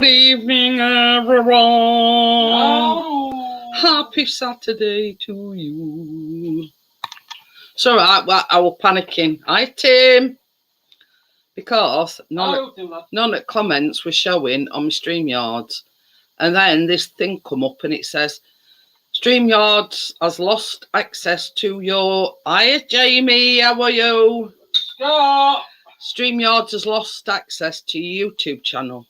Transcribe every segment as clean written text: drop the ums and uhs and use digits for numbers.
Good evening, everyone. Oh. Happy Saturday to you. So I was panicking. Hi, Tim. Because none of the comments were showing on my StreamYards. And then this thing come up and it says, StreamYards has lost access to your... Hiya, Jamie. How are you? Stop. StreamYards has lost access to your YouTube channel.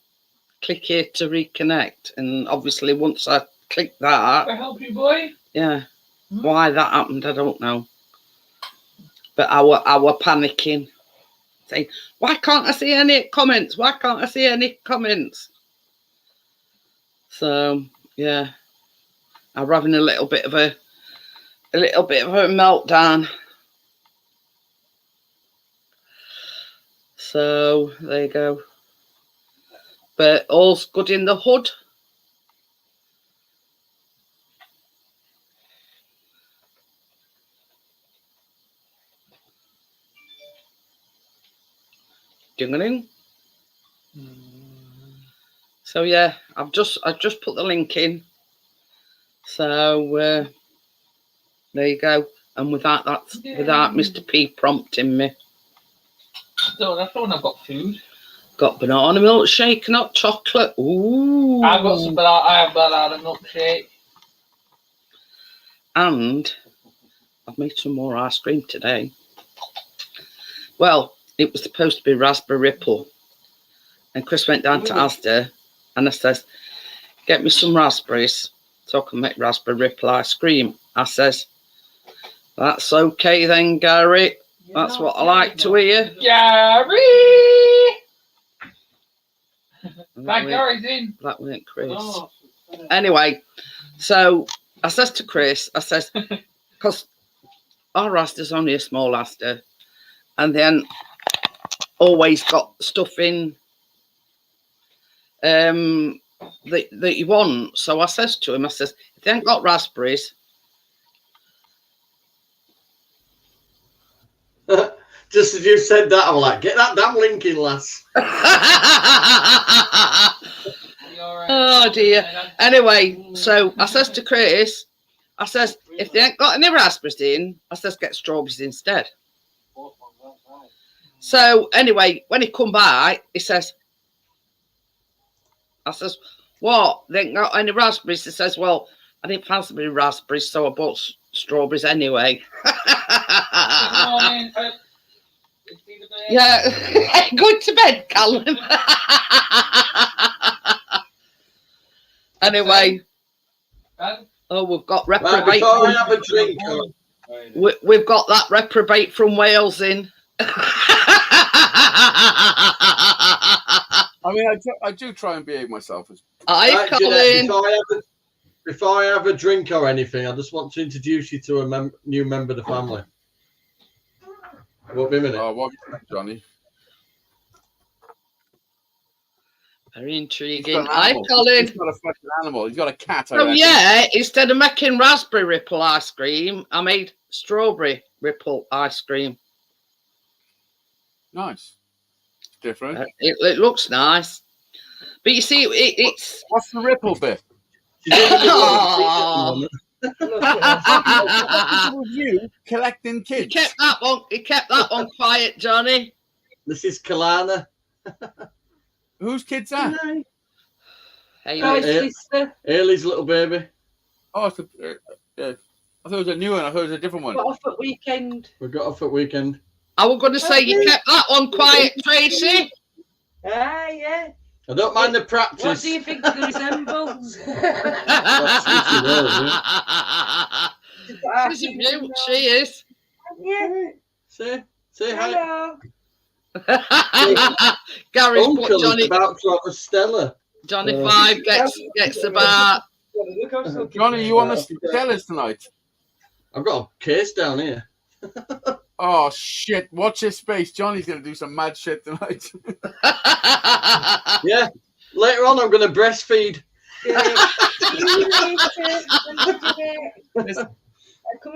Click here to reconnect, and obviously once I click that, Can I help you, boy? Yeah, why that happened, I don't know. But I were panicking, saying, "Why can't I see any comments? Why can't I see any comments?" So yeah, I'm having a little bit of a meltdown. So there you go. But all's good in the hood. Jingling. So yeah, I've just put the link in. So there you go. And without Mr. P prompting me. So that's when I've got food. Got banana milkshake, not chocolate. Ooh. I've got some banana. I have banana milkshake. And I've made some more ice cream today. Well, it was supposed to be raspberry ripple. And Chris went down to Asda and I says, get me some raspberries so I can make raspberry ripple ice cream. I says, that's okay then, Gary. That's what I like to hear. Gary! Gary's in. That went Chris. Oh. Anyway, so I says to Chris, I says, because our Asda's only a small Asda, and then always got stuff in that you want. So I says to him, I says, if they ain't got raspberries. Just as you said that, I'm like, get that damn link in, lass. Oh dear. Anyway, so I says to Chris, I says, if they ain't got any raspberries in, I says, get strawberries instead. So anyway, when he come by, he says, I says, what? They ain't got any raspberries? He says, well, I didn't fancy me raspberries, so I bought strawberries anyway. Yeah, go to bed, Callum. Anyway, oh, we've got reprobate. Right, before I have a drink, we've got that reprobate from Wales in. I mean, I do try and behave myself. Hi, Colin. Before I have a drink or anything, I just want to introduce you to a new member of the family. Won't be a minute. Oh, what, Johnny? Very intriguing. Hi, Colin. He's got a fucking animal. He's got a cat. Oh, yeah. Instead of making raspberry ripple ice cream, I made strawberry ripple ice cream. Nice. Different. It looks nice. But you see, it's... What's the ripple bit? You collecting kids. He kept that one quiet, Johnny. This is Kalana. Whose kid's that? Ailey's little baby. Oh, it's I thought it was a new one. I thought it was a different one. Got off at weekend. We got off at weekend. I was going to say you kept that one quiet, Tracy. Yeah. I don't mind the practice. What do you think it resembles? She's a beaut, she is. Yeah. Say hi. Gary's Uncle put Johnny about to have a Stella. Johnny 5 gets about. Johnny, you on the Stellas tonight? I've got a case down here. Oh shit! Watch this space. Johnny's gonna do some mad shit tonight. Yeah. Later on, I'm gonna breastfeed.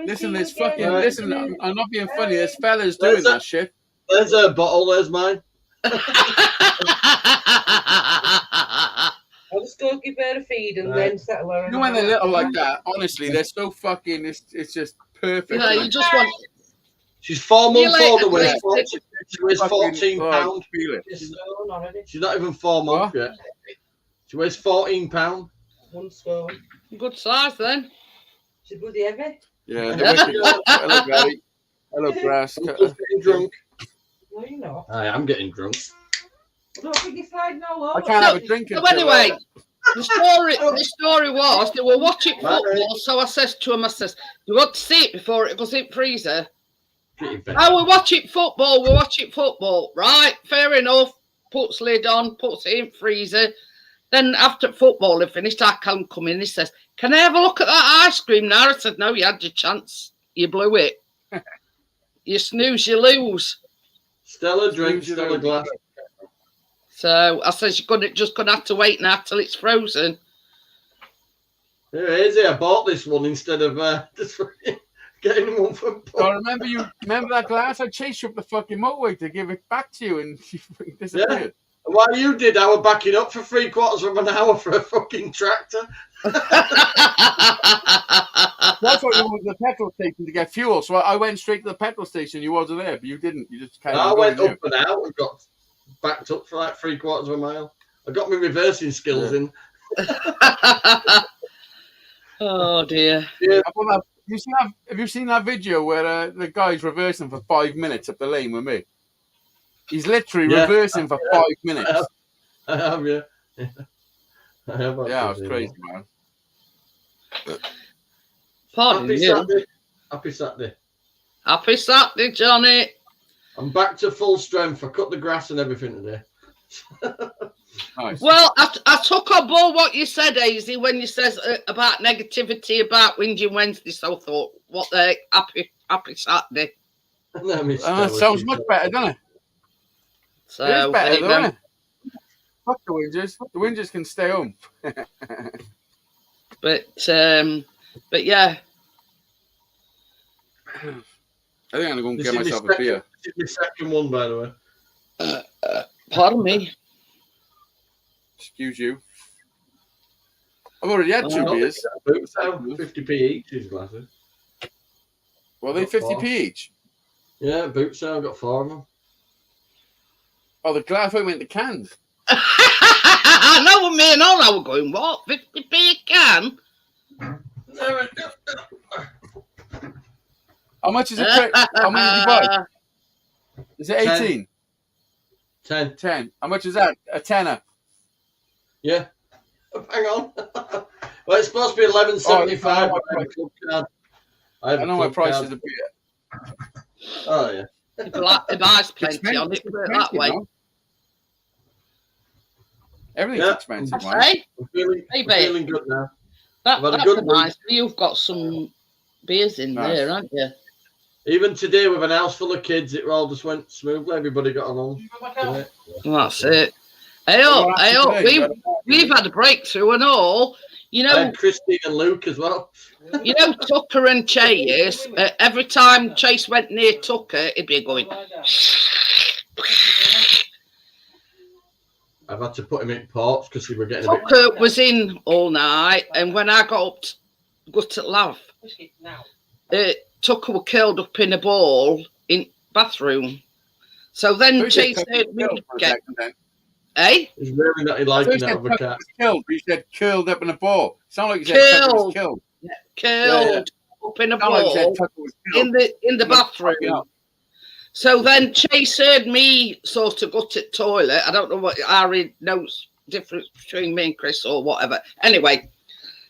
Listen, this fucking listen. I'm not being funny. This fella's doing that shit. There's a bottle. There's mine. still give her a feed and Right. then settle her. You know when they're little like that, honestly, they're so fucking. It's just perfect. You know, you just want. She's 4 You months like old. a Weighs great 40, she weighs Fucking- 14 oh, pounds. feel it. Just stone already. She's not even 4 months yet. She weighs 14 pounds. 1 stone. Good size then. She's bloody heavy. Yeah. They're wicked. Hello, Gary. Hello, grass. I'm just getting drunk. No, you're not. I am getting drunk. I don't think you're sliding all over. I can't have a drink. So until, anyway, the story was they were watching football. So I says to him, I says, "You want to see it before it goes in freezer?" Pretty bad. Oh, we're watching football. We're watching football. Right, fair enough. Puts lid on, puts it in freezer. Then after football had finished, I come in. He says, "Can I have a look at that ice cream now?" I said, "No, you had your chance. You blew it. You snooze, you lose." Stella drinks, Stella glass. So I says, "You're just gonna have to wait now till it's frozen." Here it is. I bought this one instead of just getting one from I remember that glass? I chased you up the fucking motorway to give it back to you, and you fucking disappeared. While you did, I was backing up for 3/4 of an hour for a fucking tractor. That's what you went to the petrol station to get fuel. So I went straight to the petrol station. You wasn't there, but you didn't. You just kind I of went up and out and got backed up for like 3/4 of a mile. I got my reversing skills in. Oh dear. Have you seen that video where the guy's reversing for 5 minutes up the lane with me? He's literally reversing for 5 minutes. I have, yeah. I have. Yeah, it was crazy, man. Pardon Happy you. Saturday. Happy Saturday. Happy Saturday, Johnny. I'm back to full strength. I cut the grass and everything today. Nice. Well, I took on board what you said, Hazy, when you says about negativity about Whinging Wednesday. So I thought, what the happy Saturday. No, Miss That Stella, sounds she's much got- better, doesn't it? So It is better, there you though, go. isn't it? Fuck the Whingers. The Whingers can stay home. But yeah, I think I'm going to go and This get is myself my a beer. This is my second one, by the way. pardon me. Excuse you. I've already had two Oh, beers. Boots out, 50p each, these glasses. Well, they 50p each. Yeah, boots out, I've got 4 of them. Oh, the glass I went to cans. I know what me and all I were going, what? 50p a can? How much is it? How many did you buy? Is it 18? 10. 10. How much is that? A tenner. Yeah. Hang on. Well, it's supposed to be 11.75. I know my price is a beer. Oh, yeah. It buys plenty on it, put it that way. Everything's Yeah. expensive, man. Hey, I'm feeling good now. that, Well, a that's good a nice. You've got some beers in Nice. there, haven't you? Even today, with an house full of kids, it all just went smoothly. Everybody got along. Yeah. That's it. Hey, Well, we've had a breakthrough and all. You I know, had Christy and Luke as well. Tucker and Chase. Every time Chase went near Tucker, he'd be going. I've had to put him in ports because we were getting a bit. Tucker was in all night, and when I got up to go to laugh, Tucker was curled up in a ball in bathroom. So then Chase heard me get, eh? He's really not liking that other cat. Killed. You said curled up in a ball. Sound like you said Tucker was Killed. killed. Curled up in a Sound like you said ball Tucker was killed. in the bathroom. So then Chase heard me sort of go to the toilet. I don't know what Ari knows difference between me and Chris or whatever. Anyway,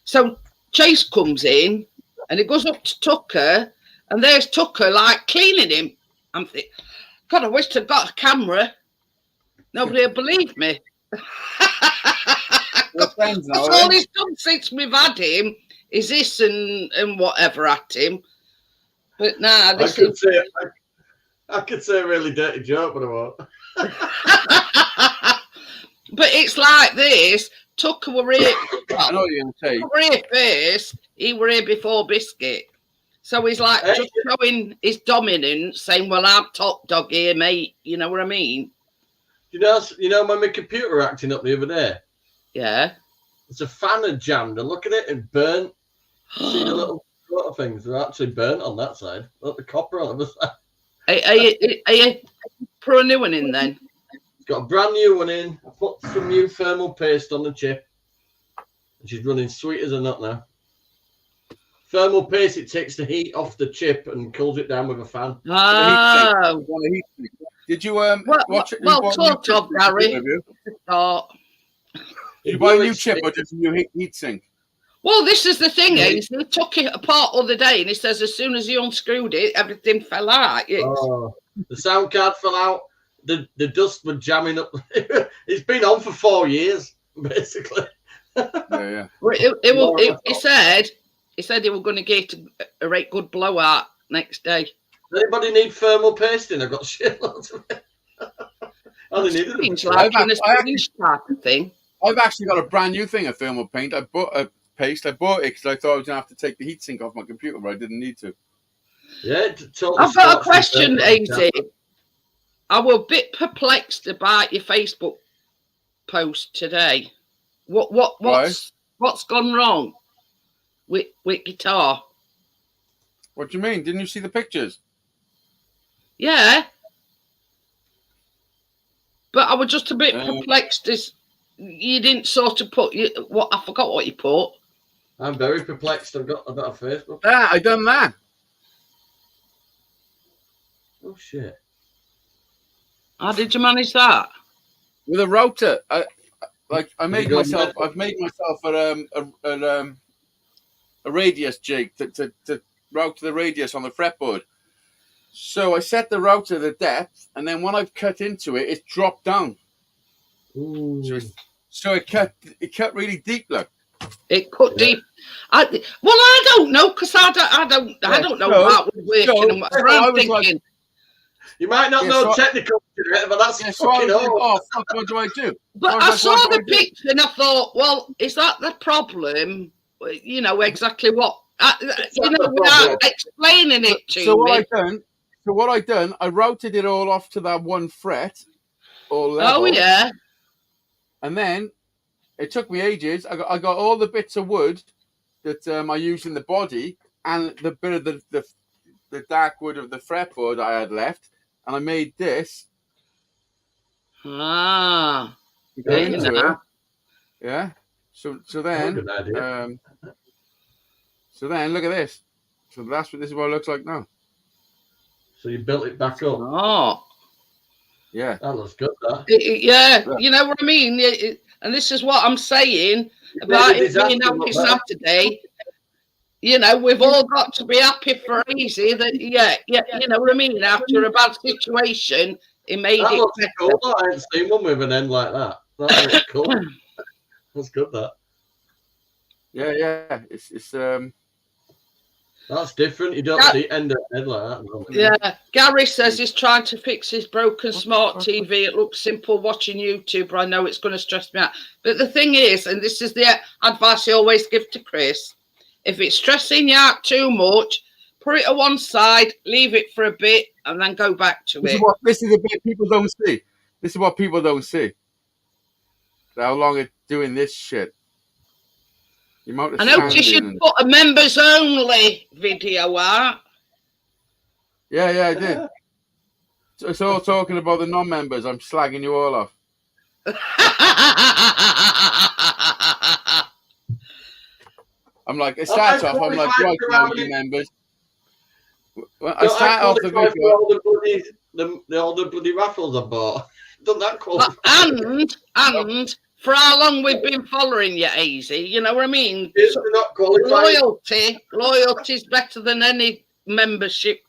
so Chase comes in and he goes up to Tucker, and there's Tucker like cleaning him. I'm thinking, God, I wish I'd got a camera. Nobody would believe me. We're friends now, That's aren't all we? he's done since we've had him is this and whatever at him. But nah, this is. I could say a really dirty joke, but I won't. But it's like this. Tucker were here. I know what you're going to say. Tucker were here first. He were here before Biscuit. So he's like just showing his dominance, saying, "Well, I'm top dog here, mate." You know what I mean? You know when my computer acting up the other day? Yeah. It's a fan had jammed, and look at it, and burnt. See the little things? They're actually burnt on that side. Look, the copper on the other side. Are you put a new one in then? It's got a brand new one in. I put some new thermal paste on the chip. And she's running sweet as a nut now. Thermal paste, it takes the heat off the chip and cools it down with a fan. Oh. Did you watch it? Well, sort of, Gary. Oh. Did you buy a new chip or just a new heat sink? Well, this is the thing, is he took it apart the other day and he says as soon as he unscrewed it, everything fell out. Oh, the sound card fell out. The dust was jamming up. It's been on for 4 years, basically. Yeah. Well, he said he was going to get a right good blowout next day. Anybody need thermal pasting? I've got shitloads of it. I only needed Seems it. like in a sponge type of thing. I've actually got a brand new thing of thermal paint. I bought a paste. I bought it because I thought I was going to have to take the heatsink off my computer, but I didn't need to. Yeah, totally. I've got a question, Easy. I was a bit perplexed about your Facebook post today. What's gone wrong with guitar? What do you mean? Didn't you see the pictures? Yeah, but I was just a bit perplexed as you didn't sort of put what I forgot what you put. I'm very perplexed. I've got a Facebook. Yeah, I done that. Oh shit! How did you manage that? With a router. I've made got myself a radius jig to route the radius on the fretboard. So I set the router to the depth, and then when I've cut into it, it's dropped down. Ooh. So it cut really deep, look. It cut deep. I don't know because I don't know how it was working. And what I'm thinking. You might not know technical, but that's fucking old. What do I do? But I saw the picture and I thought, well, is that the problem? You know exactly what. Without explaining it to me. What I done, I routed it all off to that one fret. All level. Oh yeah. And then it took me ages. I got all the bits of wood that I used in the body and the bit of the dark wood of the fretboard I had left, and I made this. Ah. Yeah. So then look at this. So this is what it looks like now. So you built it back up. Oh. Yeah. That looks good, that. Yeah, you know what I mean? And this is what I'm saying about it being happy Saturday. You know, we've all got to be happy for Easy that, you know what I mean? After a bad situation, he made that it looks better. Cool. I ain't seen one with an end like that. That looks cool. That's good, that. Yeah. It's That's different. You don't see end of head like that. No. Yeah, Gary says he's trying to fix his broken smart TV. It looks simple watching YouTube, but I know it's going to stress me out. But the thing is, and this is the advice I always give to Chris, if it's stressing you out too much, put it to one side, leave it for a bit, and then go back to it. This is the bit people don't see. This is what people don't see. How long it's doing this shit. I noticed you should put a members only video out. Yeah, I did. So it's all talking about the non-members. I'm slagging you all off. I'm like, it starts off, I'm like, right now, you members. I start off the video. All the bloody raffles I bought. Done that qualify? And for how long we've been following you, Easy, you know what I mean? Loyalty's better than any membership.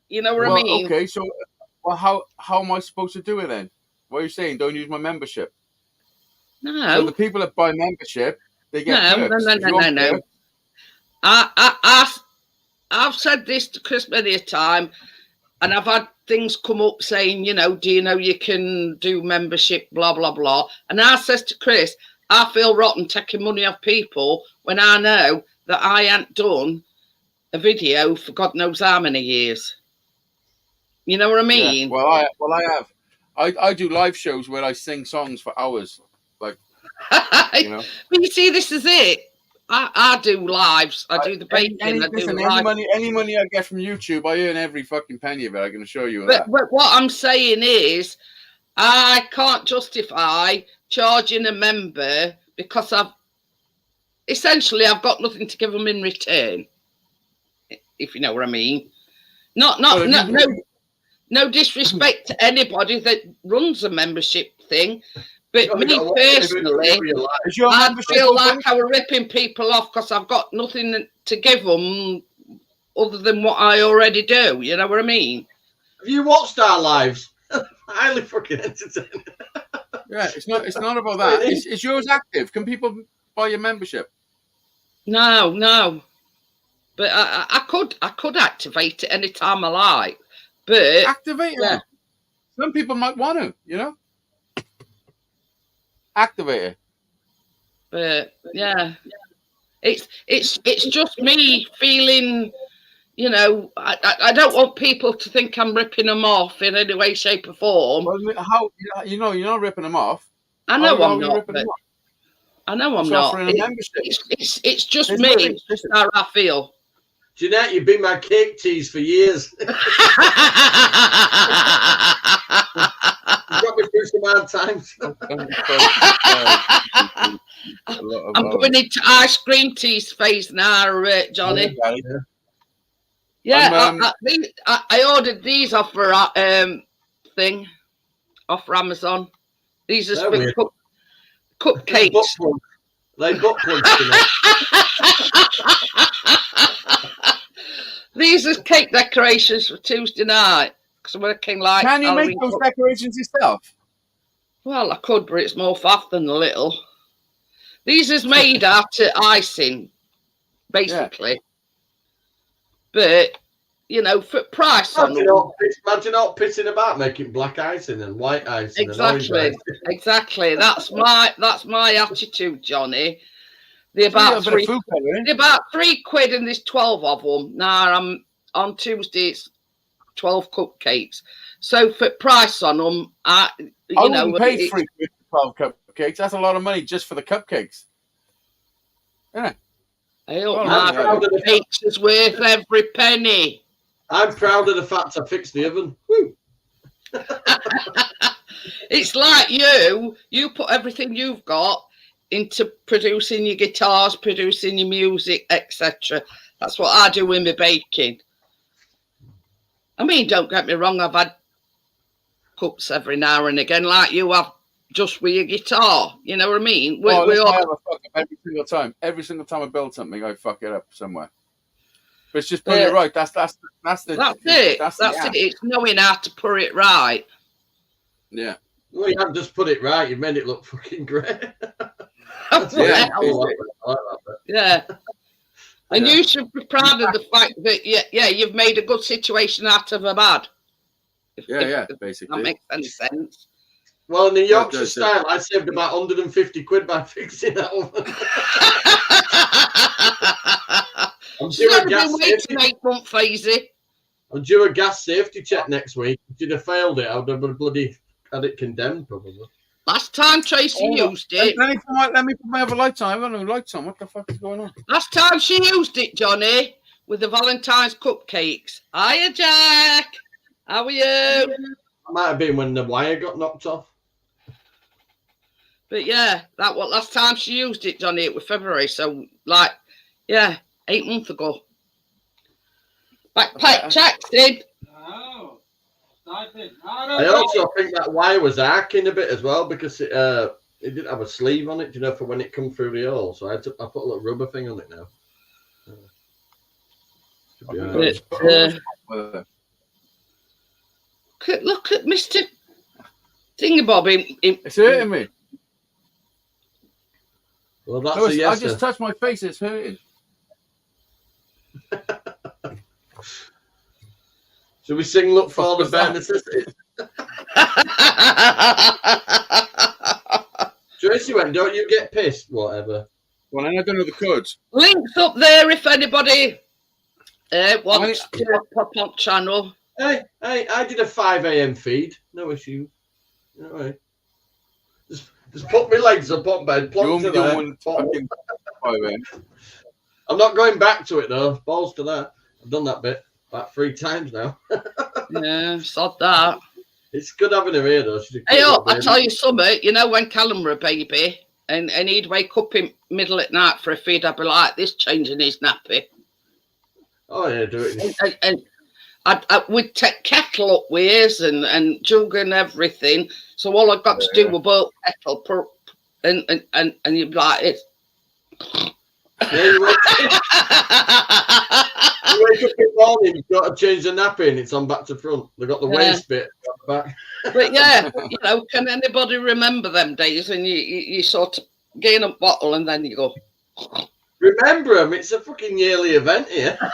You know what I mean? Okay, so how am I supposed to do it then? What are you saying? Don't use my membership? No. So the people that buy membership, they get perks. No. I've said this to Chris many a time, and I've had things come up saying, you know, do you know you can do membership, blah, blah, blah. And I says to Chris, I feel rotten taking money off people when I know that I ain't done a video for God knows how many years. You know what I mean? Yeah. Well, I have. I do live shows where I sing songs for hours. Like, You know. But you see, this is it. I do lives. I do the baking. I do Listen, live. any money I get from YouTube, I earn every fucking penny of it. I can assure you of But that. what I'm saying is, I can't justify charging a member because I've got nothing to give them in return. If you know what I mean. No disrespect to anybody that runs a membership thing, but You've me got a lot to do personally, for your life. Is your I membership feel open? like I was ripping people off because I've got nothing to give them other than what I already do. You know what I mean? Have you watched our lives? Highly fucking entertaining. Yeah, it's not about that. Is yours active? Can people buy your membership? No. But I could activate it any time I like. But Activate it. Some people might want to, you know. Activate it. But yeah, it's just me feeling, you know, I don't want people to think I'm ripping them off in any way, shape, or form. Well, how you know you're not ripping them off. I know How I'm are you not. ripping them off? I know I'm It's not. offering a membership. It's just There's me. nothing- It's just how I feel. Jeanette, you've been my cake tease for years. You got me through some hard times. I'm going into ice cream teas phase now, Johnny. Yeah, I ordered these off for thing, off for Amazon. These are They're for cupcakes. They butt plugs tonight. These are cake decorations for Tuesday night. Because I'm working like. Can you make Halloween those decorations yourself? Well, I could, but it's more faff than a little. These is made out of icing, basically. Yeah. But, you know, for price on them. Imagine not pissing about making black icing and white icing. Exactly. That's my attitude, Johnny. They're about £3 and there's 12 of them. Now I'm on Tuesday. It's 12 cupcakes. So for price on them, I wouldn't pay £3 for 12 cupcakes. That's a lot of money just for the cupcakes. Yeah. I hope my cupcakes is worth every penny. I'm proud of the fact I fixed the oven. Woo. It's like you put everything you've got into producing your guitars, producing your music, etc. That's what I do with my baking. I mean, don't get me wrong, I've had cups every now and again, like you have just with your guitar. You know what I mean? I have a fuck up every single time. Every single time I build something, I fuck it up somewhere. But it's just putting it right. That's it. That's it. It's knowing how to put it right. Yeah. Well, you haven't just put it right. You made it look fucking great. Yeah. And you should be proud of the fact that you've made a good situation out of a bad. Basically. That makes any sense. Well, in the Yorkshire style, I saved about 150 quid by fixing that oven. I'm due a gas safety check next week. If you'd have failed it, I would have bloody had it condemned, probably. Last time Tracy used it. Let me put my other lights on. I've got no lights on. What the fuck is going on? Last time she used it, Johnny, with the Valentine's cupcakes. Hiya, Jack. How are you? It might have been when the wire got knocked off. But yeah, last time she used it, Johnny, it was February. So, 8 months ago. Backpack Jackson. Oh. I also think that wire was arcing a bit as well because it didn't have a sleeve on it, for when it come through the hole. So I put a little rubber thing on it now. Look at Mr. Thingabob. It's hurting me. Well, that's a yes. I just touched my face. It's hurting. Should we sing "Look for the Bare Necessities"? Tracy went, "Don't you get pissed?" Whatever. Well, I don't know the codes. Links up there if anybody wants to pop on channel. Hey, I did a 5 a.m. feed. No issue. All right. Just put my legs up on bed, You plonk only to done there. one bottom. fucking by then. I'm not going back to it though. Balls to that. I've done that bit about 3 times now. Yeah, sod that. It's good having her here though. She's a Hey, cute oh, little I baby. tell you something. You know when Callum were a baby and he'd wake up in middle at night for a feed, I'd be like this, changing his nappy. Oh yeah, do it. And we'd take kettle up with us and jug and everything. So all I got to do was boil kettle, and you'd be like this. Yeah, you wake up in the morning, you've got to change the nappy and it's on back to front. They've got the Yeah. waist bit back. But yeah, you know, can anybody remember them days when you sort of gain a bottle and then you go. Remember them, it's a fucking yearly event here. I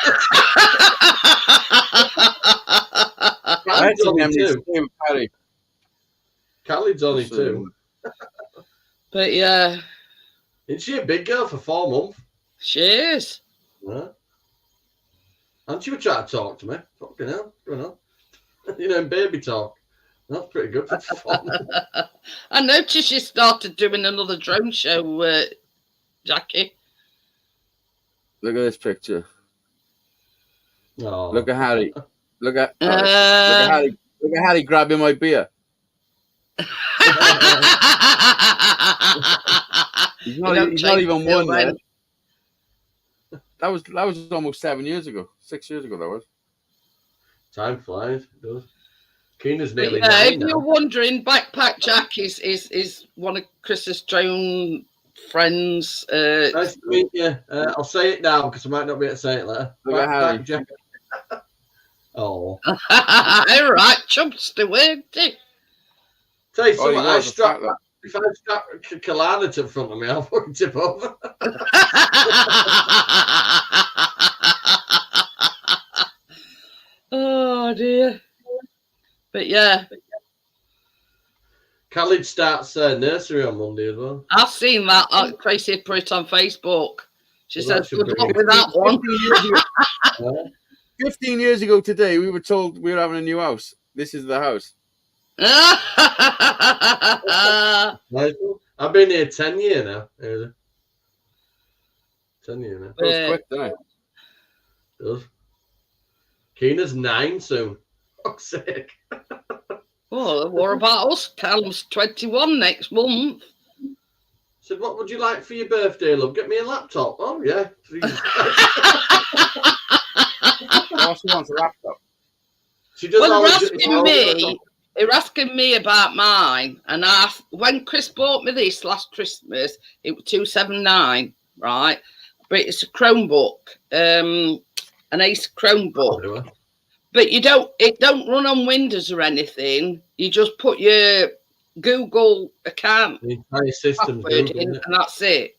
had Khalid's some only memories 2. with Harry. Khalid's only 2. But yeah, Isn't she a big girl for 4 months? she is. Huh? And she would try to talk to me. Fucking hell, going on. You know, baby talk. That's pretty good for 4 months. I noticed you started doing another drone show, Jackie. Look at this picture. Oh. Look at Harry. Look at Harry. Look at Harry grabbing my beer. He's not even one there. That was almost 7 years ago. 6 years ago that was. Time flies. It does. Keena's But nearly yeah, 9 if now. you're wondering, Backpack Jack is one of Chris's drone friends. Nice to meet you. I'll say it now because I might not be able to say it later. Look at Harry. Back, Jack. Oh. All right, chumps to work. Tell you Oh, something, he was a fat lad. if I strap Kalana to in front of me, I'll fucking tip over. Oh dear. But yeah, Khalid starts nursery on Monday as well. I've seen that. Tracy put it on Facebook. She Well, that says, should good be luck good. with that one. 15 years ago today, we were told we were having a new house. This is the house. Nice one. I've been here 10 years now. 10 years now. That was quick, didn't it? Does. Keena's 9 soon. Fuck's sake. Oh, what about us? Callum's 21 next month. Said, what would you like for your birthday, love? Get me a laptop. Oh, yeah. Oh, she wants a laptop. She does Well, always they're asking me about mine, and when Chris bought me this last Christmas, it was $279, right? But it's a Chromebook, an Ace Chromebook. Oh, But it don't run on Windows or anything. You just put your Google account the entire system's password Google, in, isn't it? and that's it.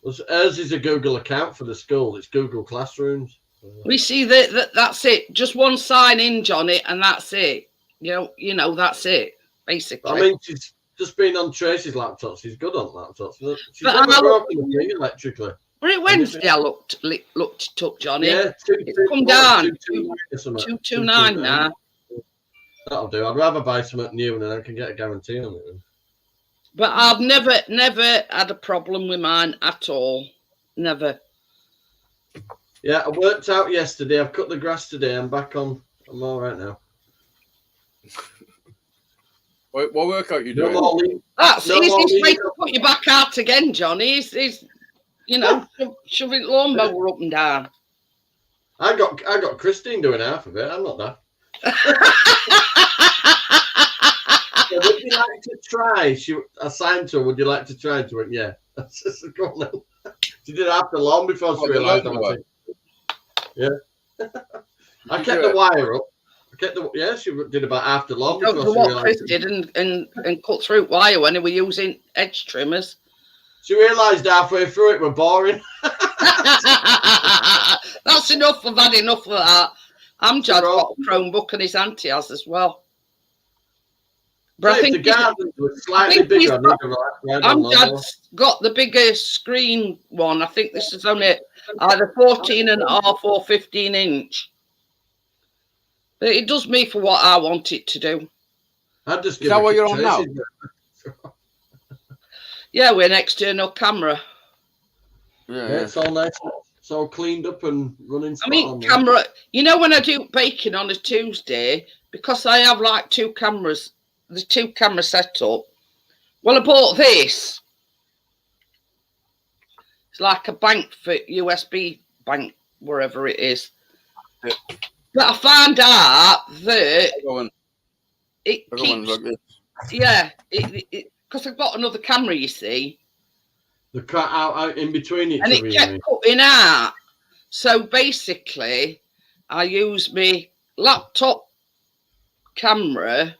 Well, hers is a Google account for the school. It's Google Classrooms. We see that's it. Just one sign in, Johnny, and that's it. You know, that's it, basically. I mean, she's just been on Tracy's laptop. She's good on laptops. She's But never I- broken a thing electrically. But it Wednesday I looked it up, Johnny. Yeah, It's come down 229 229 now. That'll do. I'd rather buy something new and then I can get a guarantee on it. But I've never had a problem with mine at all. Never. Yeah, I worked out yesterday. I've cut the grass today. I'm back on. I'm all right now. What workout you No doing? more lean. That's No the more easiest way lean. to put you back out again, Johnny. Is shoving lawnmower up and down. I got Christine doing half of it. I'm not that. So would you like to try? She assigned to her. Would you like to try? She went, yeah. Go on then. She did it after long before she What, the realised I lawnmower? was. Yeah. I kept the wire up. She did about after long Don't before know she what realised. Chris did and cut through wire when they were using edge trimmers. She realised halfway through it were boring. That's enough. I've had enough of that. Amjad's Bro. got a Chromebook and his auntie has as well. But I If think the garden was slightly think he's bigger, I'd got- never ride on lawnmower. Amjad's got the bigger screen one. I think this is only either 14.5 or 15 inch. But it does me for what I want it to do. I'd just Is give that her what you're on now? Tracy's. Yeah, with an external camera. Yeah, Yeah, it's all nice. It's all cleaned up and running I spot mean, on. camera. You know, when I do baking on a Tuesday, because I have like two cameras, the two camera setup. Well, I bought this. It's like a bank for USB bank, wherever it is. Yeah. But I found out that Go on. it Go on, keeps, like this. yeah, because I've got another camera, you see, The cut out in between each and other. it You kept mean? cutting out. So basically, I use my laptop camera,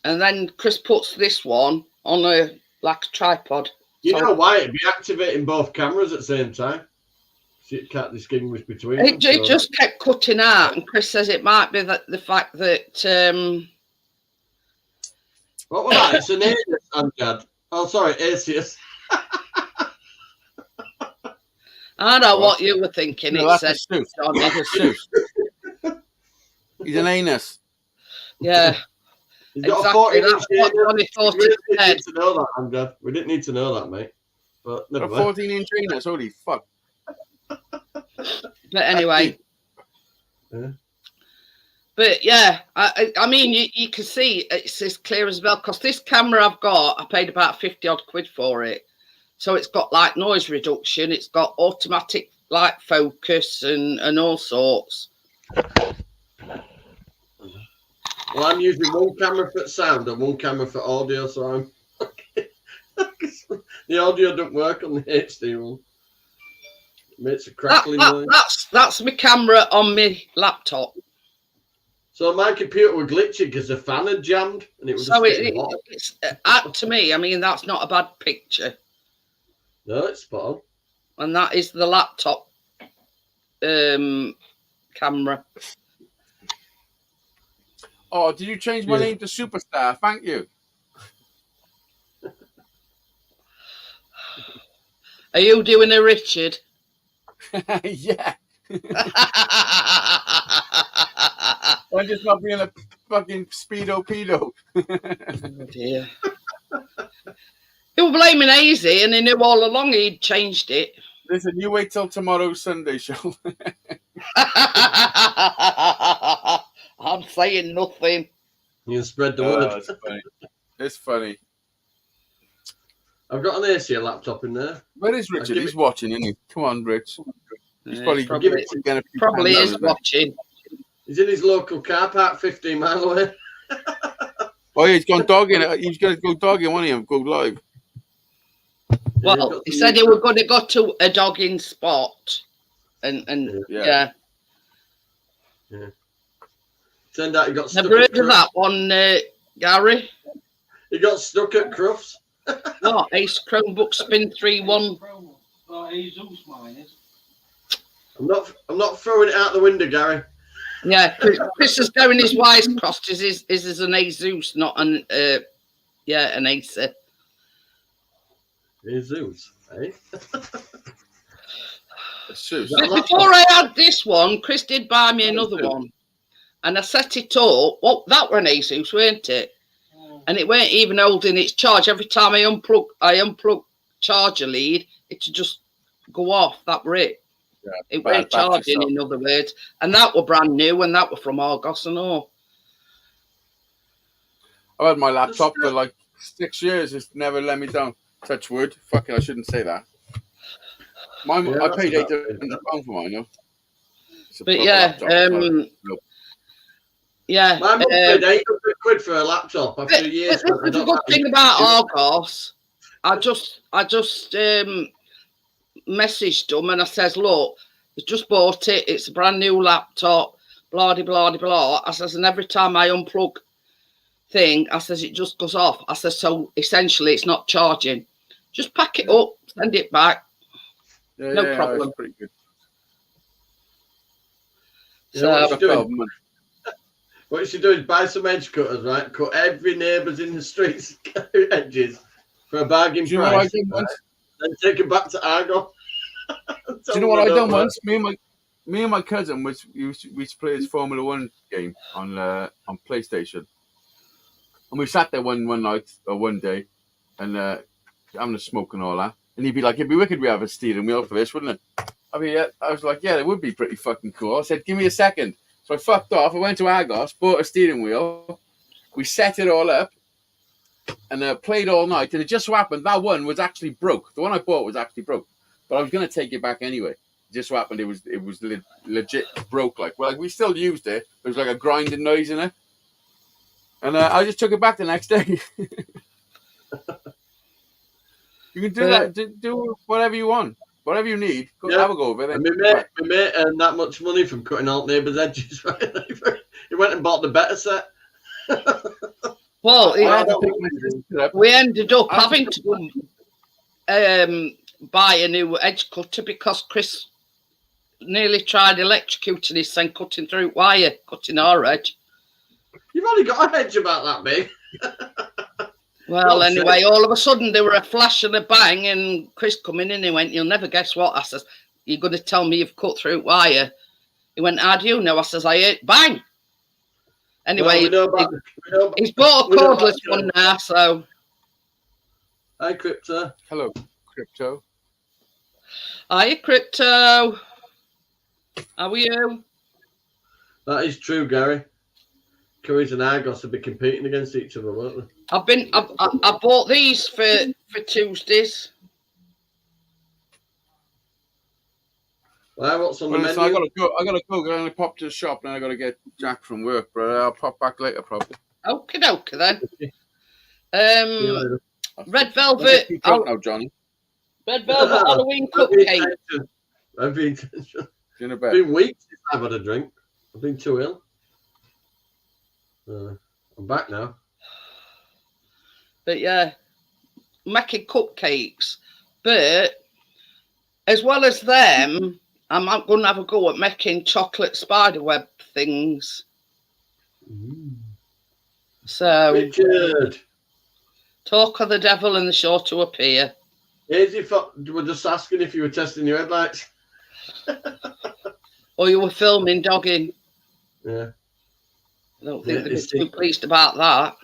and then Chris puts this one on a like a tripod. You So know why? It'd be activating both cameras at the same time. So you can't distinguish between them. it so- just kept cutting out, and Chris says it might be that the fact that What was that? It's an Asus, Amjad. Oh, sorry, Asus. I know what you were thinking. No, It that's a said suit. on it. That's a suit. He's an anus. Yeah, He's got exactly. a 14-inch That's what Johnny We thought didn't it said. need to know that, Amjad. We didn't need to know that, mate. But never A mind. 14-inch anus. Holy fuck. But anyway. Yeah. But yeah, I mean, you can see it's as clear as well, because this camera I've got, I paid about 50 odd quid for it. So it's got like noise reduction, it's got automatic light focus and all sorts. Well, I'm using one camera for sound and one camera for audio, so I'm. The audio don't work on the HD one. It makes a crackling noise. That's my camera on my laptop. So my computer was glitching because the fan had jammed and it was So just getting hot. it's to me, I mean, that's not a bad picture. No, it's spot on. And that is the laptop camera. Oh, did you change my Yeah. name to Superstar? Thank you. Are you doing a Richard? Yeah. I'm just not being a fucking speedo pedo. Oh dear. You were blaming Hazy, and he knew all along he'd changed it. Listen, you wait till tomorrow's Sunday show. I'm saying nothing. You can spread the Oh, word. it's funny. It's funny. I've got an AC laptop in there. Where is Richard? give He's it- watching, isn't he? Come on, Rich. He's Yeah, probably probably, getting a few probably pounds is out of it. watching. He's in his local car park 15 miles away. Oh, yeah, he's gone dogging. He's going to go dogging, won't he? And go live. Well, he said he was going to go to a dogging spot, and Yeah. yeah. Turned out he got stuck. Never at heard of Crufts. that one, Gary. He got stuck at Crufts. What? Ace Chromebook Spin 3-1. I'm not throwing it out the window, Gary. Yeah, Chris is going his wires crossed. Is an Asus, not an an Acer. Jesus, eh? Sus. But before I had this one, Chris did buy me another one, and I set it up. Well, that were an Asus, weren't it? And it weren't even holding its charge. Every time I unplug charger lead, it would just go off. That were it. Yeah, It bad weren't battery charging, cell. in other words. And that were brand new, and that were from Argos and all. I've had my laptop for like 6 years. It's never let me down. Touch wood. Fuck it, I shouldn't say that. Mine, Yeah, I that's paid about £800 for mine, though. It's a But proper yeah, laptop. yeah. My mum paid 800 quid for a laptop But after years. this is a good thing about Argos. I just messaged them and I says, look, I just bought it. It's a brand new laptop. Blah de blah de blah. I says, and every time I unplug thing, I says it just goes off. I says, so essentially it's not charging. Just pack it up, send it back. Yeah, no yeah, problem. It's pretty good. You know what So she's doing? What she do is buy some edge cutters, right? Cut every neighbour's in the streets edges for a bargain Do you know what I price. did once? Then take it back to Argo. Do you know what I done once? Me and my cousin we used to play his Formula One game on PlayStation, and we sat there one night or one day, and having a smoke and all that. And he'd be like, it'd be wicked we have a steering wheel for this, wouldn't it? I mean, yeah, I was like, yeah, it would be pretty fucking cool. I said, give me a second. So I fucked off. I went to Argos, bought a steering wheel. We set it all up and played all night. And it just so happened that one was actually broke. The one I bought was actually broke. But I was going to take it back anyway. It just so happened it was legit broke. Like, well, like, we still used it. There was like a grinding noise in it. And I just took it back the next day. You can do that. Do whatever you want. Whatever you need. Go have a go with it. And my mate earned that much money from cutting out neighbours' edges. Right? He went and bought the better set. Well, I had to pick my sister up. we ended up having to buy a new edge cutter because Chris nearly tried electrocuting his son cutting through wire, cutting our edge. You've only got a hedge about that big. Well, Oh, anyway, all of a sudden there were a flash and a bang, and Chris come in and he went, "You'll never guess what." I says, "You're going to tell me you've cut through wire?" He went, "How do you know?" I says, "I heard bang." Anyway, he's bought a cordless one now, so. Hi, Crypto. Hello, Crypto. Hiya, Crypto. How are you? That is true, Gary. Currys and Argos will be competing against each other, won't they? I bought these for Tuesdays. Well, what's on the Well, menu? listen, I gotta go. I'm gonna pop to the shop and I gotta get Jack from work, but I'll pop back later probably. Okie dokie then. See you later. Red velvet. Keep going now, Johnny. Red velvet Halloween Every cupcake. intention. Every intention. In a It's bit. been weeks since I've had a drink. I've been too ill. I'm back now. But yeah, making cupcakes. But as well as them, I'm going to have a go at making chocolate spiderweb things. So, Richard, talk of the devil and the sure to appear. we're just asking if you were testing your headlights. Or you were filming dogging. Yeah, I don't think Yeah, they'd be it's- too pleased about that.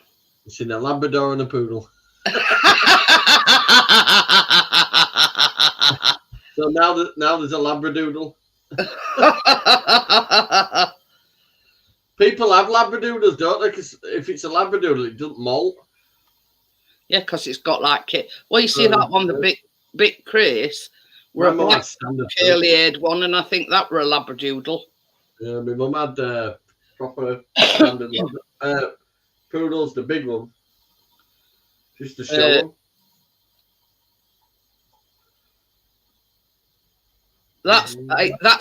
it's in a Labrador and a poodle. So now there's a Labradoodle. People have Labradoodles, don't they? Because if it's a Labradoodle, it doesn't molt. Yeah, because it's got like it. Well, you see that one, the big Chris, were a My mum black had standard. curly-haired one, and I think that were a Labradoodle. Yeah, my mum had proper standard poodles, the big one, just to show them. That's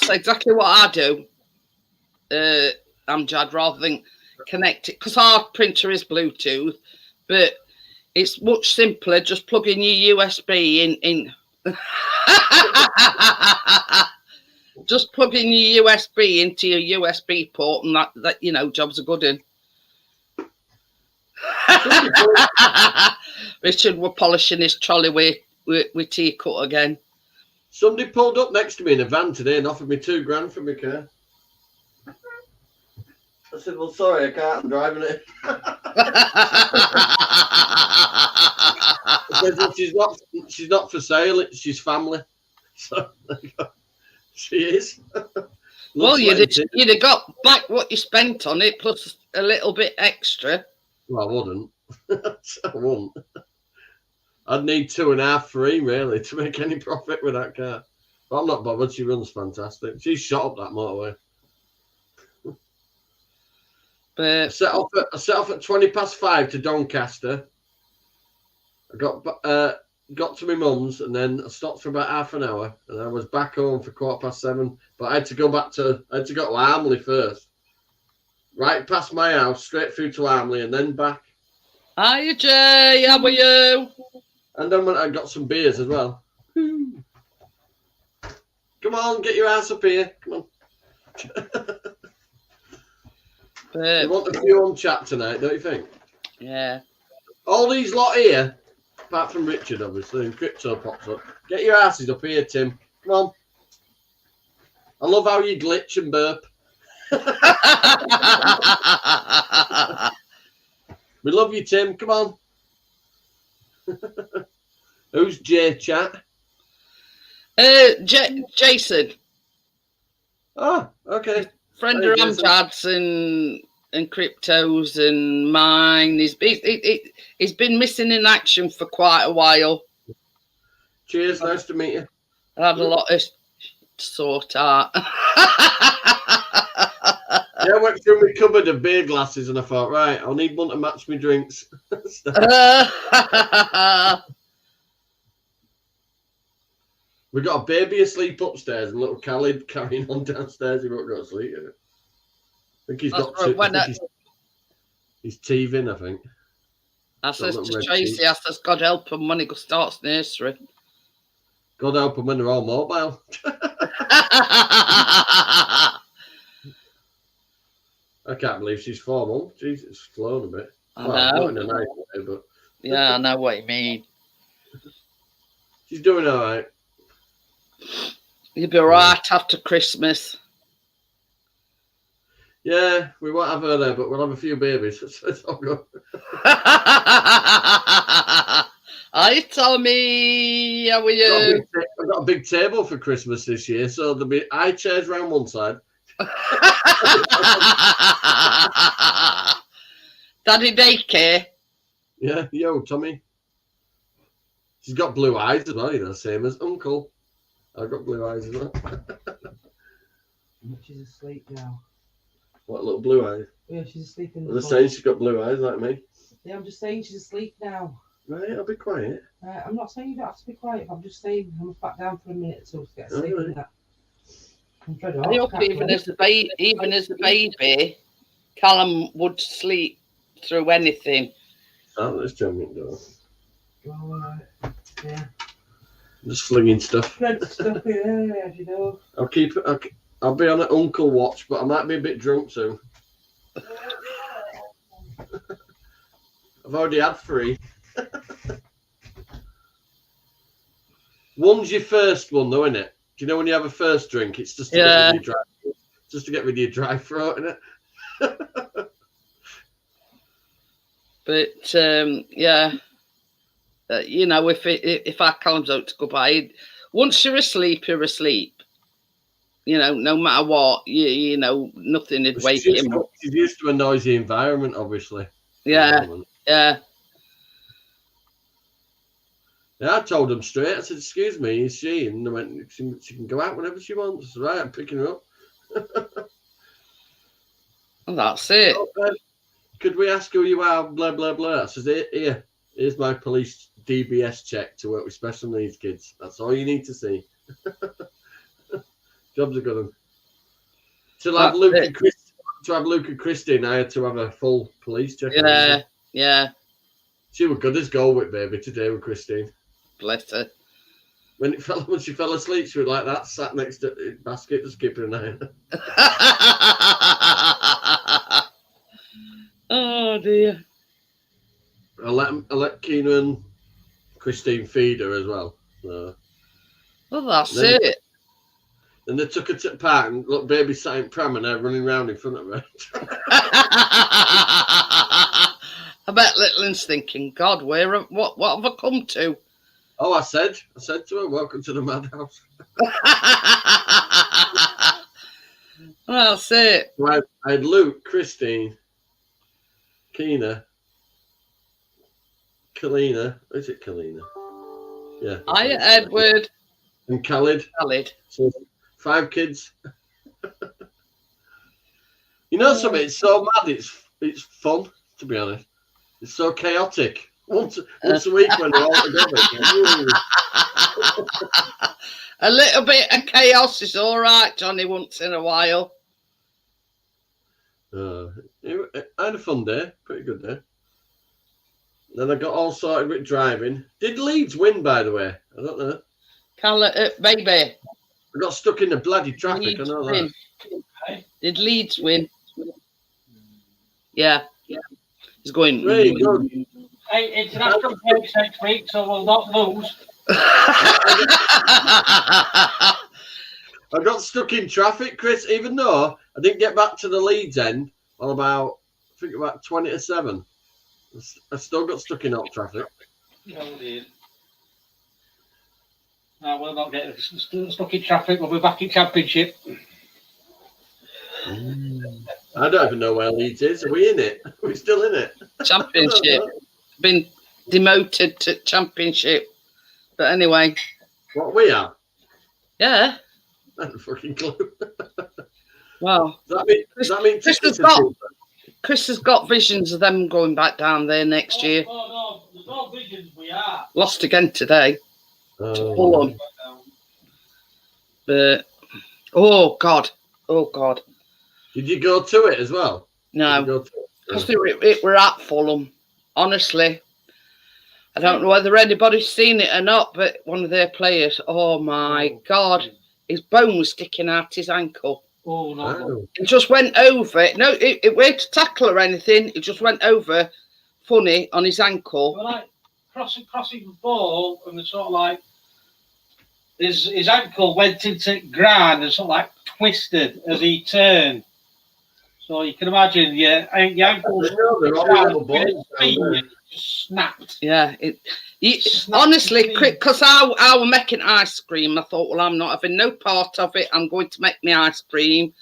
exactly what I do. Amjad, rather than connect it, because our printer is Bluetooth, but it's much simpler. Just plug in your USB in. Just plug in your USB into your USB port, and that job's a good one. Richard were polishing his trolley with tea cut again. Somebody pulled up next to me in a van today and offered me $2,000 for my car. I said, "Well, sorry, I can't. I'm driving it." I said, "Well, she's not for sale. She's family." So she is. Well, Looks you'd like it. have got back what you spent on it, plus a little bit extra. Well, I wouldn't. I wouldn't. I'd need 2.5, 3 really to make any profit with that car. But I'm not bothered. She runs fantastic. She's shot up that motorway. I But set off at 5:20 to Doncaster. I got to my mum's and then I stopped for about half an hour and I was back home for 7:15. But I had to go to Armley first. Right past my house, straight through to Armley and then back. hiya, Jay, how are you? And then I got some beers as well. Come on, get your ass up here. Come on. But You want a few on chat tonight, don't you think? yeah, All these lot here, apart from Richard, obviously, and Crypto pops up. Get your asses up here, Tim. Come on. I love how you glitch and burp. We love you, Tim. Come on. Who's J Chat? Jason, Oh, okay. friend Hey, of Jason. Amjad's and Cryptos and mine. He's been missing in action for quite a while. Cheers. Nice to meet you. I had a lot of to sort out. Yeah, I went through my cupboard of beer glasses and I thought, right, I'll need one to match my drinks. We got a baby asleep upstairs and little Khalid carrying on downstairs. He won't go to sleep. I think he's got That's right, two. He's teething, I think. I Got says little to red Tracy, teeth. I says, God help him when he starts nursery. God help them when they're all mobile. I can't believe she's 4 months. Jesus, it's flown a bit. I Well, know. not in a nice way, but Yeah, I know what you mean. she's doing all right. You'll be right after Christmas. Yeah, we won't have her there, but we'll have a few babies. So it's all good. Hi, Tommy. How are you? I've got a big table for Christmas this year, so there'll be high chairs round one side. Daddy daycare. Yeah, yo, Tommy. She's got blue eyes as well, you know, same as Uncle. I've got blue eyes as well. She's asleep now. What, little blue eyes? Yeah, she's asleep in the They're bed. saying she's got blue eyes like me. Yeah, I'm just saying she's asleep now. Right, I'll be quiet. I'm not saying you don't have to be quiet. I'm just saying I'm back down for a minute or two to get asleep. Alright. And that. I'm fed I up. hope even as a baby, Callum would sleep through anything. Oh, let's jump it door. Alright. Yeah. Just flinging stuff. Red stuff, yeah, as you know. I'll be on an Uncle watch, but I might be a bit drunk soon. I've already had 3. One's your first one, though, isn't it? Do you know when you have a first drink, it's just to get rid of your dry, just to get rid of your dry throat, isn't it? But yeah, you know, if our Callum's out to go by, once you're asleep, you're asleep. You know, no matter what, you know, nothing would wake him up. She's used to a noisy environment, obviously. Yeah, yeah. Yeah, I told them straight. I said, "Excuse me, is she?" And they went, "She can go out whenever she wants." Right, I'm picking her up. And that's it. Could we ask who you are? Blah blah blah. I says, here's my police DBS check to work with special needs kids. That's all you need to see. Job's a good one. To have Luke and Christine, I had to have a full police check. Yeah, yeah. She was good as gold with baby today with Christine. Bless her. When she fell asleep, she was like that, sat next to the basket, just keeping an eye on her. Oh dear. I let Keena and Christine feed her as well. So. Well, that's Then- it. Then they took her to the park and look, baby sat in pram and they're running around in front of her. I bet Little's thinking, God, what have I come to? Oh, I said to her, "Welcome to the madhouse." That's it. So I had Luke, Christine, Keena, Kalina. Is it Kalina? Yeah. I Edward, And Khalid. Khalid. So 5 kids. You know something? It's so mad. It's fun, to be honest. It's so chaotic. Once a week when we're all together. A little bit of chaos is all right, Johnny, once in a while. I had a fun day. Pretty good day. Then I got all sorted with driving. Did Leeds win, by the way? I don't know. Baby. I got stuck in the bloody traffic. Leeds I know win. that. Did Leeds win? Yeah. He's going. Very good. Hey, international breaks next week, so we'll not lose. I got stuck in traffic, Chris, even though I didn't get back to the Leeds end on about 20 to 7. I still got stuck in hot traffic. No, dude. No, we'll not get stuck in traffic. We'll be back in Championship. I don't even know where Leeds is. Are we in it? Are we still in it? Championship. Been demoted to Championship. But anyway, What we are? yeah. I don't fucking clue. Well, Does that mean Chris has tickets are got- cheaper? Chris has got visions of them going back down there next year. No, there's no visions. We are. Lost again today to Oh. Fulham. But oh god. Did you go to it as well? Did you No, go to it? because it were at Fulham. Honestly, I don't know whether anybody's seen it or not, but one of their players. Oh my god, his bone was sticking out his ankle. Oh no. Oh. It just went over. No, it weren't to tackle or anything. It just went over, funny on his ankle. Well, like crossing the ball, and it's sort of like his ankle went into ground and sort of like twisted as he turned. So you can imagine, your ankle They're all little balls down there. just snapped. Yeah, Snapped honestly, between. because I were making ice cream, I thought, well, I'm not having no part of it. I'm going to make me ice cream.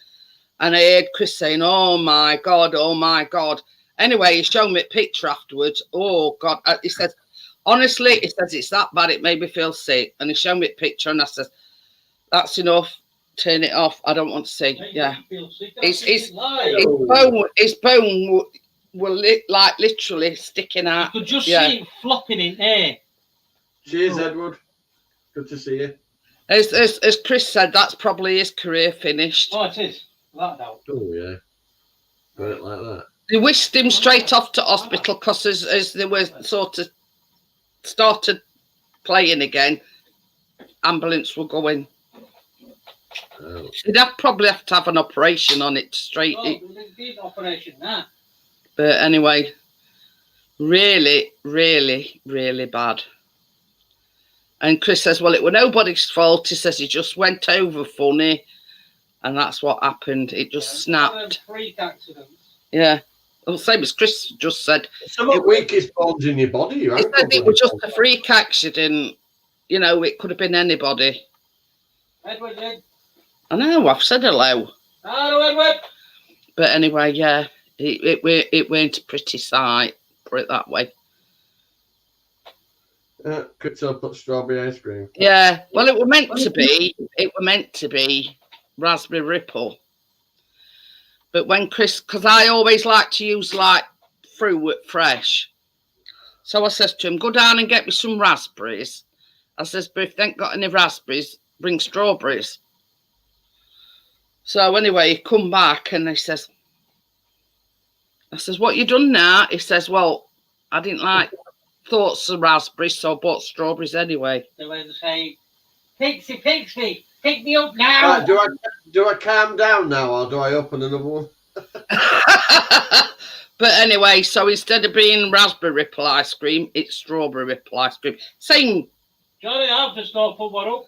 And I heard Chris saying, oh my God. Anyway, he showed me a picture afterwards. Oh God. He says, honestly, he says, it's that bad. It made me feel sick. And he showed me a picture and I said, that's enough. Turn it off. I don't want to see. Yeah. His bone were literally sticking You out. could just Yeah. see it flopping in air. Cheers, Edward. Good to see you. As Chris said, that's probably his career finished. Oh, it is. That now. Oh, yeah. Right like that. They whisked him straight off to hospital because as they were sort of started playing again, ambulance were going. Oh. He'd probably have to have an operation on it to straighten it. Oh, they did operation now. But anyway, really, really, really bad. And Chris says, well, it were nobody's fault. He says he just went over funny. And that's what happened. It just snapped. Freak accidents. Yeah. Well, same as Chris just said. Some of the weakest bones in your body. He said it was just a freak accident. You know, it could have been anybody. Edward did. I know, I've said hello. Hello, Edward. But anyway, yeah, it weren't a pretty sight, put it that way. Could so put strawberry ice cream. Yeah, well, it were meant to be raspberry ripple. But when Chris, because I always like to use like fruit fresh. So I says to him, go down and get me some raspberries. I says, but if they ain't got any raspberries, bring strawberries. So anyway, he come back and he says, I says, what you done now? He says, well, I didn't like thoughts of raspberries, so I bought strawberries anyway. They were to say, Pixie, pick me up now. Right, do I calm down now or do I open another one? But anyway, so instead of being raspberry ripple ice cream, it's strawberry ripple ice cream. Same. Johnny, I've just not put one up.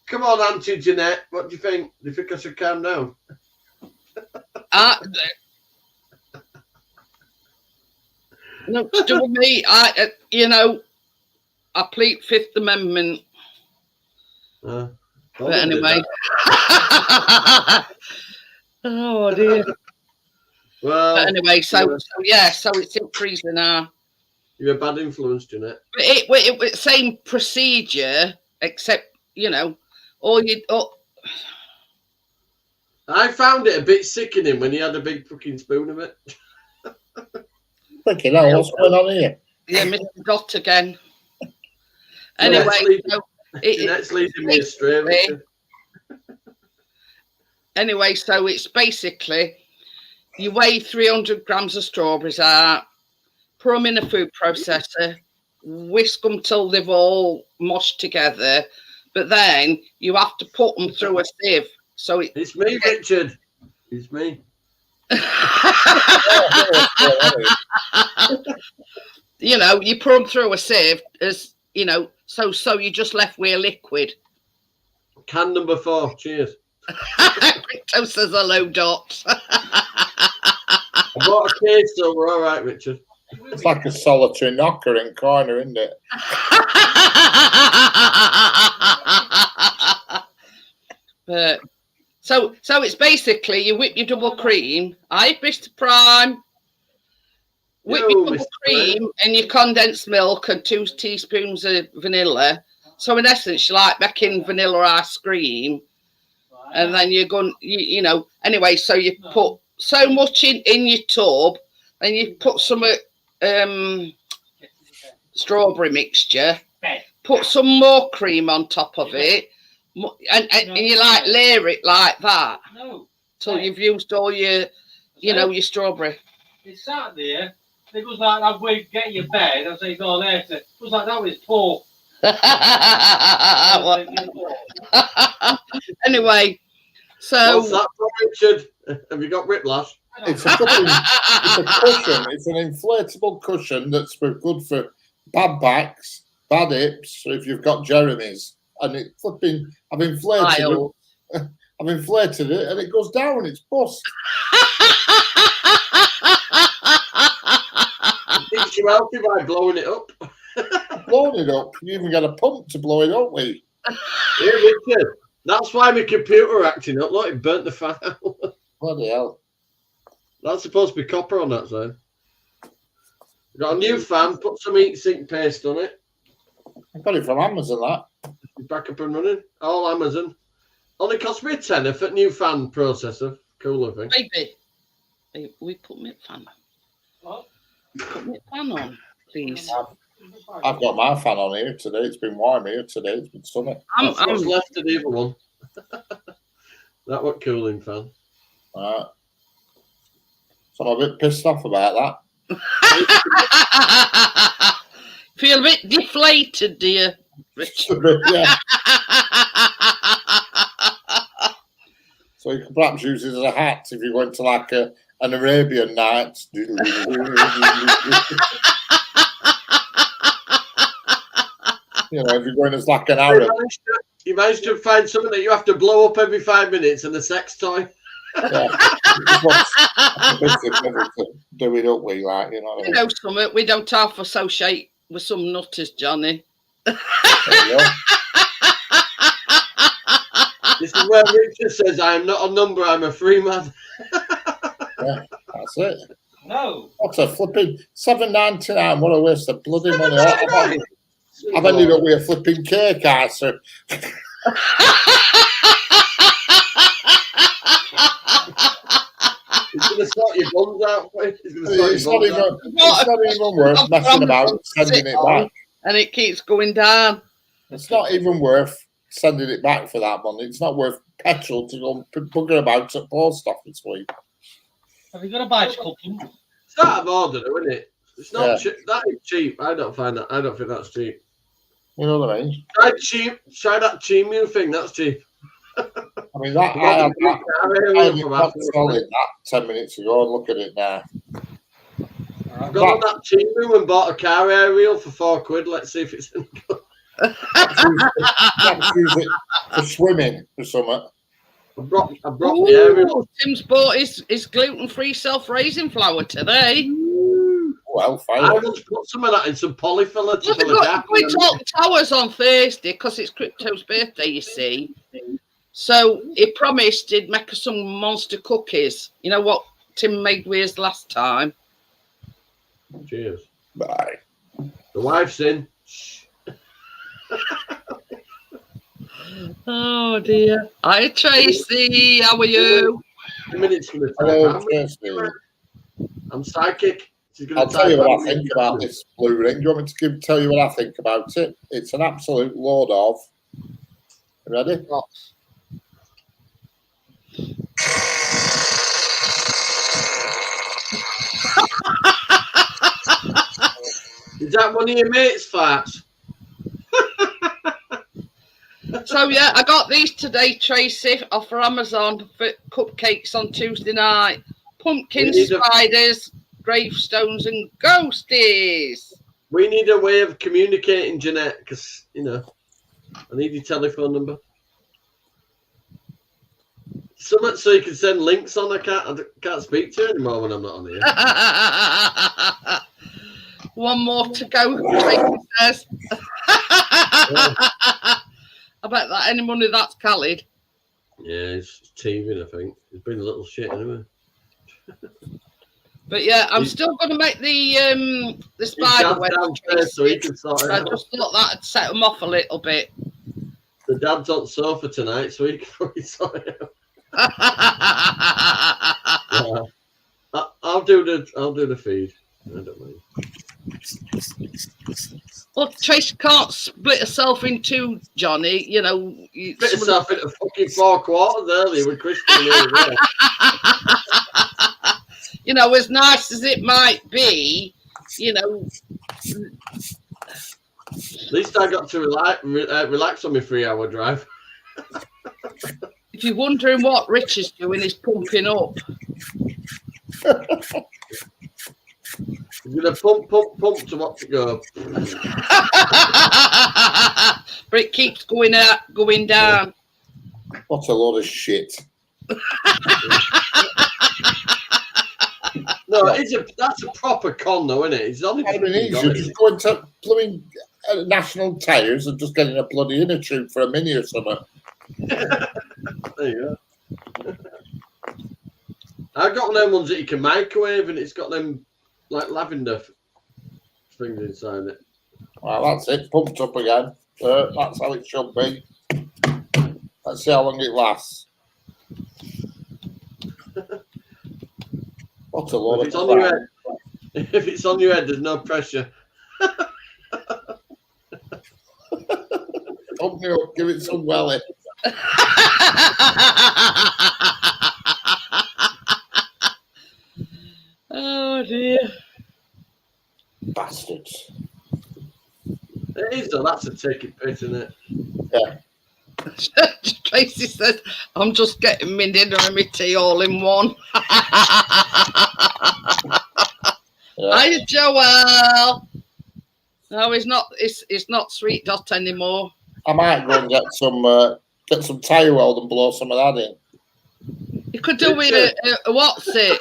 Come on, Auntie Jeanette. What do you think? Do you think I should calm down? No, to do with me, I plead Fifth Amendment. But But anyway. Oh dear. Well, But anyway, so it's in prison now. you're a bad influence, Jeanette. But it was same procedure, except I found it a bit sickening when he had a big fucking spoon of it. Freaking hell, what's going on here? yeah, Mr. Dot again. Anyway, Jeanette's leading me astray. Richard. Anyway, so it's basically you weigh 300 grams of strawberries out, put them in a food processor, whisk them till they've all mushed together, but then you have to put them through a sieve. So It's me, Richard. It's me. you put them through a sieve as so you're just left with a liquid. Can number 4. Cheers. Crypto says hello, Dot. I bought a case, so we're all right, Richard. It's like a solitary knocker in corner, isn't it? But so it's basically you whip your double cream. Hi, Mr. Prime. Whip Yo, your double Mr. cream and your condensed milk and 2 teaspoons of vanilla. So in essence, you like making vanilla ice cream, and then you're going, you know. Anyway, so you put so much in your tub, and you put some strawberry mixture. Put some more cream on top of it, and you like layer it like that till you've used all your, you know, your strawberry. It's sat there. It was like that way to get your bed. I say, go there. It was like that was pork. Anyway, so What's that for, Richard? Have you got whiplash? It's a cushion. It's an inflatable cushion that's good for bad backs, bad hips, if you've got Jeremy's. And it flipping, I've inflated it. I've inflated it and it goes down. It's bust. Teach you healthy by blowing it up. Blowing it up. You even got a pump to blow it up with. Yeah, Richard. That's why my computer acting up. Look, it burnt the fan out. Bloody hell. That's supposed to be copper on that side. Got a new fan, put some heat sink paste on it. I got it from Amazon, that. Back up and running. All Amazon. Only cost me a tenner for new fan processor. Cooler thing. baby, we put my fan on. What? Put my fan on, please. I've got my fan on here today. It's been warm here today. It's been sunny. That's what's left of the other one. That was cooling fan. Right. So I'm a bit pissed off about that. Feel a bit deflated, dear Richard. Yeah. So you can perhaps use it as a hat if you're going to like an Arabian night. You know, if you're going as like an Arab. You managed to find something that you have to blow up every 5 minutes and a sex toy. Yeah. Do it up with, like, you know what I You mean? know something, we don't have to associate with some nutters, Johnny. There you go. This is where Richard says, I am not a number, I'm a free man. Yeah, that's it. No. What's a flipping $7.99? What a waste of bloody money! I've ended up with a flipping cake, I said. He's going to sort your buns out. It's not even worth messing about sending it back. And it keeps going down. It's not even worth sending it back for that money. It's not worth petrol to go and bugger about at post office week. Have you got a bicycle? It's out of order, though, isn't it? It's not that is cheap. I don't find that. I don't think that's cheap. You know what I mean? Try that Chimu thing. That's cheap. I mean, that I had that solid that 10 minutes ago. And look at it now. I've got on that Chimu and bought a car aerial for £4. Let's see if it's any good. Perhaps use it for swimming or something. I brought the aerial. Tim's bought his gluten-free self-raising flour today. Well, fine. I will put some of that in some polyfiller to fill a gap. We talked towers on Thursday because it's Crypto's birthday, you see. So he promised he'd make us some monster cookies. You know what Tim made with us last time? Cheers. Bye. The wife's in. Oh dear. Hi Tracy, how are you? 2 minutes from the Hello, time. Tracy. I'm psychic. I'll tell you what I think about this blue ring. Do you want me to tell you what I think about it? It's an absolute load of. You ready? Is that one of your mates' farts? So yeah, I got these today, Tracy, off for Amazon for cupcakes on Tuesday night. Pumpkin spiders, gravestones, and ghosties. We need a way of communicating, Jeanette, because, you know, I need your telephone number. Something so you can send links on. I can't speak to you anymore when I'm not on here. One more to go, Tracy says. I bet that any money that's Khalid. Yeah, it's teething, I think. It's been a little shit anyway. But yeah, I'm He's- still going to make the His spider dad's web. downstairs so he can sort it I out. just thought that'd set them off a little bit. The dad's on sofa tonight so he can probably sort it out. Yeah. I'll do the feed. I don't mind. Well, Tracy can't split herself in two, Johnny. You know, Split yourself into fucking 4 quarters earlier with Christian here as well. you know, as nice as it might be, you know. At least I got to relax on my 3-hour drive. If you're wondering what Rich is doing, he's pumping up. You're gonna pump to watch it go. But it keeps going down. What a load of shit. No, that's a proper con though, isn't it? It's only I mean, easier just going to blooming National Tyres and just getting a bloody inner tube for a Mini or something. There you go. I've got one of them ones that you can microwave and it's got them like lavender things inside it. Well, that's it. Pumped up again. That's how it should be. Let's see how long it lasts. What a load If it's of on your crap. head, if it's on your head, there's no pressure. Pump me up, give it some welly. Oh dear. Bastards. It is though, that's a taking piss, isn't it? Tracy says, I'm just getting my dinner and my tea all in one. Yeah. Hiya, Joel. No, it's not Sweet Dot anymore. I might go and get some tyre weld and blow some of that in. You could do with a what's it?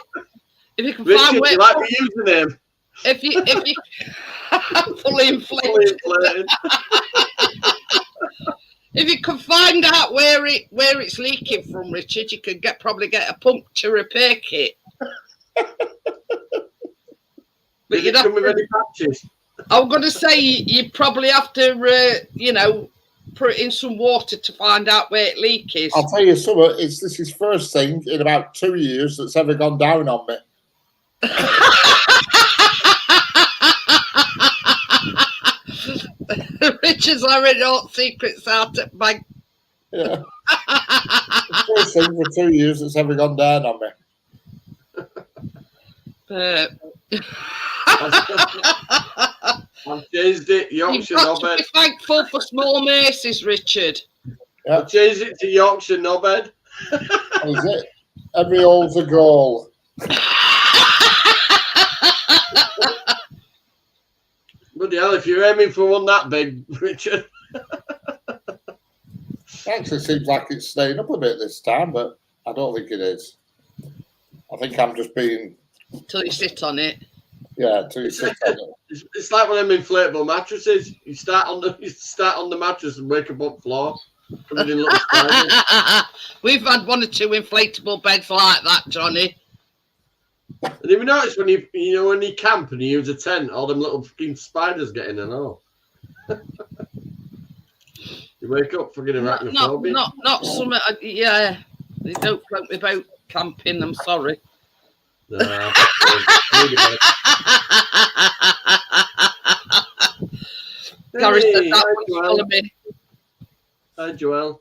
If you can Richard, find you where, like my username? if you fully inflated. Fully inflated. If you can find out where it's leaking from, Richard, you could probably get a puncture repair kit. But Did you'd it have come with to, any patches? I'm going to say you probably have to, put it in some water to find out where it leak is. I'll tell you something, this is first thing in about 2 years that's ever gone down on me. Richard's already got secrets out at bank. Yeah. First thing for 2 years that's ever gone down on me. I've changed it, You've Yorkshire got to knobhead. be thankful for small mercies, Richard. I've changed it to Yorkshire knobhead. Is it? Every hole's a goal. Bloody hell, if you're aiming for one that big, Richard. It actually seems like it's staying up a bit this time, but I don't think it is. I think I'm just being, Till you sit on it. yeah, too sick on it. It's like one of them inflatable mattresses. You start on the mattress and wake up on the floor. Coming in little spiders. We've had 1 or 2 inflatable beds like that, Johnny. And have you noticed when when you camp and you use a tent, all them little fucking spiders get in and all. You wake up fucking arachnophobia. Not some. Yeah, they don't float me about camping. I'm sorry. No, Gary said Hey, that hi, was Joel. follow me. Hi, Joel.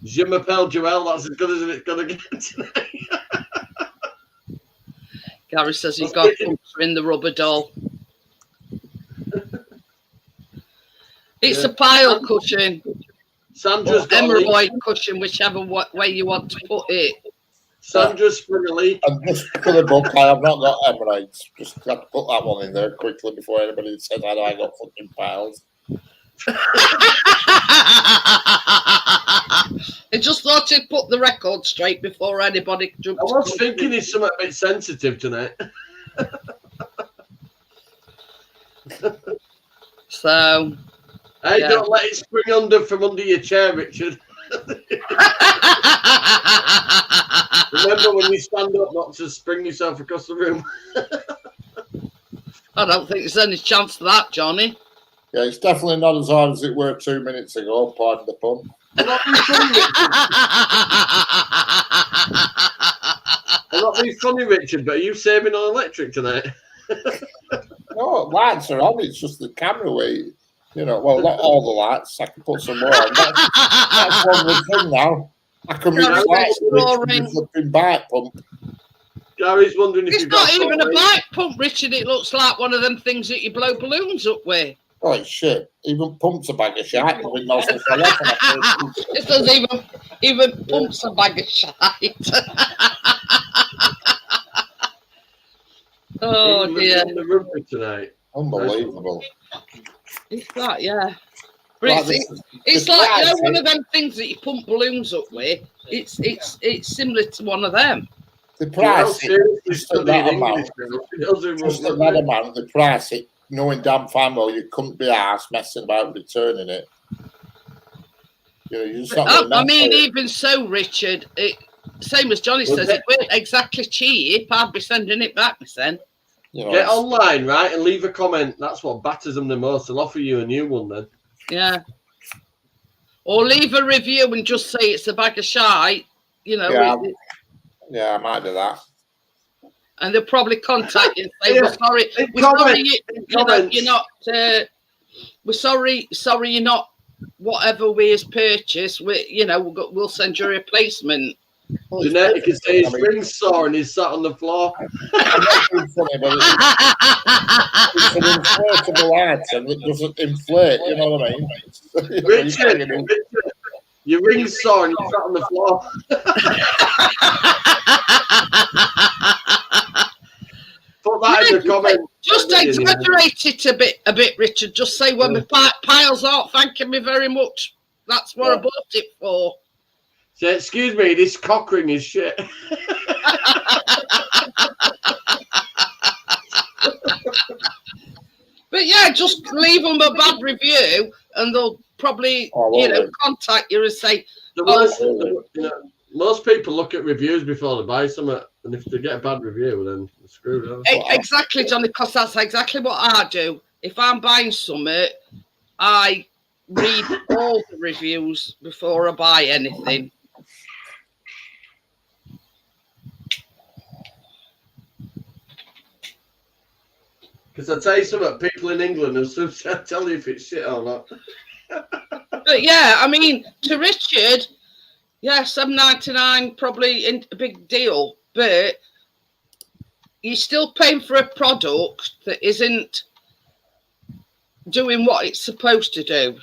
Je m'appelle Joel. That's as good as it's gonna get tonight. Gary says he's got a puncture in the rubber doll. It's a pile cushion, Sandra's got a leak. hemorrhoid cushion, whichever way you want to put it. Sandra's sprung a leak. And just for the book, I have not got hemorrhoids. Just have to put that one in there quickly before anybody says I know I got fucking piles. I just thought I'd put the record straight before anybody jumped. I was thinking it's something a bit sensitive tonight. So, Hey, Yeah. don't let it spring from under your chair, Richard. Remember when you stand up not to spring yourself across the room? I don't think there's any chance of that, Johnny. Yeah, it's definitely not as hard as it were 2 minutes ago, pardon the pun. I'm not being funny, Richard, but are you saving on electric tonight? No, lights are on, it's just the camera way. You know, well, not all the lights. I can put some more on. That's one good thing now. I can reach lights with a flipping bike pump. Gary's wondering if It's you've got not even a battery. bike pump, Richard. It looks like one of them things that you blow balloons up with. Oh, it's shit. Even pumps a bag of shit. It It doesn't even pumps a bag of shite. Oh Even dear. in the rugby tonight. Unbelievable. It's that, yeah. But Like it's like, you know, one of them things that you pump balloons up with. It's similar to one of them. The price, seriously just at that studying amount, English, the price, knowing damn fine well you couldn't be arsed messing about returning it. You know, you're just not I gonna mean, mess with it. even so, Richard, same as Johnny Well, says, it weren't exactly cheap. I'd be sending it back, then. You know, Get it's- online, right, and leave a comment. That's what batters them the most. They'll offer you a new one then. Yeah. Or leave a review and just say it's a bag of shite, you know. yeah, I might do that. And they'll probably contact you and say, Yeah. "We're sorry, we're sorry, you're not. We're sorry you're not. Whatever we has purchased, we'll send you a replacement." Jeanette, you can say his ring's sore and he's sat on the floor. I'm not being funny, but it's an inflatable item that doesn't inflate. You know what I mean? Richard, your ring's sore and you're sat on the floor. Put that in the comment. Just exaggerate it a bit, Richard. Just say when my piles out, thanking me very much. That's what I bought it for. Say, excuse me, this cock ring is shit. But yeah, just leave them a bad review, and they'll probably, contact you and say, Most people look at reviews before they buy something, and if they get a bad review, then they're screwed. Aren't they? Exactly, Johnny, because that's exactly what I do. If I'm buying something, I read all the reviews before I buy anything. Because I tell you something, people in England will soon tell you if it's shit or not. But yeah, I mean, to Richard, yeah, $7.99 probably a big deal, but you're still paying for a product that isn't doing what it's supposed to do.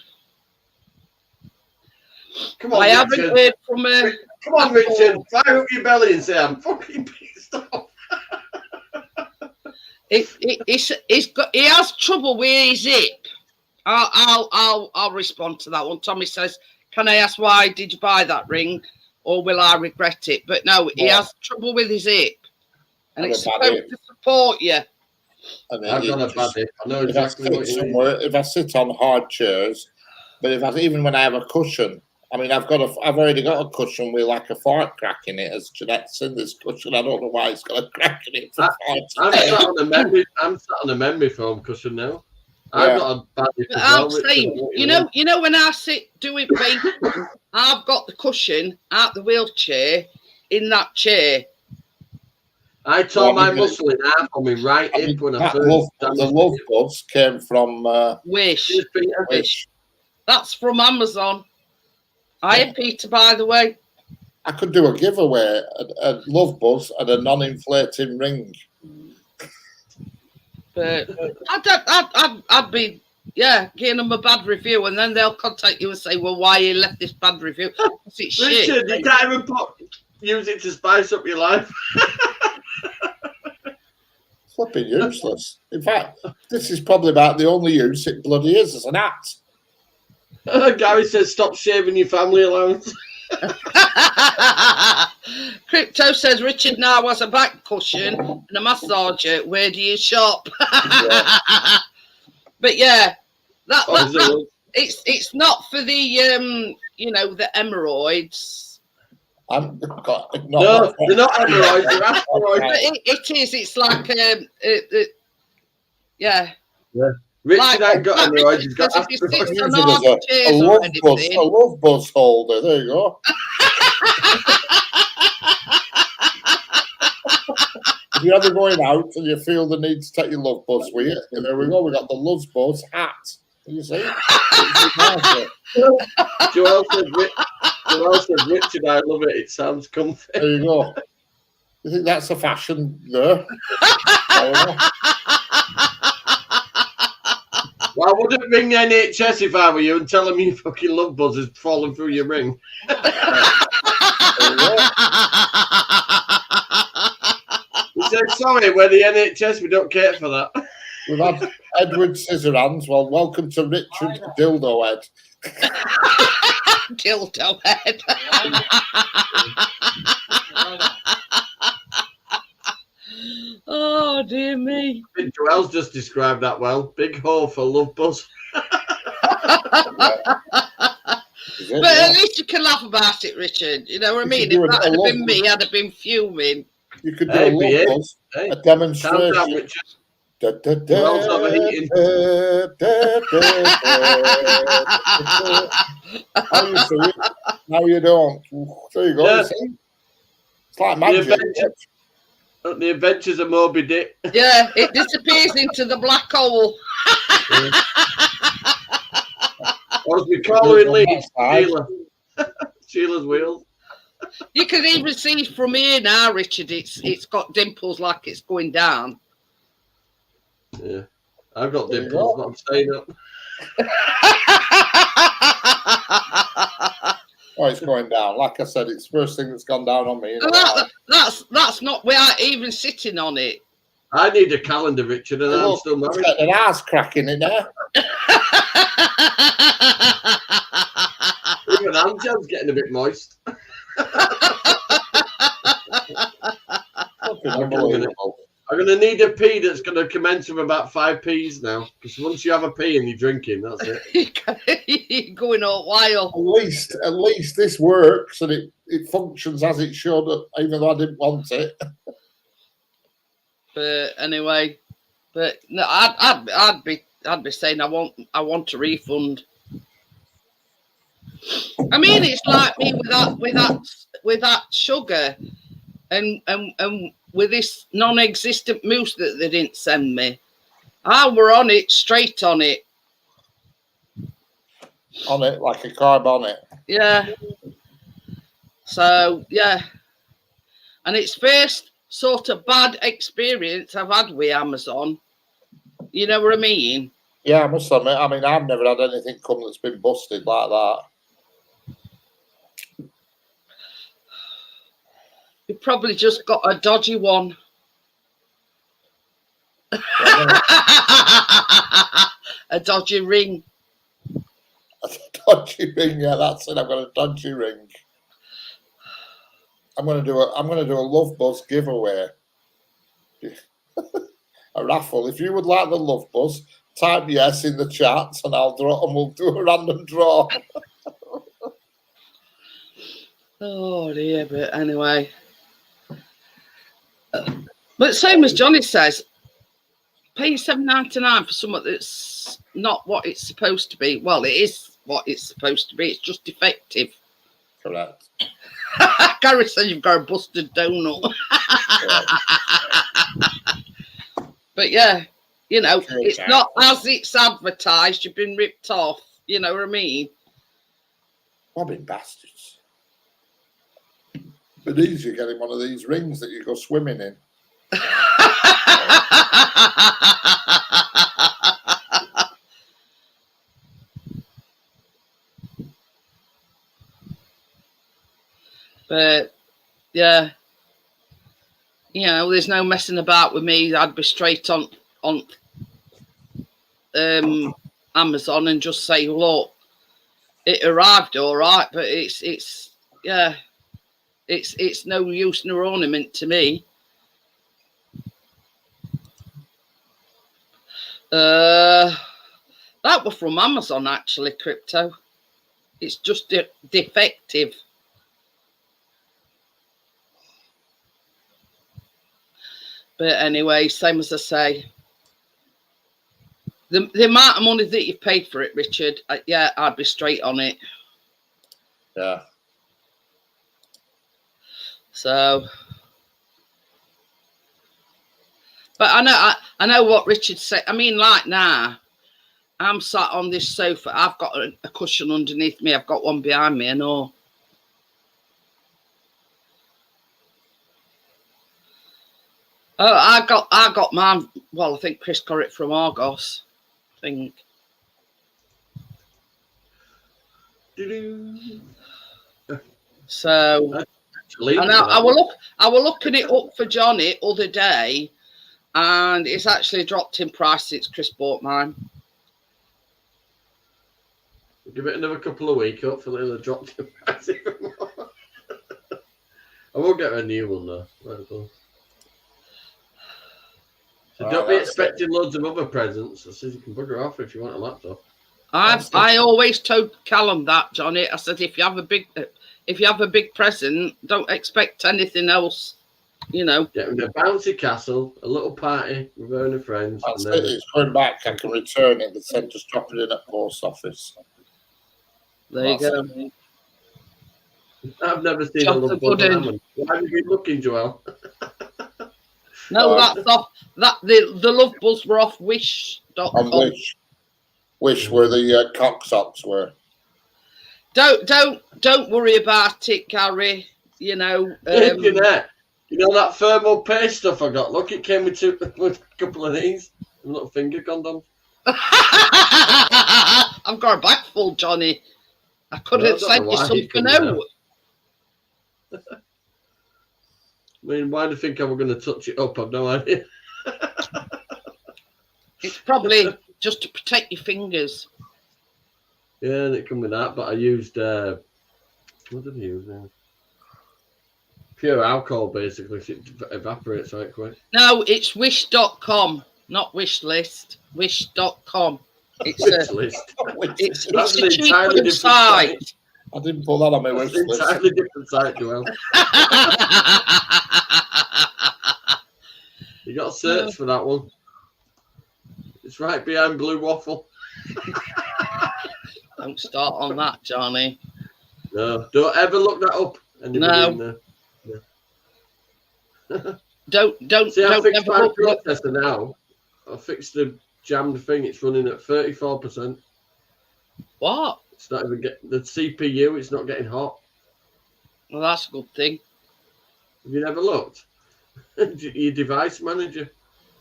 Come on, I Richard. haven't heard from a. Come on, Richard. Fire up your belly and say, I'm fucking pissed off. He has trouble with his hip. I'll respond to that one. Tommy says, "Can I ask why did you buy that ring, or will I regret it?" But no, he has trouble with his hip, and it's supposed to support you. I've got a bad hip. I know exactly what you mean. If I sit on hard chairs, but even when I have a cushion, I mean, I've already got a cushion with like a fart crack in it, as Jeanette's in this cushion. I don't know why it's got a crack in it. I'm sat on a memory foam cushion now. I've got a bad hip as I'll well, say, you know, when I sit doing baking, I've got the cushion out the wheelchair in that chair. I tore my muscle in half on my right hip when I first the love buzz came from Wish. Wish. That's from Amazon. Hiya, Peter, by the way. I could do a giveaway, a love buzz and a non-inflating ring. But I'd be, giving them a bad review, and then they'll contact you and say, "Well, why you left this bad review?" It's shit. Richard, you can't even use it to spice up your life. Flipping useless. In fact, this is probably about the only use it bloody is as an act. Gary says, "Stop shaving your family allowance." Crypto says Richard now has a back cushion and a massager. Where do you shop? But yeah, It's not for the the hemorrhoids. I'm got No, they're not hemorrhoids, they're asteroids. But it is. It's like yeah. Richard ain't got hemorrhoids, he's got Because if you asteroids. sit on Use it as armchairs or anything, a love buzz holder. There you go. If you're ever going out and you feel the need to take your love buzz with you, and there we go. We got the love buzz hat. You see? Joel said, Richard, I love it. It sounds comfy. There you go. You think that's a fashion there? Well, I wouldn't ring the NHS if I were you and tell them your fucking love buzz is falling through your ring. There you go. He said, sorry, we're the NHS, we don't care for that. We've had Edward Scissorhands. Well, welcome to Richard Dildo Head. dildo head. Oh dear me. I think Joel's just described that well. Big hole for love buzz. But at least you can laugh about it, Richard. You know what I mean? If that had been me, I'd have been fuming. You could do a love buzz, Hey, a demonstration. calm down, Richard. Da, da, da, Joel's overheating. How you see it? Now you don't. There you go. Yeah. You see? It's like magic. The Adventures of Moby Dick. Yeah, it disappears into the black hole. Or as we call her in Leeds, Sheila. Sheila's wheels. You can even see from here now, Richard. It's got dimples like it's going down. Yeah, I've got dimples, but I'm staying up. Oh, it's going down. Like I said, it's the first thing that's gone down on me. That's not without even sitting on it. I need a calendar, Richard, and I'm still It's married. got an ass cracking in there. Even Angel's getting a bit moist. Unbelievable. I'm going to need a pee that's going to commence with about 5 P's now. Because once you have a pee and you're drinking, that's it. You're going all wild. At least this works and it functions as it should, even though I didn't want it. But anyway, but no, I'd be saying I want a refund. I mean, it's like me with that sugar, and with this non-existent mousse that they didn't send me. I were on it, straight on it. On it, like a carb on it. Yeah. So yeah, and it's first sort of bad experience I've had with Amazon. You know what I mean? Yeah, I must admit. I mean, I've never had anything come that's been busted like that. You probably just got a dodgy one. A dodgy ring. A dodgy ring, yeah, that's it. I've got a dodgy ring. I'm gonna do a Love Buzz giveaway. A raffle. If you would like the Love Buzz, type yes in the chat and I'll draw and we'll do a random draw. Oh dear, but anyway. But same as Johnny says, paying $7.99 for something that's not what it's supposed to be. Well, it is what it's supposed to be. It's just defective. Correct. Gary says you've got a busted donut. But yeah, you know, it's not as it's advertised. You've been ripped off. You know what I mean? Robbing bastards. But easy getting one of these rings that you go swimming in. But yeah, you know, there's no messing about with me. I'd be straight on Amazon and just say, look, it arrived all right, but it's no use nor ornament to me. That was from Amazon, actually, Crypto. It's just defective. But anyway, same as I say. The amount of money that you've paid for it, Richard, yeah, I'd be straight on it. Yeah. So, but I know what Richard said. I mean, like now, I'm sat on this sofa. I've got a cushion underneath me. I've got one behind me and all. Oh, I got mine. Well, I think Chris got it from Argos. I think. So, and I were looking it up for Johnny other day, and it's actually dropped in price since Chris bought mine. Give it another couple of weeks, hopefully it'll drop in price even more. I won't get a new one though. So don't be expecting loads of other presents. I said you can bugger off if you want a laptop. I always told Callum that, Johnny. I said if you have a big present, don't expect anything else. You know. Get a bouncy castle, a little party with her and her friends. That's it. It's going back. I can return it. Then just drop it in at post office. There you go. I've never seen a love bug happen. Why have you been looking, Joel? No, that's off. The love buzz were off Wish.com. On Wish where the cock socks were. Don't worry about it, Gary. You know. You know that thermal paste stuff I got. Look, it came with a couple of these, little finger condoms. I've got a bag full, Johnny. I could have sent you something out. I mean, why do you think I was going to touch it up? I've no idea. It's probably just to protect your fingers. Yeah, and it come with that, but I used what did I use now? Pure alcohol, basically. So it evaporates right quick. No, it's Wish.com, not Wishlist. Wish.com. It's a cheaper site. I didn't put that on my wish list. It's an entirely different site, Joel. You got to search for that one. It's right behind Blue Waffle. Don't start on that, Johnny. No, don't ever look that up. No. Don't. See, I fixed ever my look processor now. I fixed the jammed thing. It's running at 34%. What? It's not even getting the CPU. It's not getting hot. Well, that's a good thing. Have you never looked? Your device manager.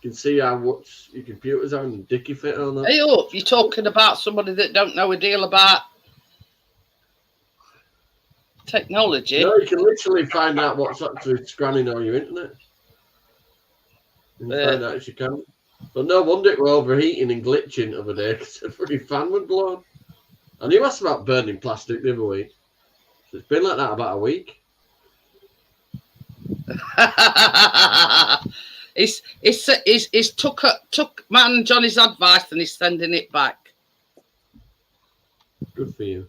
You can see how much your computer's on and dicky fit on that. Hey, look, you're talking about somebody that don't know a deal about technology. No, you can literally find out what's actually scanning on your internet. And find out if you can. But no wonder it were overheating and glitching the other day because the freaking fan was blown. And you asked about burning plastic the other week. So it's been like that about a week. He's took man Johnny's advice and he's sending it back. Good for you.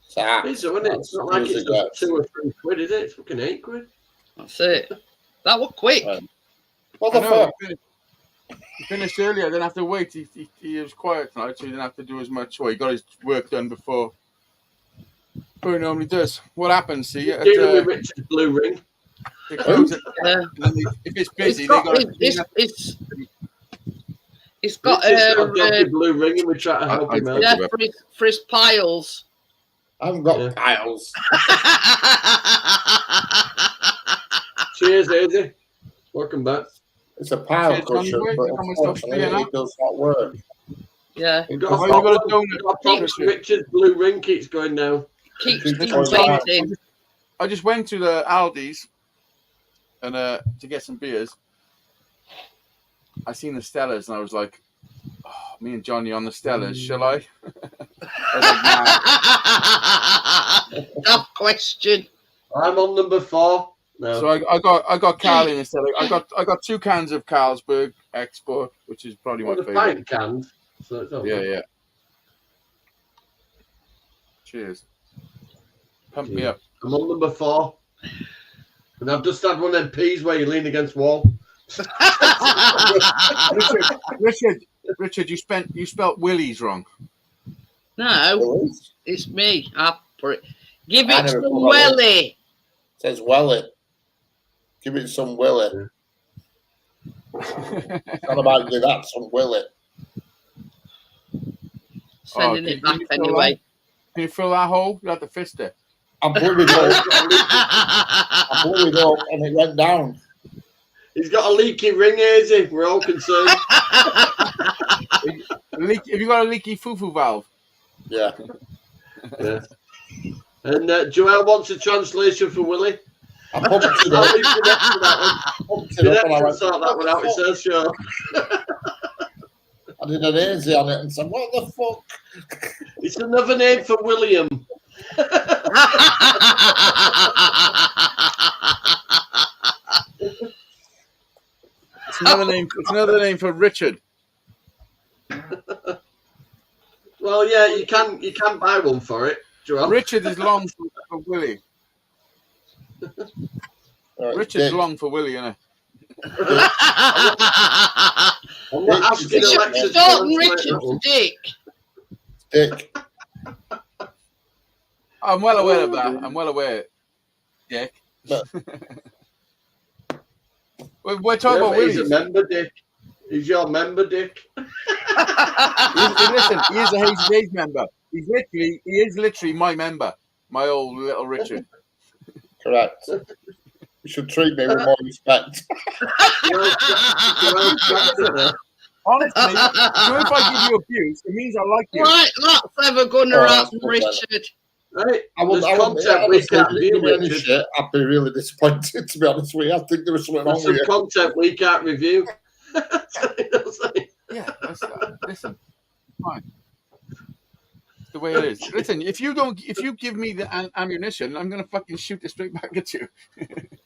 It's isn't it? It's not like it's just 2 or 3 quid, is it? It's fucking 8 quid. That's it. That was quick. What the fuck? He finished earlier. I didn't have to wait. He was quiet tonight, so he didn't have to do as much. Well, he got his work done before. But he normally does. What happens? See, dealing with Richard's blue ring. If it's busy, It's got a blue ring, and we try to help him out. Yeah, for his piles. I haven't got piles. Cheers, Daisy. Welcome back. It's a pile cushion, but unfortunately it does not work. Yeah. Richard's blue ring keeps going down. Keeps deflating. I just went to the Aldi's and to get some beers. I seen the Stellas and I was like, oh, me and Johnny on the Stellas, shall I? Tough question. I'm on number 4. No. So I got Carling instead. I got 2 cans of Carlsberg Export, which is probably my Well, the favorite. pint canned. So it's all Yeah, good. yeah. Cheers. Pump me Yeah. up. I'm on number 4. And I've just had one of them peas where you lean against wall. Richard, you spelt Willies wrong. No, it's me. I put it. Give I it never some put that welly. It says Welly. Give it some Willy. Not about give that some Willy. Sending can it back you fill anyway. Can you fill that hole? You have to fist it. I blew it up. I blew it up and it went down. He's got a leaky ring, Hazy. We're all concerned. Have you got a leaky foo-foo valve? Yeah. Yeah. And Joelle wants a translation for Willie. I pumped it I'll up. leave you next to that one. Pumped You it up and I next to went, sort that one out. It's her show. I did an easy on it and said, what the fuck? It's another name for William. It's another name for Richard. Well, yeah, you can buy one for it, Joelle. Richard is long for Willie. Right, Richard's Dick. long for Willie, isn't it? I'm not asking It's Alexa to Thornton translate that one. Richard's dick. Dick. I'm well aware of that. I'm well aware, Dick. But- We're talking Yeah, about but he's Willies. a member, Dick. He's your member, Dick. Listen, he is a Hazy Days member. He is literally my member. My old little Richard. Correct. You should treat me with more respect. Honestly, so if I give you abuse, it means I like you. Right, that's ever gonna Oh, happen, that's Richard. Right. I wouldn't, There's I wouldn't, content we honestly, can't if you give review, me any Richard. shit, I'd be really disappointed, to be honest with you. I think there was something wrong There's with some you. content we can't review. Yeah, listen, fine. It's the way it is. Listen, if you give me the ammunition, I'm gonna fucking shoot it straight back at you.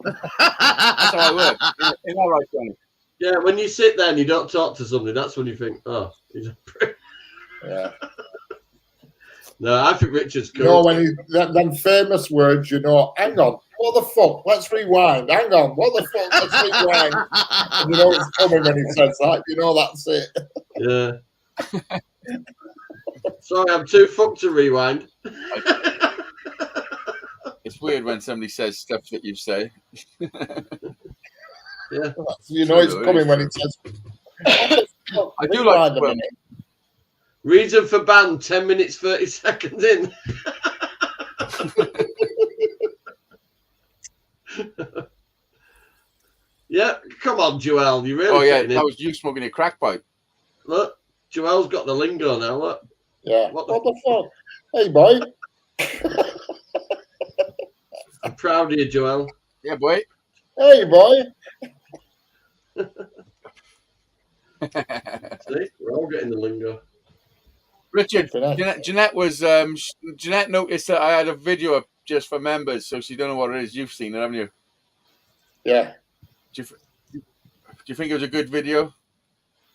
That's how I work. Am I right, Johnny? Yeah, when you sit there and you don't talk to somebody, that's when you think, oh, he's a prick. Yeah. No, I think Richard's cool. You know, when he, them famous words, you know, hang on, what the fuck? Let's rewind. Hang on, what the fuck? Let's rewind. And you know it's coming when he says that. You know that's it. Yeah. Sorry, I'm too fucked to rewind. It's weird when somebody says stuff that you say. Yeah. You know it's coming when he says. I do like Rewind a minute. Reason for ban, 10 minutes, 30 seconds in. Yeah, come on, Joelle. You really Oh yeah, getting in. that was you smoking a crack pipe. Look, Joelle's got the lingo now, look. Yeah. What What the- the fuck? Hey, boy. I'm proud of you, Joelle. Yeah, boy. Hey, boy. See, we're all getting the lingo. Richard, Finish. Jeanette was Jeanette noticed that I had a video up just for members, so she don't know what it is. You've seen it, haven't you? Yeah. Do you think it was a good video?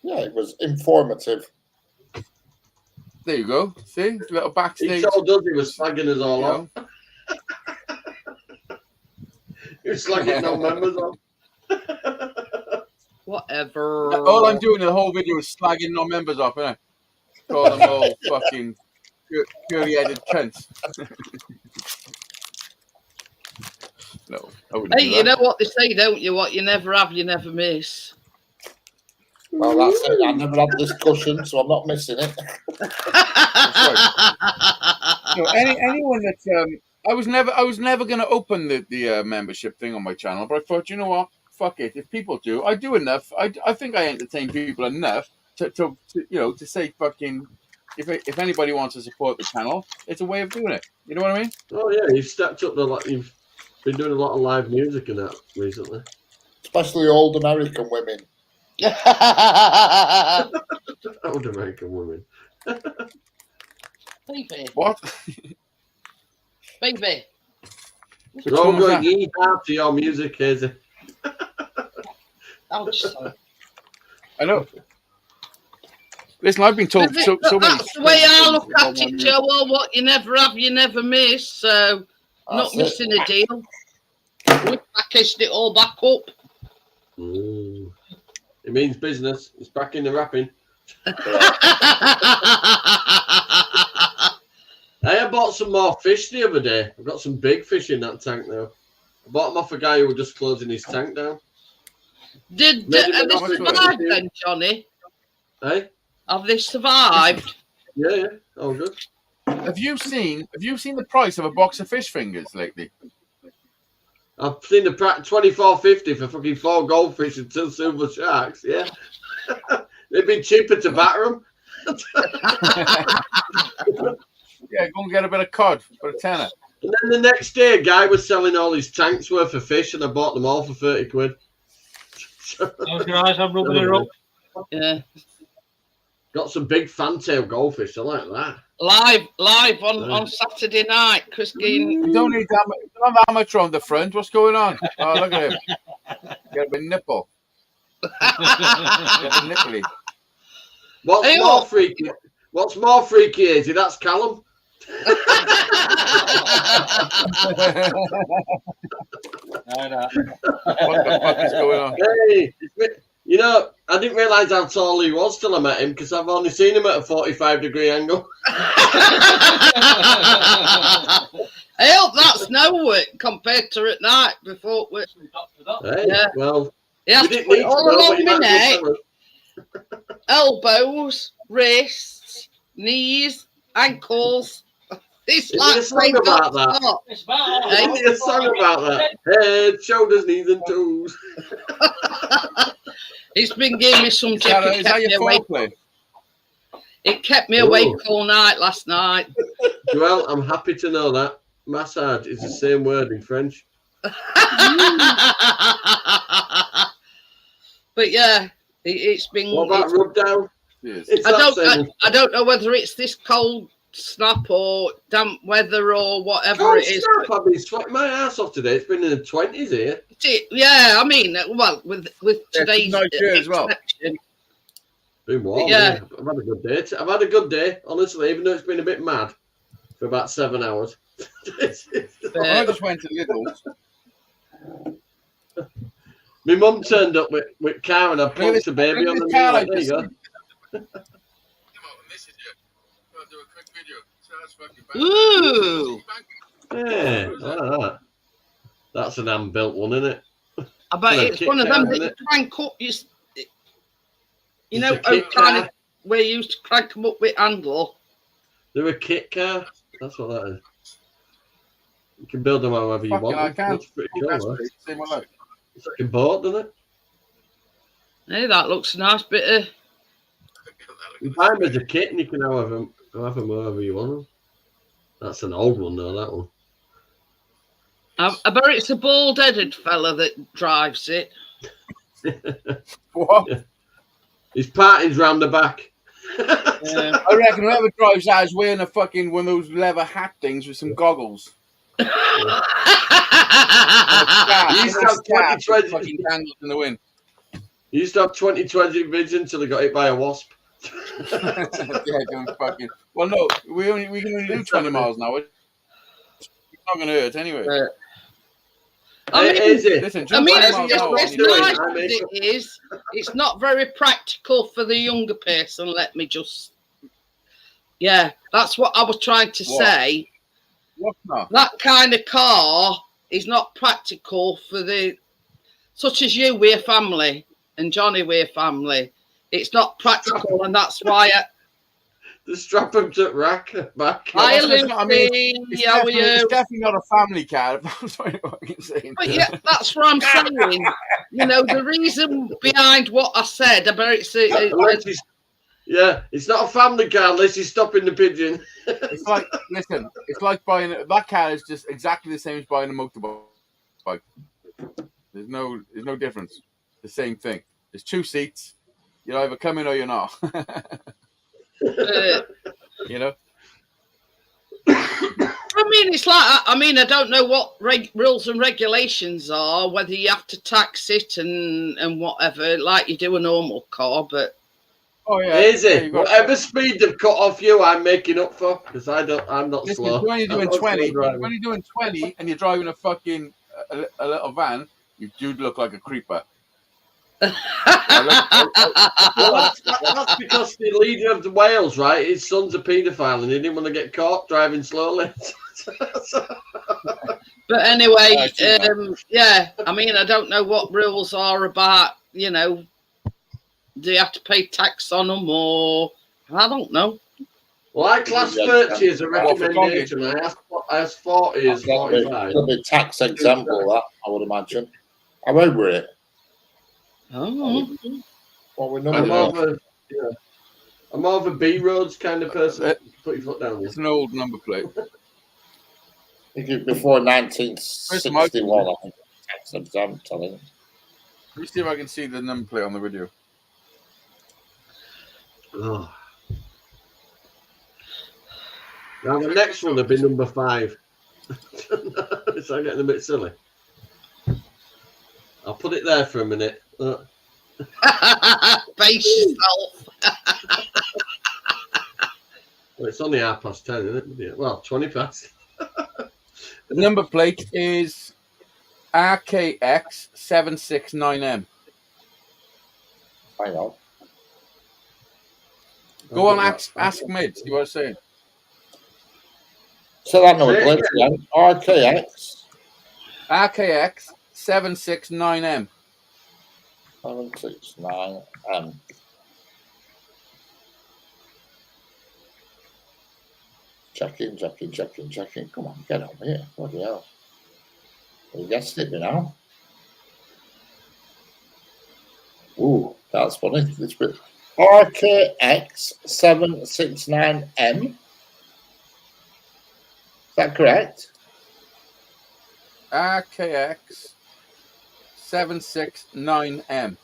Yeah, it was informative. There you go. See, little He backstage. told us he was slagging us all you off. know. He was slagging no members off. Whatever. All I'm doing in the whole video is slagging non-members off, innit? Call them all fucking curly-headed cunts. No, I wouldn't Hey, do you that. know what they say, don't you? What you never have, you never miss. Well, that's it. I never had this cushion, so I'm not missing it. You know, anyone that I was never going to open the membership thing on my channel, but I thought, you know what, fuck it. If people do, I do enough. I think I entertain people enough to you know, to say fucking if anybody wants to support the channel, it's a way of doing it. You know what I mean? Oh yeah, you've stepped up you've been doing a lot of live music and that recently. Especially old American women. Old American women. Baby, What? baby. Which They're all one was going that? yee-haw to your music, Hazy. Ouch, sorry. I know. Listen, I've been told so many. That's the way I things look about at my it, music. Joe. What you never have, you never miss. So, not That's it. missing a deal. We packaged it all back up. Mm. It means business. It's back in the wrapping. I bought some more fish the other day. I've got some big fish in that tank now. I bought them off a guy who was just closing his tank down. Have they How much survived then, Johnny? Hey? Have they survived? Yeah. Oh, good. Have you seen the price of a box of fish fingers lately? I've seen the $24.50 for fucking 4 goldfish and 2 silver sharks. Yeah. They'd be cheaper to batter them. Yeah, go and get a bit of cod for a tenner. And then the next day, a guy was selling all his tanks worth of fish, and I bought them all for 30 quid. Those guys, I'm rubbing it up. Yeah. Got some big fantail goldfish. I like that. Live on Saturday night, Chris Geen. You don't need that. You don't have amateur on the front. What's going on? Oh, look at him. Got a big nipple. Got a nipply. What's more freaky, is it? That's Callum. What the fuck is going on? Hey, you know, I didn't realise how tall he was till I met him because I've only seen him at a 45-degree angle. I hope that's no compared to at night before we. Hey, Yeah. well, You have we to didn't put need it to all know, but along you my might as neck, well elbows, wrists, knees, ankles. It's Is like there a song about that? stop. It's about Hey. Isn't there a song about that? Head, shoulders, knees, and toes. It's been giving me some Is that, tick. is that your foreplay? It kept me Oh. awake all night last night. Well, I'm happy to know that. Massage is the same word in French. But yeah, it's been. What about rub down? Yes. It's I that same. I don't know whether it's this cold snap or damp weather or whatever Cold it is. snap, I've been sweating my ass off today. It's been in the 20s here. Yeah, I mean, well, with today's nice here as well. exception. Been warm. Yeah. Yeah. I've had a good day. I've had a good day, honestly, even though it's been a bit mad for about 7 hours. I just went to Lidl's. My mum turned up with car and I poked the baby on the knee. Like, there you go. Ooh, Yeah, alright. That's an hand-built one, isn't it? I bet Well, it's Kit one of them Kat, that isn't you it? crank up. You It's know, a Kit kind of Kat. where you used to crank them up with handle. They're a kit car. That's what that is. You can build them however you Fucking want. I them. can't. That's pretty cool, huh? Save my life. It's like a boat, doesn't it? Hey, that looks a nice bit of. You buy them as a kit and you can have them however you want them. That's an old one, though, that one. I bet it's a bald-headed fella that drives it. What? His parting's round the back. Yeah. I reckon whoever drives that is wearing a fucking one of those leather hat things with some goggles. You used to have 2020 fucking dangles in the wind. You used to have 20/20 vision until he got hit by a wasp. Yeah, don't fucking. Well, no, we can only do 20 miles an hour. It's not going to hurt anyway. I mean, Is it? Listen, I mean, 20 as miles an hour. nice as it is, it's not very practical for the younger person. Let me just. Yeah, that's what I was trying to What? say. What's not? That kind of car is not practical for such as you with a family and Johnny with a family. It's not practical, and that's why The strap him to rack back. I that's Lucy. not- I mean, It's How are definitely, you? it's definitely not a family car. That's what I'm saying. But yeah, that's what I'm saying. You know, the reason behind what I said about it's It's not a family car unless he's stopping the pigeon. It's like, listen, it's like buying that car is just exactly the same as buying a motorbike. There's no difference. The same thing. There's 2 seats. You're either coming or you're not. You know. I mean, it's like, I mean, I don't know what rules and regulations are, whether you have to tax it and whatever, like you do a normal car, but. Oh yeah. Easy. Yeah, you got- Whatever speed they've cut off you, I'm making up for because I'm not Listen, slow. when you're doing I'm not slow 20, driving. when you're doing 20 and you're driving a fucking a little van, you do look like a creeper. Well, that's because the leader of the Wales, right? His son's a paedophile and he didn't want to get caught driving slowly. But anyway, I see that. yeah, I mean, I don't know what rules are about, you know, do you have to pay tax on them or I don't know. Well, I class 30 as a recommendation. I asked 40 as 45. It'll be tax exempt, that I would imagine. I'm over it. Oh. Well, we're I'm not. more of a B roads kind of person. Put your foot down. It's an old number plate. I think it's before 1961. I think tax exempt. I think. Let me see if I can see the number plate on the video. Oh. Now the next one will be number 5. It's getting a bit silly. I'll put it there for a minute. Face yourself. Well, it's only 10:30, isn't it? Well, 20 past. The number plate is RKX 769M. Hang on. Go on, ask Mid. See what I'm saying. So that number plate again. RKX RKX 769M. 769M. Checking. Come on, get on here. Bloody hell. You guessed it now. Ooh, that's funny. This bit. RKX 769M. Is that correct? RKX 769M.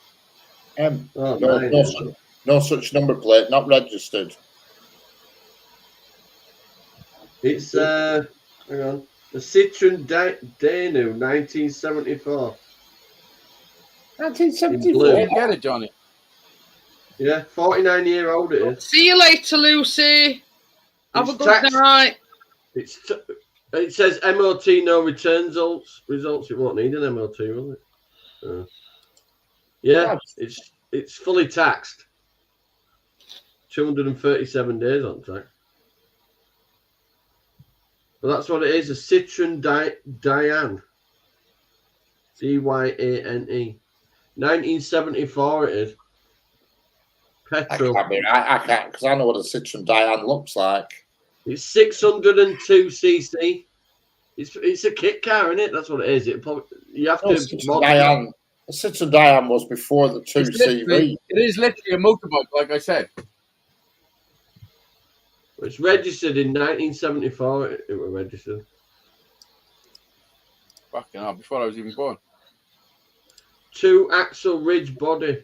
M. Oh, No such number plate, not registered. It's hang on, the Citroen Danu 1974. 1974. Get it, Johnny. Yeah, 49-year-old it is. See you later, Lucy. Have a It's good tax- night. It says MOT no return results. It won't need an MOT, will it? Yeah, it's fully taxed. 237 days on tax. But that's what it is. A Citroen Dyane. Dyane. 1974 it is. Petrol. I can't, because I know what a Citroen Dyane looks like. It's 602 cc. It's a kit car, isn't it? That's what it is. You have No, to. Citroen Dyane was before the 2CV. It is literally a motorbike, like I said. It's registered in 1974. It was registered. Fucking hell, before I was even born. 2-axle ridge body.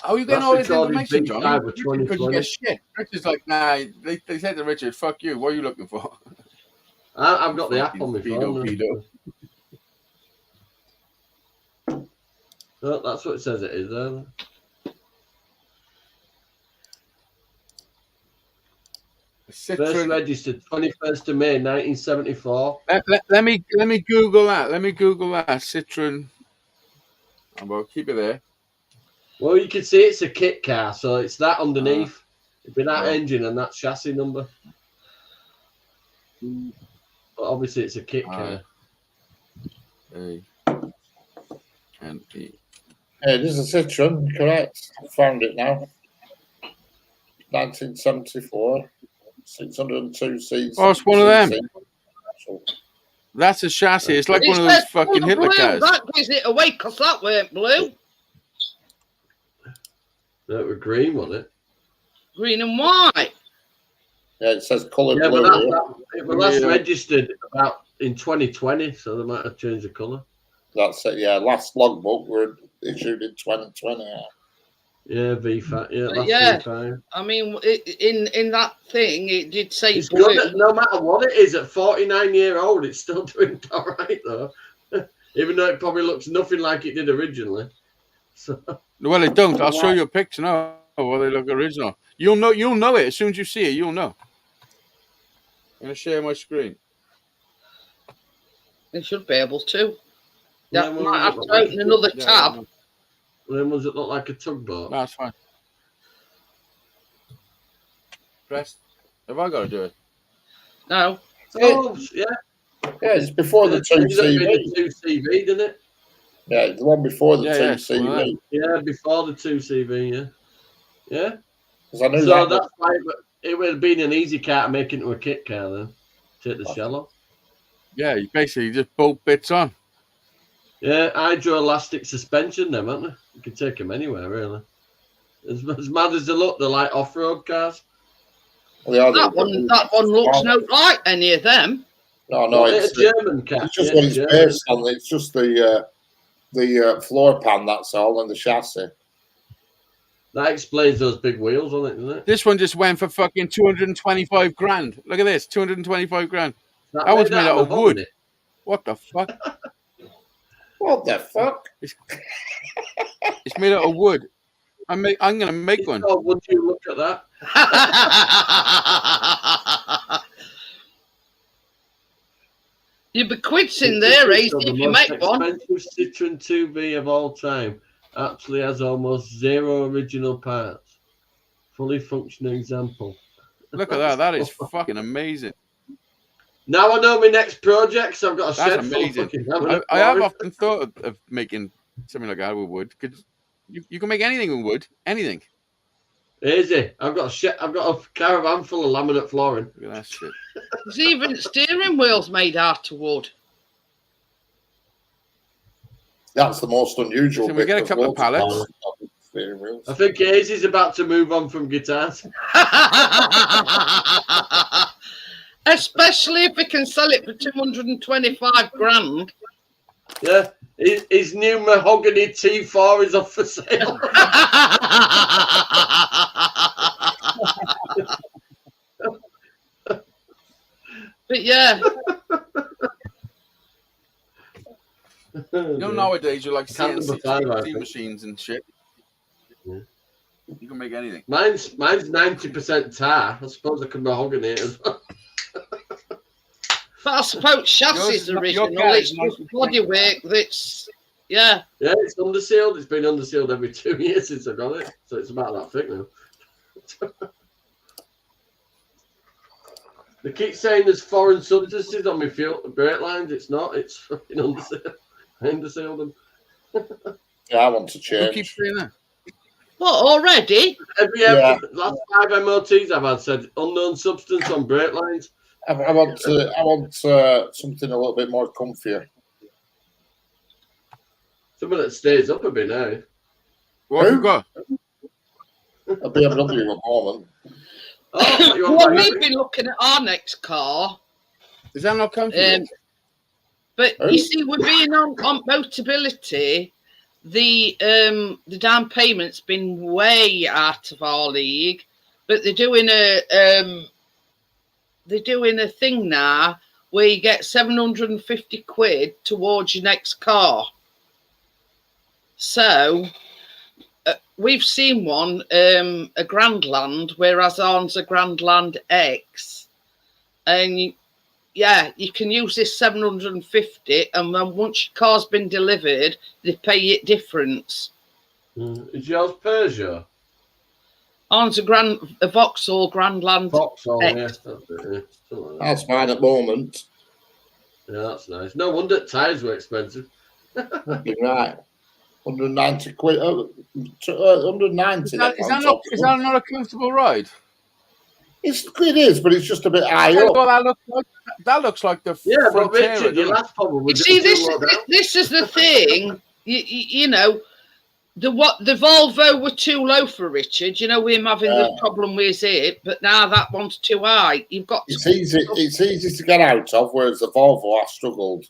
How are you getting That's all this recorded information, B5 Johnny? of Because you 2020. get shit. Richard's like, nah, they said to Richard, fuck you, what are you looking for? I've got the app on my Pedo, phone. pedo. No, that's what it says it is there. First Citroen. registered 21st of May 1974. Let me Google that. Let me Google that. Citroen. Well, keep it there. Well, you can see it's a kit car, so it's that underneath. It'd be that Yeah. engine and that chassis number. But obviously, it's a kit car. A-N-E. Yeah, it is a Citroen, correct. I found it now. 1974. 602 cc. Oh, it's one of them. That's a chassis. It's like one of those fucking Hitler blue. cars. That gives it away because that weren't blue. That was green, wasn't it? Green and white. Yeah, it says coloured Yeah, blue. but that's registered about in 2020, so they might have changed the colour. That's it, yeah. Last logbook were issued in 2020. Yeah, V5. Yeah, But that's yeah. V5. I mean, in that thing, it did say It's blue. good. No matter what it is, at 49-year-old, it's still doing all right though. Even though it probably looks nothing like it did originally. So. Well, it don't. I'll show you a picture now. Well, they look original. You'll know it as soon as you see it. You'll know. I'm gonna share my screen. They should be able to. Yeah, That might have to open another tab. Then ones that look like a tugboat. That's fine. Press. Have I got to do it? No. Oh, yeah. Yeah, it's before the It ended up 2CV. being a 2CV, didn't it? Yeah, the one before the Yeah, 2CV. Yeah, before the 2CV, yeah. Yeah. 'Cause I knew So that that's why it would have been an easy car to make into a kit car then. Take the shell off. Yeah, you basically just bolt bits on. Yeah, hydroelastic suspension them, aren't they? You can take them anywhere, really. As mad as they look, they're like off-road cars. That one looks not like any of them. No, Well, it's a German car. It's just yeah, what it's German. based on. It's just the floor pan, that's all, and the chassis. That explains those big wheels on it, doesn't it? This one just went for fucking 225 grand. Look at this, 225 grand. That one's made out of wood. mahogany. What the fuck? What the fuck? It's made out of wood. I'm gonna make one. Oh, would you look at that? You'd be quids in there, easy if you make one. The most expensive Citroen 2V of all time actually has almost zero original parts. Fully functioning example. Look at that. That is fucking amazing. Now I know my next project, so I've got a That's shed full of amazing. fucking I have often thought of making something like that with wood. Because you can make anything with wood. Anything. Easy. I've got a caravan full of laminate flooring. Look at that shit. There's even steering wheels made out of wood. That's the most unusual. Can we get a couple of pallets? I think Hazy's about to move on from guitars. Especially if we can sell it for 225 grand. Yeah, his new mahogany T4 is up for sale. But yeah, You know, nowadays you like Can't CNC number 5, I think. machines and shit. Yeah. You can make anything. Mine's 90% tar. I suppose I could mahogany it as well. but I suppose chassis Yours- is original. your car It's is nice just and bodywork that's, yeah. Yeah, it's undersealed. It's been undersealed every 2 years since I got it. So it's about that thick now. They keep saying there's foreign substances on my fuel brake lines. It's not. It's fucking undersealed. I undersealed them. Yeah, I want to Who change. keeps doing that? What, already? Last 5 MOTs I've had said unknown substance on brake lines. I want something a little bit more comfier. Something that stays up a bit now. What have you got? A BMW at the moment. Oh, you Well, want we've been looking at our next car. Is that not comfy? But Oh. you see, we're being on Motability. The down payment's been way out of our league, but they're doing a thing now where you get 750 quid towards your next car. So we've seen one, a Grandland, whereas ours a Grandland X, and you can use this 750, and then once your car's been delivered, they pay it difference. Is yours Peugeot? Ours a Vauxhall Grandland. Vauxhall, X. yeah. That's it, yeah. Something like that. That's mine at the moment. Yeah, that's nice. No wonder tyres were expensive. You're right. 190 quid. 190. Is that not a comfortable ride? It is, but it's just a bit high Tell you up. what that looks like the Yeah, but Frontera, Richard, your doesn't it? last problem You was see, just too low down. this is the thing. You know, the Volvo were too low for Richard. You know, we're having the problem with it, but now that one's too high. You've got It's easy to get out of, whereas the Volvo I struggled.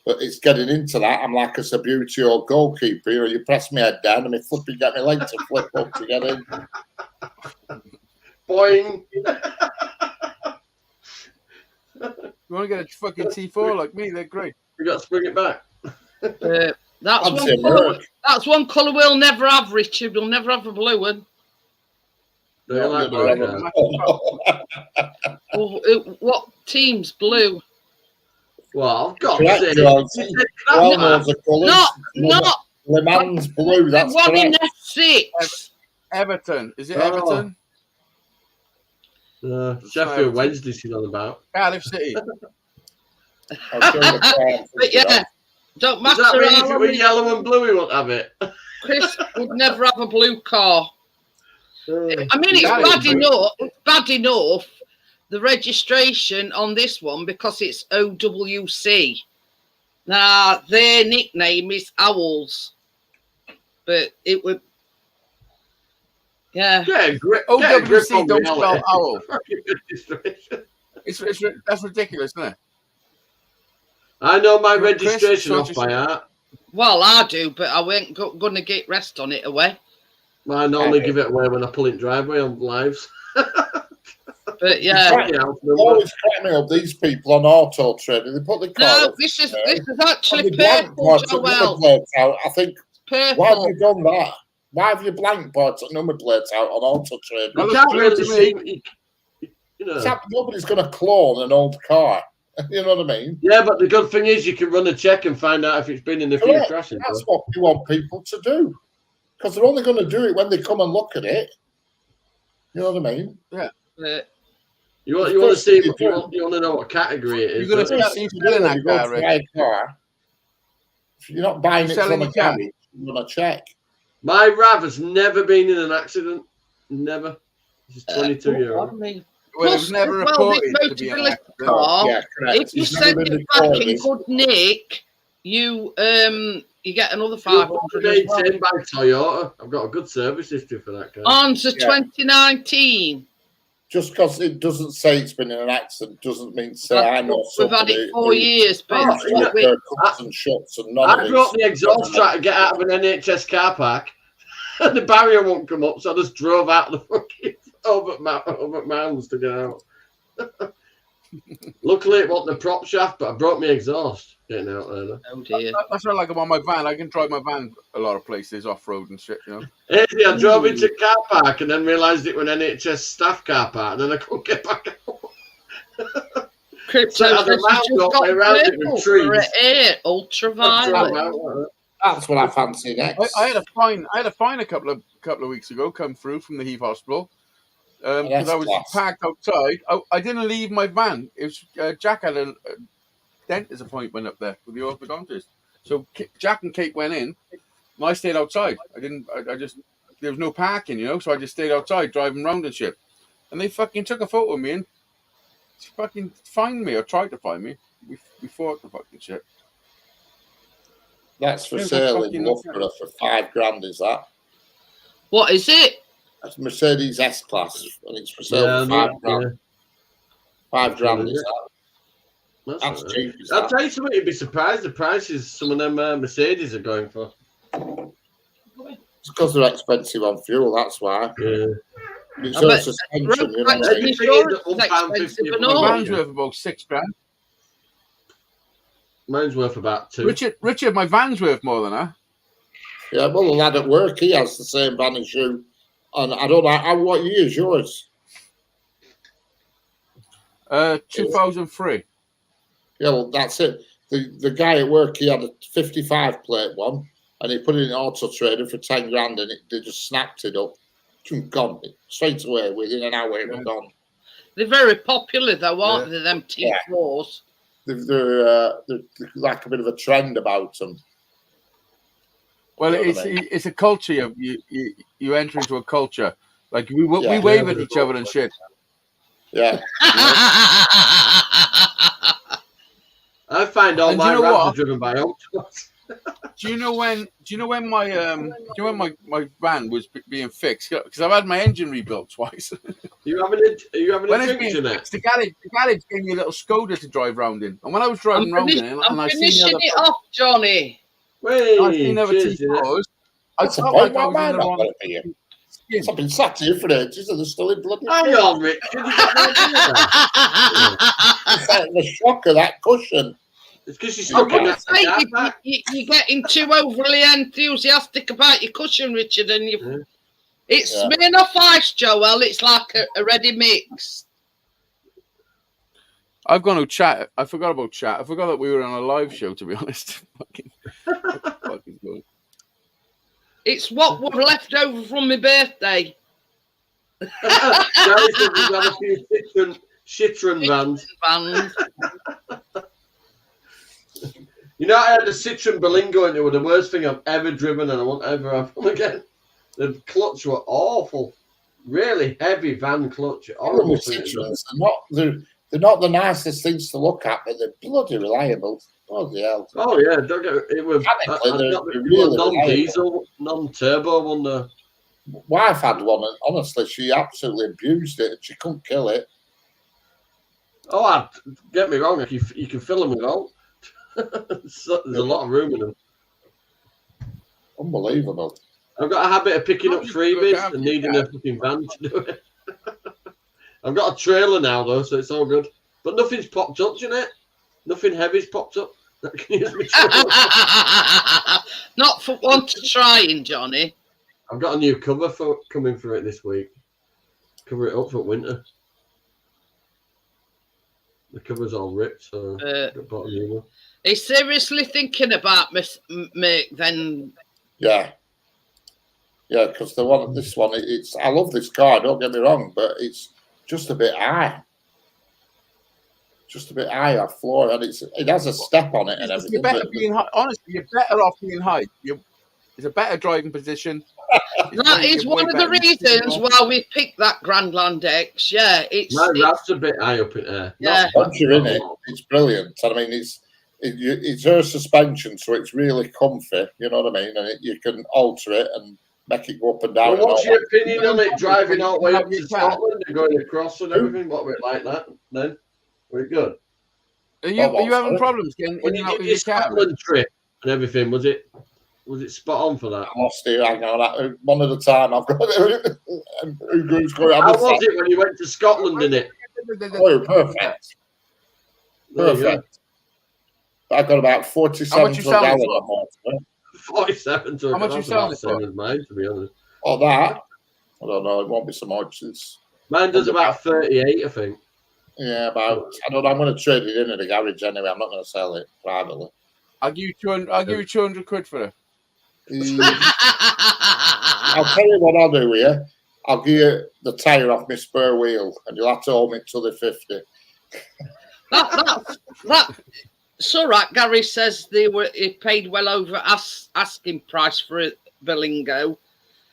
But it's getting into that. I'm like a Subbuteo goalkeeper. You know, you press my head down and my flipping get my leg to flip up to get in. Boing. You want to get a fucking T4 like me? They're great. We got to bring it back. That's one colour we'll never have, Richard. We'll never have a blue one. Do you like Yeah, that? What team's blue? Well, I've got Correct, to say, George. you said Well, crap, knows the colours. Not Le Mans blue. That's the one in correct. F6. Everton. Is it Oh. Everton? Sheffield Wednesday she's on about. Cardiff City. I'll show you the car. But yeah, don't Does matter that mean if how it were many- yellow and blue, we won't have it? Chris would never have a blue car. I mean, it's That bad is blue. enough. It's bad enough. The registration on this one because it's OWC. Now their nickname is Owls, but it would. Yeah. Get a grip on OWC don't reality. spell owl. Fucking registration. That's ridiculous, isn't it? I know my Chris, registration so off by heart. Well, I do, but I ain't gonna get rest on it away. I normally give it away when I pull in driveway on lives. But yeah. Right. Yeah, They always crack me up, these people on Auto Trader. They put the car No, up this is and actually the blank purple, parts at number Joel. plates out. I think, why have Purple. you done that? Why have you blank parts at number plates out on Auto Trader? Well, you looks can't blue really to see. You know. Nobody's going to clone an old car. You know what I mean? Yeah, but the good thing is you can run a check and find out if it's been in a few Correct. crashes. That's what we want people to do. Because they're only going to do it when they come and look at it. You know what I mean? You want to see? You want to know what category it is? You're gonna don't you? see you selling that You go car, to Rick. buy a car. If you're not buying You're it from selling a your car. garage, you want to check. My Rav has never been in an accident. Never. She's 22 years old. Well, it Plus, was never well, this reported to be an Motability accident. car, Yeah, correct. if you It's never send been it back in recorded. good nick, you get another 500 as well. 2018 by Toyota. I've got a good service history for that car. On to Yeah. 2019. Just because it doesn't say it's been in an accident doesn't mean to say I know We've had somebody it 4 years, but Oh, it's yeah. what we- There are cuts and shuts and none I of brought it. the exhaust trying to get out of an NHS car park, and the barrier won't come up, so I just drove out the fucking over mounds to get out. Luckily, it wasn't a prop shaft, but I broke my exhaust getting out there. Oh dear. That's what I like about my van. I can drive my van a lot of places off road and shit. You know. Hey, I drove into car park and then realised it was an NHS staff car park, and then I couldn't get back out. Crypto So has as a just mountain up got around it with purple trees. for it here, I drove ultraviolet. out like that. That's what I fancy next. I had a fine a couple of weeks ago come through from the Heath Hospital because that's I was class. parked outside. I didn't leave my van. It was Jack had a dentist appointment up there with the orthodontist. So Jack and Kate went in, and I stayed outside. I just there was no parking, you know, so I just stayed outside driving around and shit. And they fucking took a photo of me and fucking fined me or tried to find me. We fought the fucking shit. That's for It was sale in fucking- Loughborough for $5,000. Is that? What is it? That's Mercedes S Class, and it's for sale Yeah, for yeah. $5,000. $5,000 is that? That's That's all right. cheap. Is I'll that? tell you something, you'd be surprised the prices some of them Mercedes are going for. It's because they're expensive on fuel. That's why. Yeah. It's I all bet suspension. You know road what I mean? Everything insurance is is £1.50 expensive a and month. all. My van's worth about £6,000. Mine's worth about two. Richard, my van's worth more than that. Yeah, well, the lad at work, he has the same van as you. And I don't know, what year is yours? 2003. Yeah, well, that's it. The guy at work, he had a 55 plate one, and he put it in Auto Trader for 10 grand, and they just snapped it up. Gone straight away within an hour. It was gone. They're very popular though, aren't they? Them T4s. They're like a bit of a trend about them. Well, You know what I mean? it's a culture. Of you enter into a culture. Like we Yeah. wave at each other and shit. Yeah, I find all And my you know Ravs what? are driven by Ultras. Do you know when my my van was being fixed? Because I've had my engine rebuilt twice. Are you having a When it's drink, being Jeanette? fixed, the garage gave me a little Skoda to drive round in. And when I was driving round in it, I'm and I seen finishing the it other, off, Johnny. I seen Wait, the other cheers, Jeanette. T4s, I That's a felt point. like I Why was am in I the not wrong going to be here? skin. I've been sat here for ages and they're still in bloody. Hang on, Richard. You got no idea there. It's like the shock of that cushion. It's because she's I stuck in was that Hey, car you, park. you're getting too overly enthusiastic about your cushion, Richard, and you. Yeah. It's Yeah. Smirnoff Ice, Joel. It's like a ready mix. I've gone to chat. I forgot about chat. I forgot that we were on a live show, to be honest. Fucking good. It's what was left over from my birthday. Gary said we've had a few Citroen vans. Band. You know, I had a Citroen Berlingo and it was the worst thing I've ever driven and I won't ever have one again. The clutch were awful. Really heavy van clutch. Problem Horrible with thing. Citroens, they're not the nicest things to look at, but they're bloody reliable. Bloody hell. Oh yeah, don't get it was Mechanically, I've they're got the really non-diesel, non-turbo one there. Wife had one, and honestly, she absolutely abused it, and she couldn't kill it. Oh, get me wrong, you can fill them with all. So, there's a lot of room in them. Unbelievable. I've got a habit of picking up How do you freebies look and after needing that? a fucking van to do it. I've got a trailer now though, so it's all good. But nothing's popped up, Jeanette. Nothing heavy's popped up. That can use my trailer. Not for want of trying, Johnny. I've got a new cover coming for it this week. Cover it up for winter. The cover's all ripped, so I bought a new one. He's seriously thinking about me then. Yeah. Yeah, because this one, it's. I love this car. Don't get me wrong, but it's just a bit high. Just a bit high off floor, and it has a step on it and everything. You're better but- being high. Honestly, you're better off being high. It's a better driving position. That is one of the reasons why we picked that Grandland X. Yeah, My wraps a bit high up in there. Yeah. Once you're in it, it's brilliant. I mean, it's her suspension, so it's really comfy. You know what I mean? And you can alter it and make it go up and down. Well, and what's all your that. opinion on it driving all the way up Have to you tried? Scotland and going across and everything? What were it like that then? Were it good? Are you having sorry? problems getting When in you and out did of your your car? Scotland trip and everything, was it spot on for that? I lost it. Hang on, one at a time. I've got who's going How was it when you went to Scotland in it? Oh, perfect. There you go. Perfect. I got about How 47 much to you a selling gallon for? on mine. 47 to How much you that's selling about it the same for? as mine, to be honest. Oh, that? I don't know. It won't be so much. It's Mine does about 38, I think. yeah, about. I don't know. I'm going to trade it in at the garage anyway. I'm not going to sell it privately. I'll give you 200. I'll give you 200 quid for it. I'll tell you what I'll do here. I'll give you the tyre off my spare wheel, and you'll have to hold me to the 50. It's all right. Gary says he paid well over asking price for a Berlingo.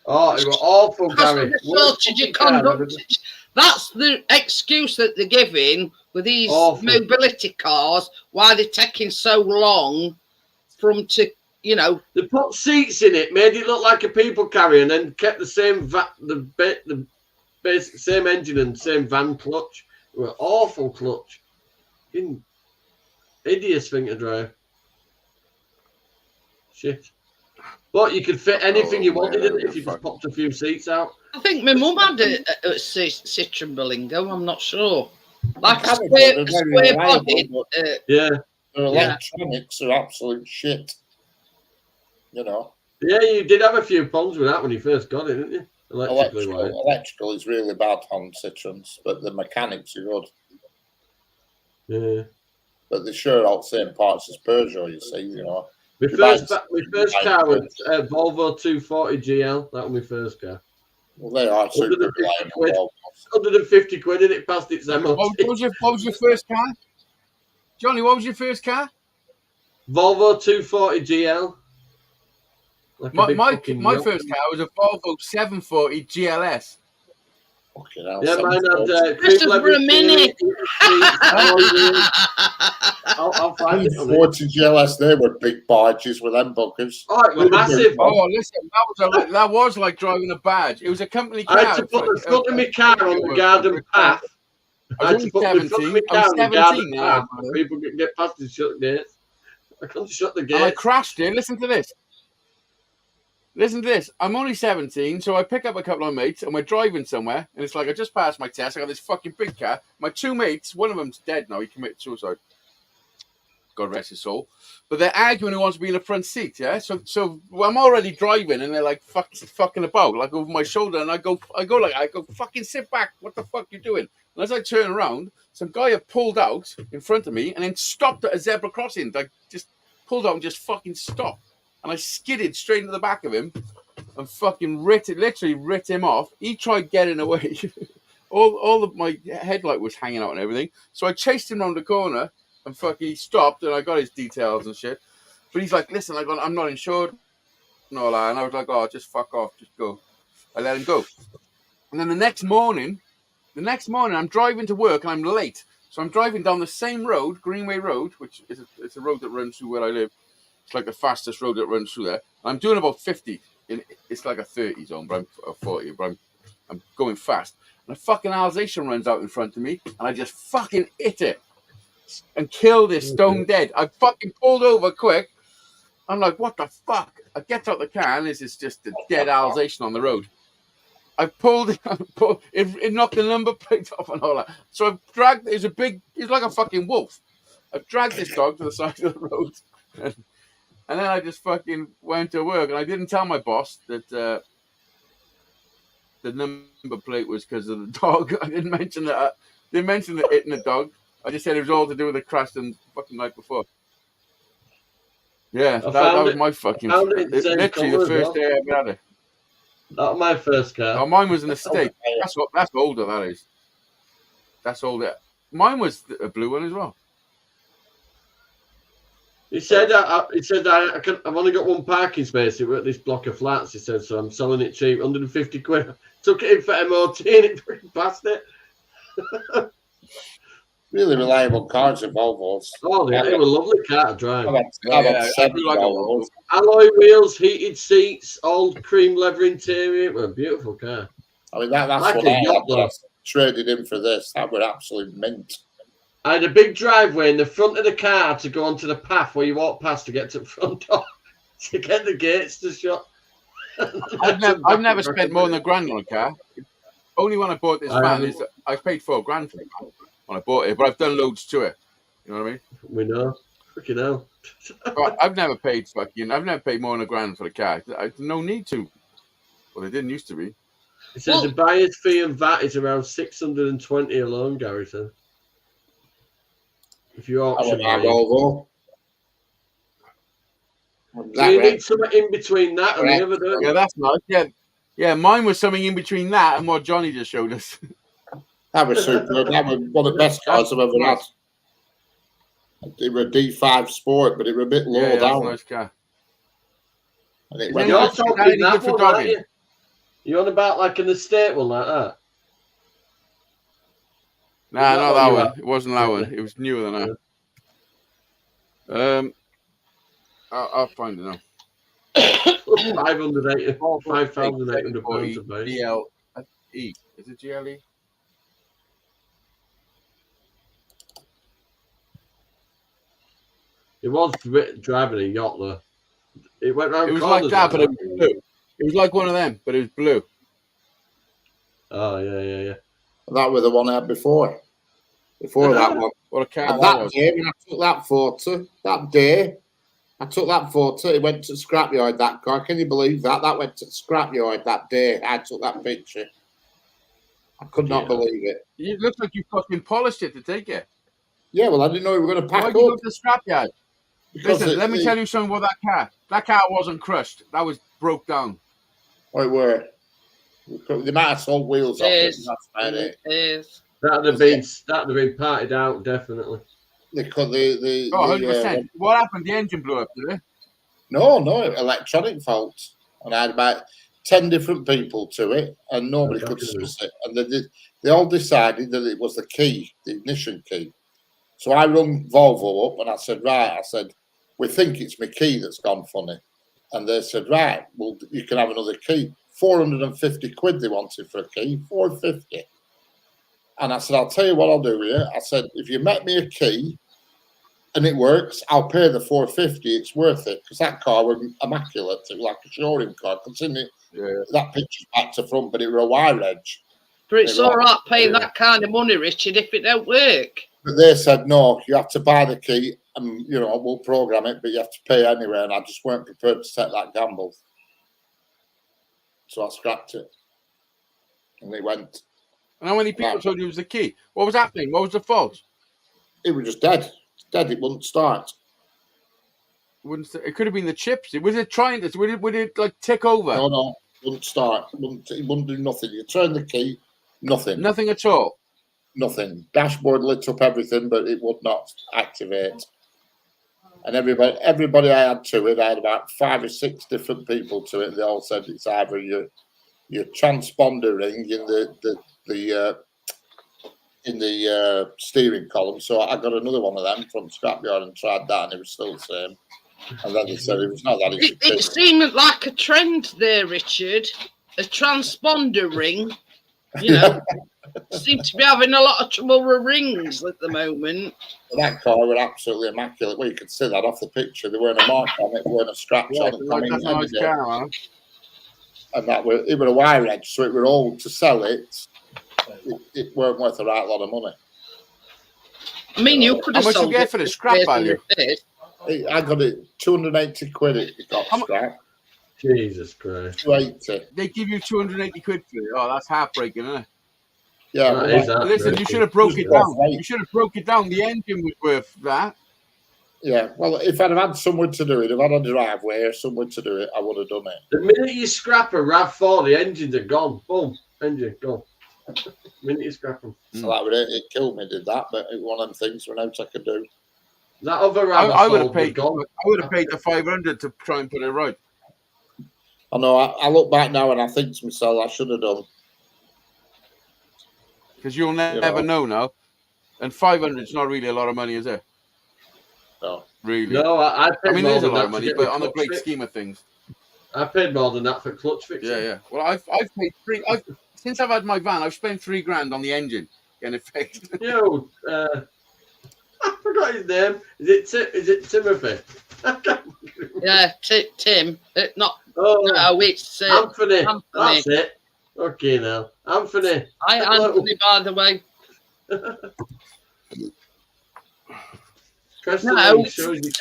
Oh, it was awful, Because Gary. of the Worst shortage fucking of car I've ever conductors. That's the excuse that they're giving with these Awful. mobility cars. Why they're taking so long from to They put seats in it, made it look like a people carrier, and then kept the same same engine and same van clutch. It was awful clutch. Hideous thing to drive. Shit. But you could fit anything you wanted in it if you just popped a few seats out. I think my mum had a Citroen Berlingo. I'm not sure. Like a Mechanically, they're square very reliable, body. but Yeah. their electronics are absolute shit. You know, Yeah, you did have a few problems with that when you first got it, didn't you? Electrically wise. electrical is really bad on Citroens, but the mechanics are good. Yeah. But they're sure all the same parts as Peugeot, you see, you know. My first car was Volvo 240 GL. That was my first car. Well, they are super 150 quid. reliable. 150 quid and it passed its MOT. What was your first car? Johnny, what was your first car? Volvo 240 GL. Like a big My fucking my yacht. first car was a Volvo 740 GLS. Fucking hell. Yeah, mine had This cream is for a minute. I'll find it. On it. 40 GLS, they were big barges with them buggers. Oh, it was massive. Oh, listen, that was like driving a badge. It was a company car. I had to put the front of my car on the garden path. I was only 17. I was 17 now. People could get past the shut gates. I couldn't shut the And I gates. crashed it. Listen to this. Listen to this. I'm only 17, so I pick up a couple of mates and we're driving somewhere. And it's like, I just passed my test. I got this fucking big car. My two mates, one of them's dead now. He committed suicide. God rest his soul. But they're arguing who wants to be in the front seat, yeah? So I'm already driving and they're like fucking about, like over my shoulder. And I go, fucking sit back. What the fuck you doing? And as I turn around, some guy had pulled out in front of me and then stopped at a zebra crossing. Like, just pulled out and just fucking stopped. And I skidded straight into the back of him and fucking literally ripped him off. He tried getting away. My headlight was hanging out and everything. So I chased him around the corner and fucking stopped and I got his details and shit. But he's like, listen, I'm not insured and all that. And I was like, oh, just fuck off, just go. I let him go. And then the next morning, I'm driving to work and I'm late. So I'm driving down the same road, Greenway Road, which is it's a road that runs through where I live. It's like the fastest road that runs through there. I'm doing about 50. It's like a 30 zone, but I'm 40, but I'm going fast. And a fucking Alsatian runs out in front of me, and I just fucking hit it and killed it stone dead. I fucking pulled over quick. I'm like, what the fuck? I get out the car, and this is just a dead Alsatian on the road. I pulled it, it knocked the number plate off and all that. So I've dragged, it's like a fucking wolf. I've dragged this dog to the side of the road. And then I just fucking went to work, and I didn't tell my boss that the number plate was because of the dog. I didn't mention that. Didn't mention the hitting the dog. I just said it was all to do with the crash the fucking night before. Yeah, that was my fucking. Literally the first day I ever had it. Not my first car. Oh, mine was an estate. That's older. That is. That's older. Mine was a blue one as well. He said I've only got one parking space at this block of flats. He said, so I'm selling it cheap, 150 quid. Took it in for MOT and it passed it. Really reliable cars of Volvos. Oh, they were a lovely car to drive. I've had 7 Volvos. Alloy wheels, heated seats, old cream leather interior. It was a beautiful car. I mean, that's like what I traded in for this. That were absolute mint. I had a big driveway in the front of the car to go onto the path where you walk past to get to the front door to get the gates to shut. I've never spent more than £1,000 on a car. Only when I bought this van is that I paid £4,000 for it when I bought it, but I've done loads to it. You know what I mean? We know. Freaking hell. But I've never paid more than £1,000 for the car. I no need to. Well, it didn't used to be. It says the buyer's fee and VAT is around 620 alone, Gary said. If you auction Volvo. So you need something in between that and the other, don't you? Yeah, that's nice. Yeah, mine was something in between that and what Johnny just showed us. That was superb. That was one of the best cars I've ever had. It was a D5 Sport, but it was a bit low down. That's a nice car. And it You're talking that one, aren't you? You're on about like an estate one like that? Nah, not that one. It wasn't that one. It was newer than that. I'll find it now. 5,800 pounds a base. GLE. Is it GLE? It was driving a yacht though. It went round. It was like that, but it was blue. It was like one of them, but it was blue. Oh yeah. That was the one I had before. Before that one. What a car and that day when I took that photo, it went to the scrapyard, that car. Can you believe that? That went to the scrapyard that day. I took that picture. I could not believe it. It looks like you fucking polished it to take it. Yeah, well, I didn't know we were going to pack up. Why did you go to the scrapyard? Listen, let me tell you something about that car. That car wasn't crushed. That was broke down. Oh, it were. They might have sold wheels off it. That's about it. That'd have been parted out, definitely. The 100%. What happened? The engine blew up, did it? No, electronic fault. And I had about 10 different people to it, and nobody could suss it. And they all decided that it was the key, the ignition key. So I rung Volvo up and I said, right, we think it's my key that's gone funny. And they said, right, well, you can have another key. 450 quid they wanted for a key, 450. And I said, I'll tell you what I'll do with you. I said, if you make me a key and it works, I'll pay the 450. It's worth it. Because that car was immaculate. It was like a showroom car. Considering that picture's back to front, but it was a wire edge. But it's all right paying that kind of money, Richard, if it don't work. But they said, no, you have to buy the key and, we'll program it, but you have to pay anyway. And I just weren't prepared to take that gamble. So I scrapped it. And they went. And how many people told you it was the key? What was happening? What was the fault? It was just dead. It's dead. It wouldn't start. It could have been the chips. Was it trying to? Would it like tick over? No. It wouldn't start. It wouldn't do nothing. You turn the key, nothing. Nothing at all. Nothing. Dashboard lit up everything, but it would not activate. And everybody I had to it, I had about 5 or 6 different people to it. They all said it's either your transponder ring in the steering column. So I got another one of them from scrapyard and tried that, and it was still the same. And then they said it was not that easy. It seemed like a trend there, Richard. A transponder ring. Seem to be having a lot of trouble with rings at the moment. That car was absolutely immaculate. Well, you could see that off the picture. There weren't a mark on it, there weren't a scratch on it. And it was a wire edge, so it were all to sell it. It weren't worth a right lot of money. I mean, you could have sold it. How much you get for the scrap value? I got it 280 quid. It got scrap. Jesus Christ. 280. They give you 280 quid for it. Oh, that's heartbreaking, isn't it? Yeah. Listen, you should have broke it down. You should have broke it down. The engine was worth that. Yeah, well, if I'd have had somewhere to do it, if I'd had a driveway or somewhere to do it, I would have done it. The minute you scrap a RAV4, the engines are gone. Boom, engine gone. The minute you scrap them. So that would it killed me, did that, but it was one of them things we know I could do. That other RAV4 I would have paid. I would have paid the 500 to try and put it right. I know. I look back now and I think to myself, I should have done. Because you'll never know now. And 500 is not really a lot of money, is it? No. Really? No, I mean, there's a lot of money, but on the great scheme of things. I paid more than that for clutch fixing. Yeah. Well, I've paid since I've had my van, I've spent $3,000 on the engine getting it fixed. I forgot his name. Is it Timothy? Yeah, Tim. No, it's Anthony. That's it. Okay, now Anthony. Hi, Anthony. By the way. No,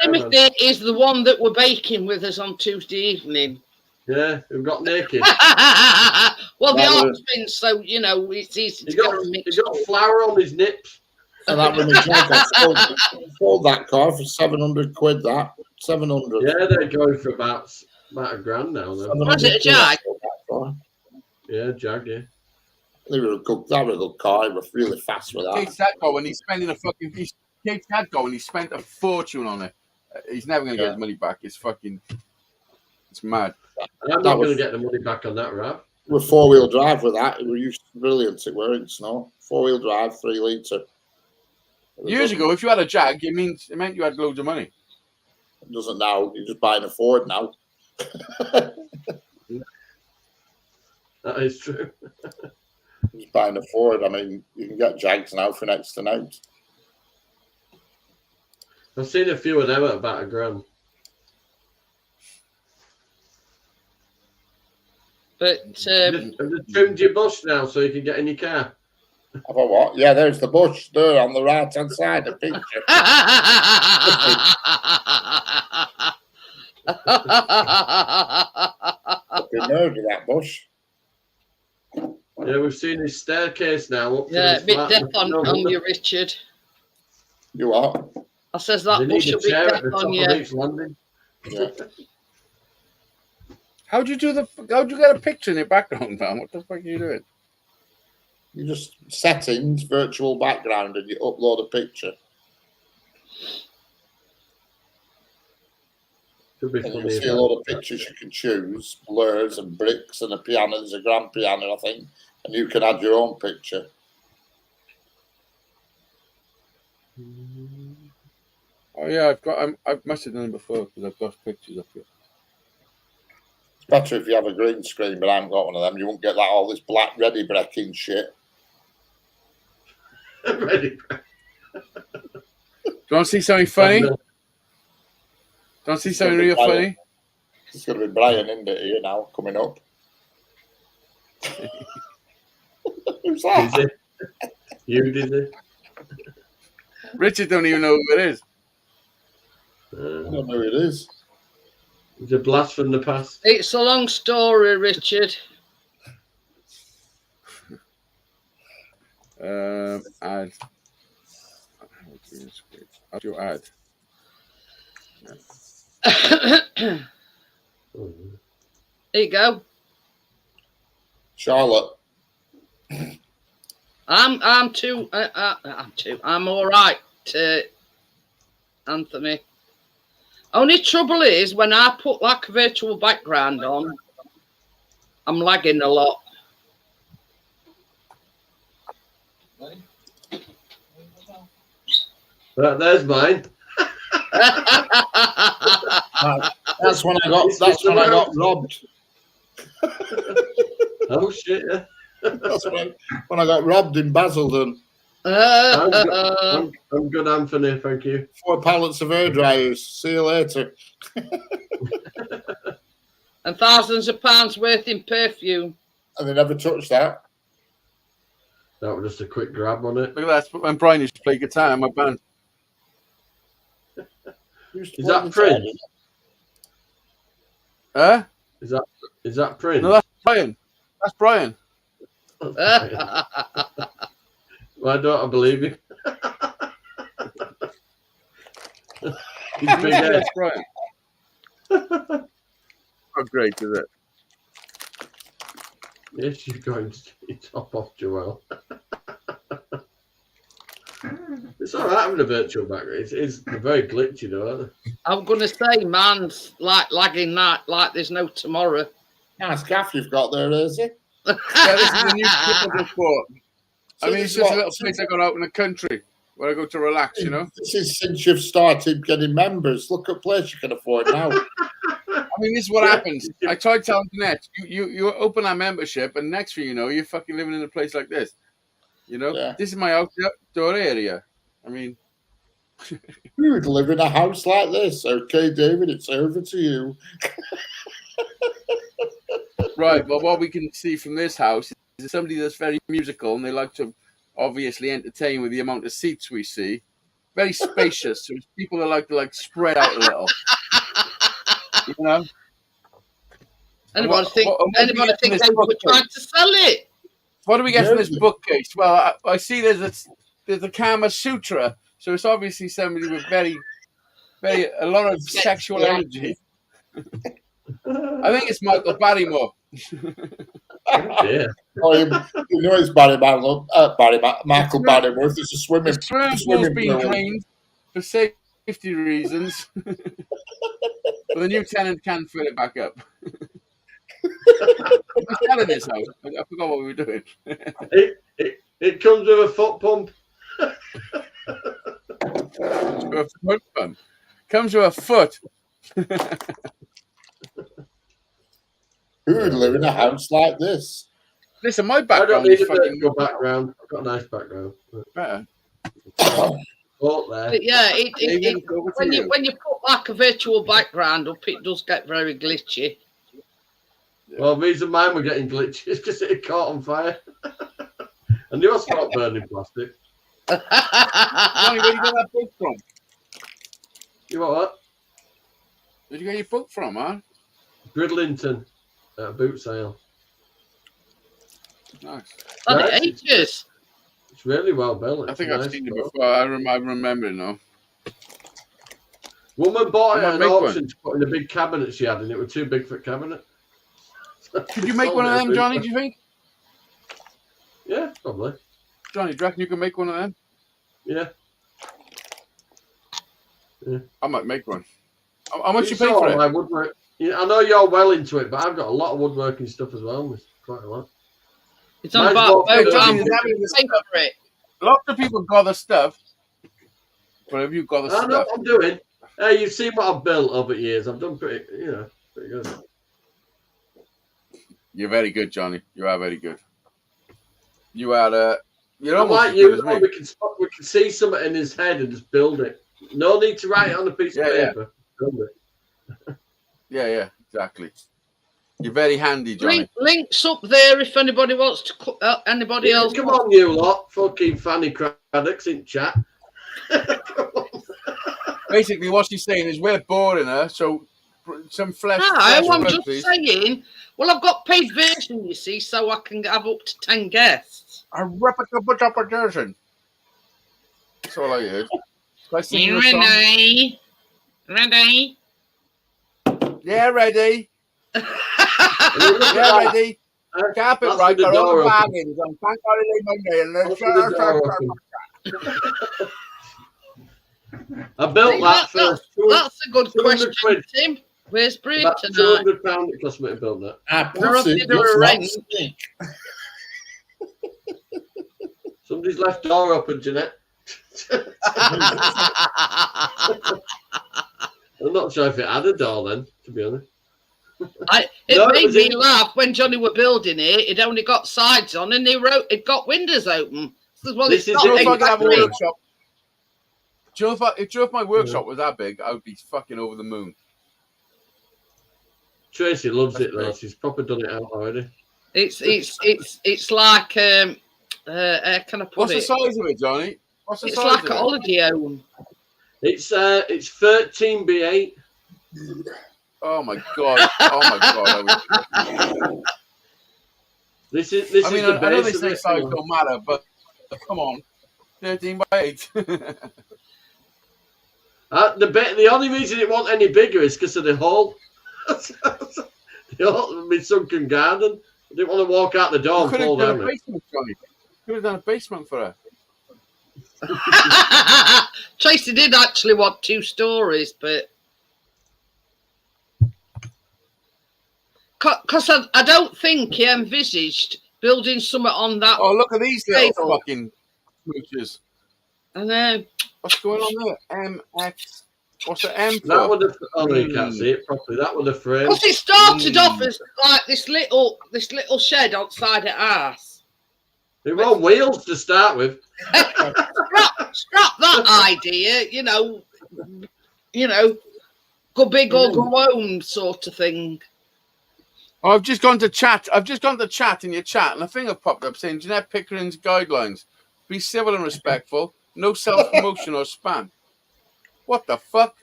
Timothy is the one that were baking with us on Tuesday evening. Yeah, who got naked. Well, they are twins, so it's easy to get them mixed. He got flour on his nips. And that was I sold that car for 700 quid. That 700. Yeah, they're going for about $1,000 now. Was it a Jag? Yeah, Jag. Yeah. They were a good. That was a good car. He was really fast with that. Kate's dad got when he's spending a fucking. Kate's dad got when he spent a fortune on it. He's never going to get his money back. It's fucking. It's mad. I'm not going to get the money back on that, Rav. With 4-wheel drive with that, it was brilliant. It were in snow. 4-wheel drive, 3 litre. Years ago, if you had a Jag, it meant you had loads of money. It doesn't now. You're just buying a Ford now. That is true. Just buying a Ford. I mean, you can get Jags now for next to note. I've seen a few of them at about $1,000. But have they trimmed your bush now so you can get in your car? About what? Yeah, there's the bush there on the right hand side of the picture. Fucking murder that bush. Yeah, we've seen his staircase now. Up yeah, to a bit deaf on you, Richard. You what? I says that bush will be deaf on you. Yeah. How'd you get a picture in your background, man? What the fuck are you doing? You just settings, virtual background, and you upload a picture. Could be And funny. you'll if see a that- lot of pictures you can choose, blurs and bricks and a piano. There's a grand piano, I think, and you can add your own picture. Oh yeah, I must have done it before because I've got pictures of it. It's better if you have a green screen, but I haven't got one of them. You won't get that all this black ready breaking shit. Ready. Do you want to see something funny? Do you want to see something real funny? It's going to be Brian, isn't it, here now, coming up? Who's that? Dizzy. You dizzy. Richard don't even know who it is. I don't know who it is. It's a blast from the past. It's a long story, Richard. Add. How do you add? There you go. Charlotte. I'm all right, Anthony. Only trouble is when I put like a virtual background on, I'm lagging a lot. Right, there's mine. That's when I got robbed. Oh shit! Yeah. That's when I got robbed in Basildon. I'm good, Anthony. Thank you. 4 pallets of hair dryers. See you later. And thousands of pounds worth in perfume. And they never touched that. That was just a quick grab on it. Look at that. When Brian used to play guitar in my band. Is that Prince? Huh? Is that Prince? No, that's Brian. That's Brian. Why don't I believe you? He's big head. That's Brian. How great is it? Yes, you're going to top off, Joelle. It's all right having a virtual background. It's very glitchy, though, aren't they? I'm gonna say, man's like lagging like there's no tomorrow. Nice gaff you've got there, is it? Yeah, this is a new clip I just bought. I mean, it's just a little place I got out in the country where I go to relax, you know? This is since you've started getting members. Look at place you can afford now. I mean, this is what happens. I tried telling Jeanette, you open our membership, and next thing you know, you're fucking living in a place like this. You know? Yeah. This is my outdoor area. I mean... You would live in a house like this. Okay, David, it's over to you. Right, well, what we can see from this house is somebody that's very musical, and they like to obviously entertain with the amount of seats we see. Very spacious, so people that like to spread out a little. You know? Anybody think this they were trying to sell it? What do we get from this bookcase? Well, I see there's a Kama Sutra, so it's obviously somebody with a lot of sexual energy. I think it's Michael Barrymore. Yeah. Oh, you know it's Michael Barrymore. It's a swimming. The swimming pool's been drained for safety reasons. But the new tenant can fill it back up. We're selling this house. I forgot what we were doing. It comes with a foot pump. A foot pump. Comes with a foot. Who would live in a house like this? Listen, my I don't background need is a fucking virtual background. I've got a nice background. better. Oh, there. But yeah, David, over to you. when you put like a virtual background up, it does get very glitchy. Well, the reason mine were getting glitchy is because it caught on fire. I knew I stopped burning plastic. Johnny, where did you get that book from? You know what? Where'd you get your book from, huh? Bridlington at a boot sale. Nice. And Right. it ages. It's really well built. I It's think a I've nice seen it book. before. I remember it now. Woman bought it I at might an make auction to put in a big cabinet she had, and it was too big for a cabinet. Could you make one of them, Johnny, do you think? Yeah, probably. Johnny, do you reckon you can make one of them? Yeah. I might make one. How much you It's pay all for it? my woodwork. Yeah, I know you're well into it, but I've got a lot of woodworking stuff as well. It's quite a lot. It's on Mine's about more both. fun I'm than having this paying for it. Lots of people got the stuff. But have you got the I know stuff? what I'm doing. Hey, you've seen what I've built over the years. I've done pretty good. You're very good, Johnny. You are very good. You are. You're I'm almost like as you. good as me. We can see something in his head and just build it. No need to write it on a piece of Yeah. paper. Build it. Yeah, exactly. You're very handy, Johnny. Links up there if anybody wants to. Anybody Yeah, else? come on, you lot. Fucking Fanny Craddocks in chat. Basically, what she's saying is we're boring her, so some flesh. No, flesh I'm blood, just please. saying. Well, I've got paid version, you see, so I can have up to 10 guests. A replicable version. That's all I heard. Can I sing you a song? Ready? Ready? Yeah, ready. Yeah, ready. Carpet That's right, with the got all door the open. bargains on Thank Holiday Monday. And That's with the door open. I built See, that for That's a good 200 question, quid. Tim. Where's Brie About tonight? £200 it cost me to build that. They're up to the rent. Somebody's left door open, Jeanette. I'm not sure if it had a door then, to be honest. It No, it made was me in- laugh when Johnny were building it. It only got sides on, and it got windows open. So, well, This it's is not Do you know if I could have a exactly- workshop? Do you know if my workshop was that big, I would be fucking over the moon. Tracy loves That's it though. great. She's probably done it out already. It's like how can I put What's the it? size of it, Johnny? What's the It's size like of a it? holiday home. It's 13x8. Oh my god! Oh my god! This I is mean, the I know they base of say it. size don't matter, but come on, 13 by 8. The only reason it wasn't any bigger is because of the hole. My sunken garden. I didn't want to walk out the door You and could fall have done down a it. basement, Johnny. Could have done a basement for her. Tracy did actually want 2 stories, but because I don't think he envisaged building something on that. Oh, look at these little Table. fucking smooches. I know. What's going on there? MX. What's the M That for? would have. Oh, no, you can't see it properly. That would have framed. Because it started off as like this little shed outside of ours. It was on wheels to start with. Scrap that idea, you know, go big or go home sort of thing. Oh, I've just gone to chat. I've just gone to chat in your chat, and a thing have popped up saying Jeanette Pickering's guidelines: be civil and respectful, no self-promotion or spam. What the fuck?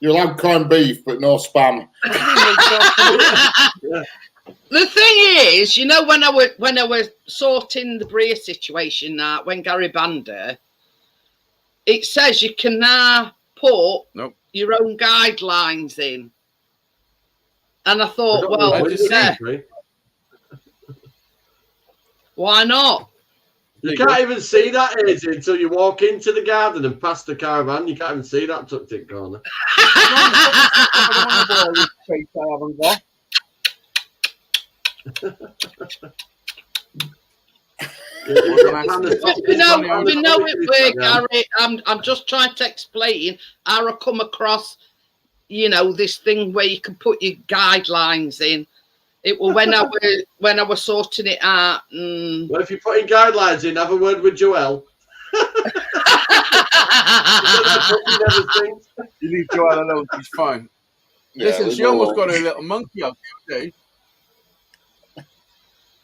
You'll have corned beef, but no spam. The thing is, you know, when I was sorting the Bria situation out, when Gary banned her, it says you can now put your own guidelines in. And I thought, well, yeah, why not? You can't even see that, Izzy, until you walk into the garden and past the caravan. You can't even see that tucked in corner. You know it where, Gary. I'm just trying to explain how I come across, you know, this thing where you can put your guidelines in. It was when I was sorting it out. Well, if you're putting guidelines in, have a word with Joelle. You leave Joelle alone. She's fine. Yeah, Listen, she almost got her little monkey out the other day.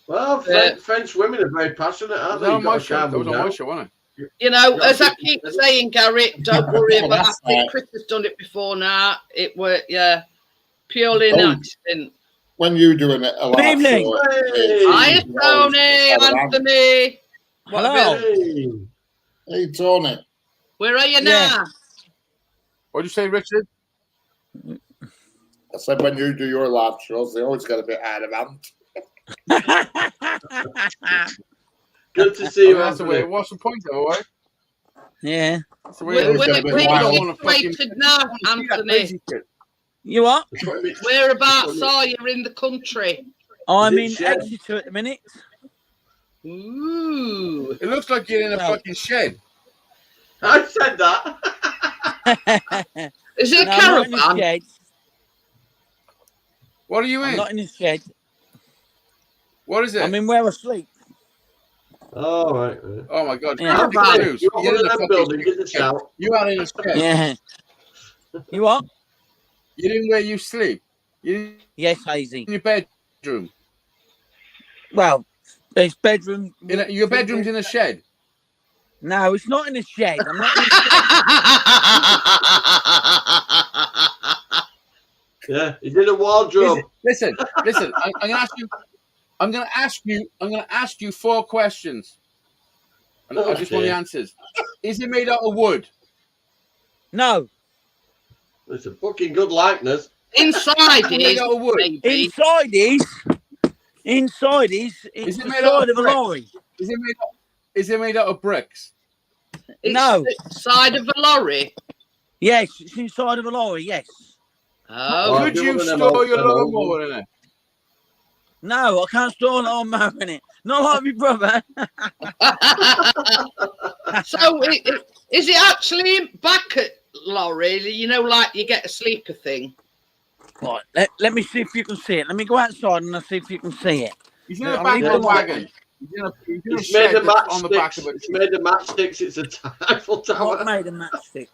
Well, French women are very passionate, aren't they? That was on my You've got to show. calm That was them on my down. show, wasn't it? You know, as I keep saying, Gary, don't worry Oh, about it. I that's think right. Chris has done it before now. It were, purely an Oh. accident. When you doing it, a Good evening. Hi, Tony, Anthony. What Hello. have you- Hey. Hey, Tony. Where are you Yeah. now? What did you say, Richard? I said when you do your live shows, they always get a bit out of hand. Good to see you, That's the way Anthony. it was. The point, though, right? Yeah. That's the way it We're is. Always get a bit we're wild. I don't wanna fucking- situated now, See that Anthony. lazy shit. You what? It's what I mean. Whereabouts are you in the country? I'm it in shed? Exeter at the minute. Ooh. It looks like you're in a Well- fucking shed. I said that. Is it a No, I'm not in a caravan? shed. What are you I'm in? not in a shed. What is it? I'm in where I sleep. All right. Right. Oh my god! Yeah. I'm Caravan. confused. You want You're one in of a them fucking buildings? Give the shed. shout. You are in a shed. Yeah. You what? You're in where you sleep. You're in Yes, Hazy. your bedroom. Well, there's bedroom. Your bedroom's in a shed. No, it's not in a shed. I'm not in a shed. Yeah, he's in a wardrobe. Listen. I'm gonna ask you 4 questions. And I just want the Okay. answers. Is it made out of wood? No. It's a fucking good likeness. Inside Is it made is out of wood? maybe. Inside is it's it the made out side of of a brick? lorry. Is it made out of bricks? It's No. the side of a lorry. Yes, it's inside of a lorry. Yes. Oh, Well, Could you're you one of them store old- your them old lawnmower in it? No, I can't store an lawnmower in it. Not like my brother. so is it actually back at lorry? You know, like you get a sleeper thing. Right, let me see if you can see it. Let me go outside and I'll see if you can see it. He's in Yeah, a I'll back leave of it a on. wagon. He's in a It's shed made of that's on the back of matchsticks. it. It's made of matchsticks. It's a Eiffel Not Tower. made of matchstick.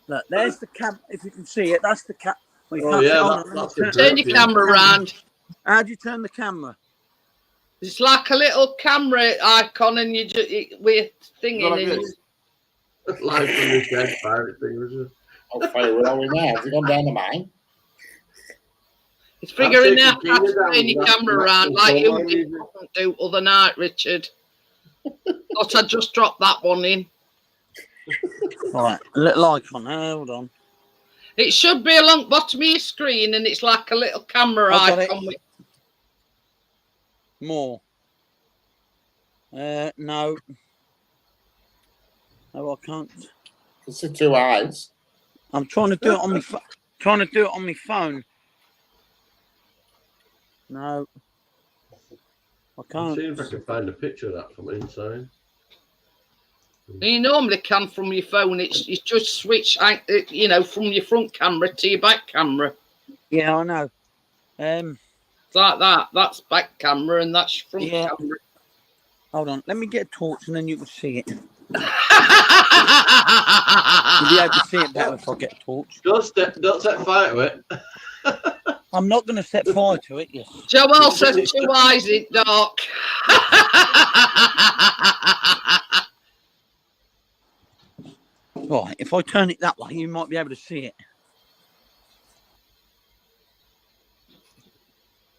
Look, there's the cam. If you can see it, that's the cap. Well, you Oh, can't see- yeah, hold that- on, let me that's the turn- Turn your Yeah. camera around. How do you turn the camera? It's like a little camera icon, and we're thinking. Go like and this. Live from the shed, pirate thing. Was it? How far where are we now? Has it gone down the mine? it's figuring out taking how to Tina turn your down, camera that's around the like you phone didn't line. do other night, Richard. Thought I just dropped that one in. Right, a little icon. Hold on. It should be along the bottom of your screen, and it's like a little camera I've got it. icon. More. No. No, I can't. It's the 2 eyes. I'm trying to do it on my phone. No. I I'll can't. see if I can find a picture of that from inside. You normally can from your phone. It's just switch, you know, from your front camera to your back camera. Yeah, I know. It's like that. That's back camera, and that's front Yeah. camera. Hold on. Let me get a torch and then you can see it. You'll You'll be able to see it better if I get a torch. Don't set fire to it. I'm not going to set fire to it. Yes. Joel says 2 eyes in dark. Right. If I turn it that way, you might be able to see it.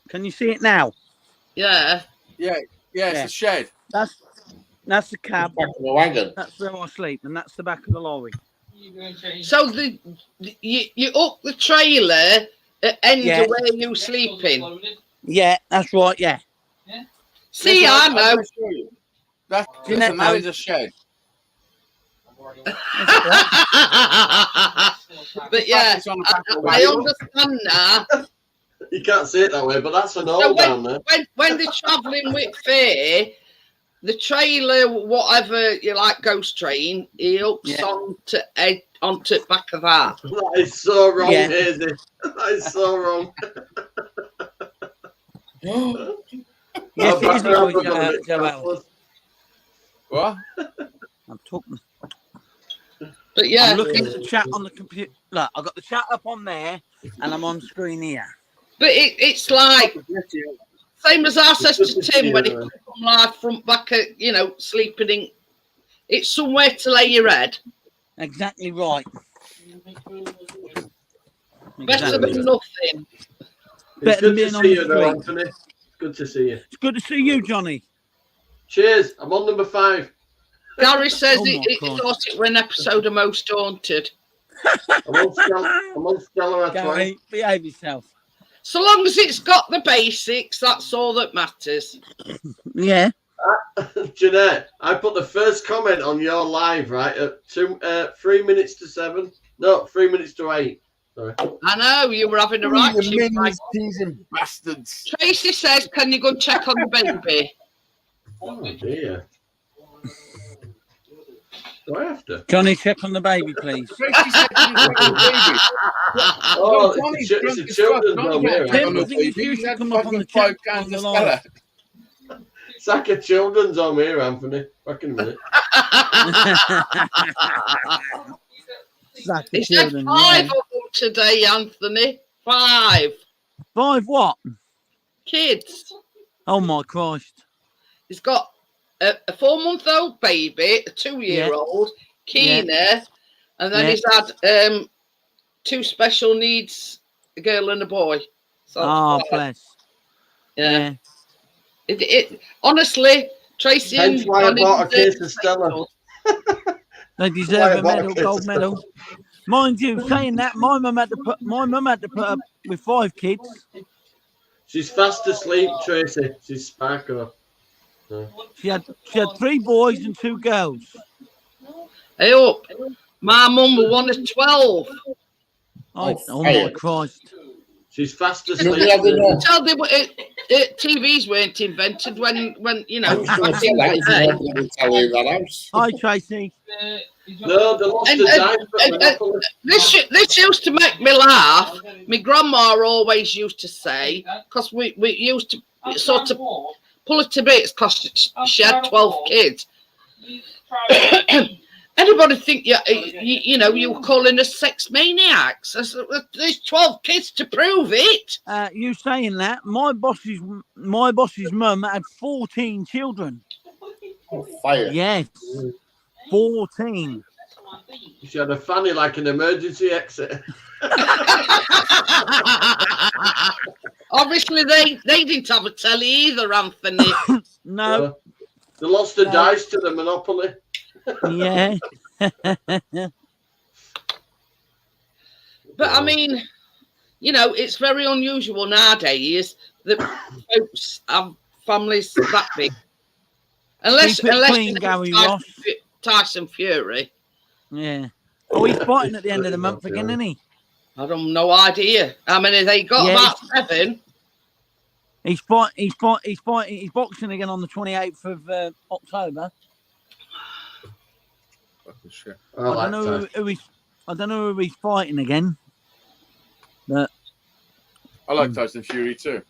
Can you see it now? Yeah. Yeah, it's Yeah. a shed. That's the cab. Back of the wagon. That's where I sleep, and that's the back of the lorry. So you up the trailer at end Yeah. of where you sleeping. Yeah, that's right. Yeah. See, I I'm know. gonna show you. That Jeanette that knows. is a shed. But yeah, It's on the back of the I wagon. understand now. You can't see it that way, but that's an So old down there. when they're travelling with Fair, the trailer, whatever you like, ghost train, he hooks Yeah. onto the back of that. That is so wrong, Yeah. Hazy. That is so wrong. Yes, it is Back around, wrong, I've got a bit Joel. backwards. What? I'm talking. But yeah, I'm looking at the chat on the computer. Look, I've got the chat up on there, and I'm on screen here. but it's like same as I says to Tim when he Yeah. comes on live front back, sleeping in. It's somewhere to lay your head. Exactly right. Better Exactly. than nothing. It's Better good than being to on see the you, though, street. Anthony. Good to see you. It's good to see you, Johnny. Cheers. I'm on number 5. Gary says Oh he my God. thought it was an episode of Most Haunted. I'm on Stella Atwine. Gary, behave yourself. So long as it's got the basics, that's all that matters. Yeah. Jeanette, I put the first comment on your live, right, at 3 minutes to 7. No, 3 minutes to 8. Sorry. I know you were having a right. You cheap minions, teasing bastards. Tracy says, "Can you go and check on the baby?" Oh dear. Do I have to? Johnny, check on the baby, please. Tracy said she was having a baby. Oh, Johnny's it's drunk a as children's fuck. home Johnny's here. not Tim, I on think the you baby. should He come had up on the fucking chat 5 on cans the of line. Stella. Sack of children's home here, Anthony. Back in a minute. Sack of He said children, 5 yeah. of them today, Anthony. 5 5 what? kids. Oh my Christ. He's got a 4-month-old baby, a 2-year-old, Keena, and then Yeah. he's had 2 special needs, a girl and a boy. So Oh, 5. bless. Yeah. It honestly, Tracy Hence and why I Johnny bought a deserve case of Stella. They Why deserve a about medal, kids? gold medal. Mind you, saying that, my mum had to put up with 5 kids. She's fast asleep, Tracy. She's Sparko. She had 3 boys and 2 girls. Hey up. My mum was one of 12. Oh my Christ. She's fast You asleep. never know. Tell them TVs weren't invented when you know. I'm sure back in that the is day. not going to tell you that house. Hi, Tracy. No, they lost And- the and- dice at Monopoly. This used to make me laugh. My grandma always used to say, because we used to sort of pull it to bits because she had 12 kids. Anybody think you know you were calling us sex maniacs? There's 12 kids to prove it. You saying that? My boss's mum had 14 children. Fire. Yes, 14. She had a fanny like an emergency exit. Obviously, they didn't have a telly either, Anthony. No, They lost the dice to the Monopoly. yeah. But I mean, you know, it's very unusual nowadays that folks have families that big. Unless Keep it clean, you Gary Tyson, Ross. Tyson Fury. Yeah. Oh, he's fighting at the end of the month again, isn't he? I don't no idea. How many they got? Yeah, About 7. He's boxing again on the 28th of October. Fucking shit. I I like don't know Tyson. who he's fighting again. But I like Tyson Fury too.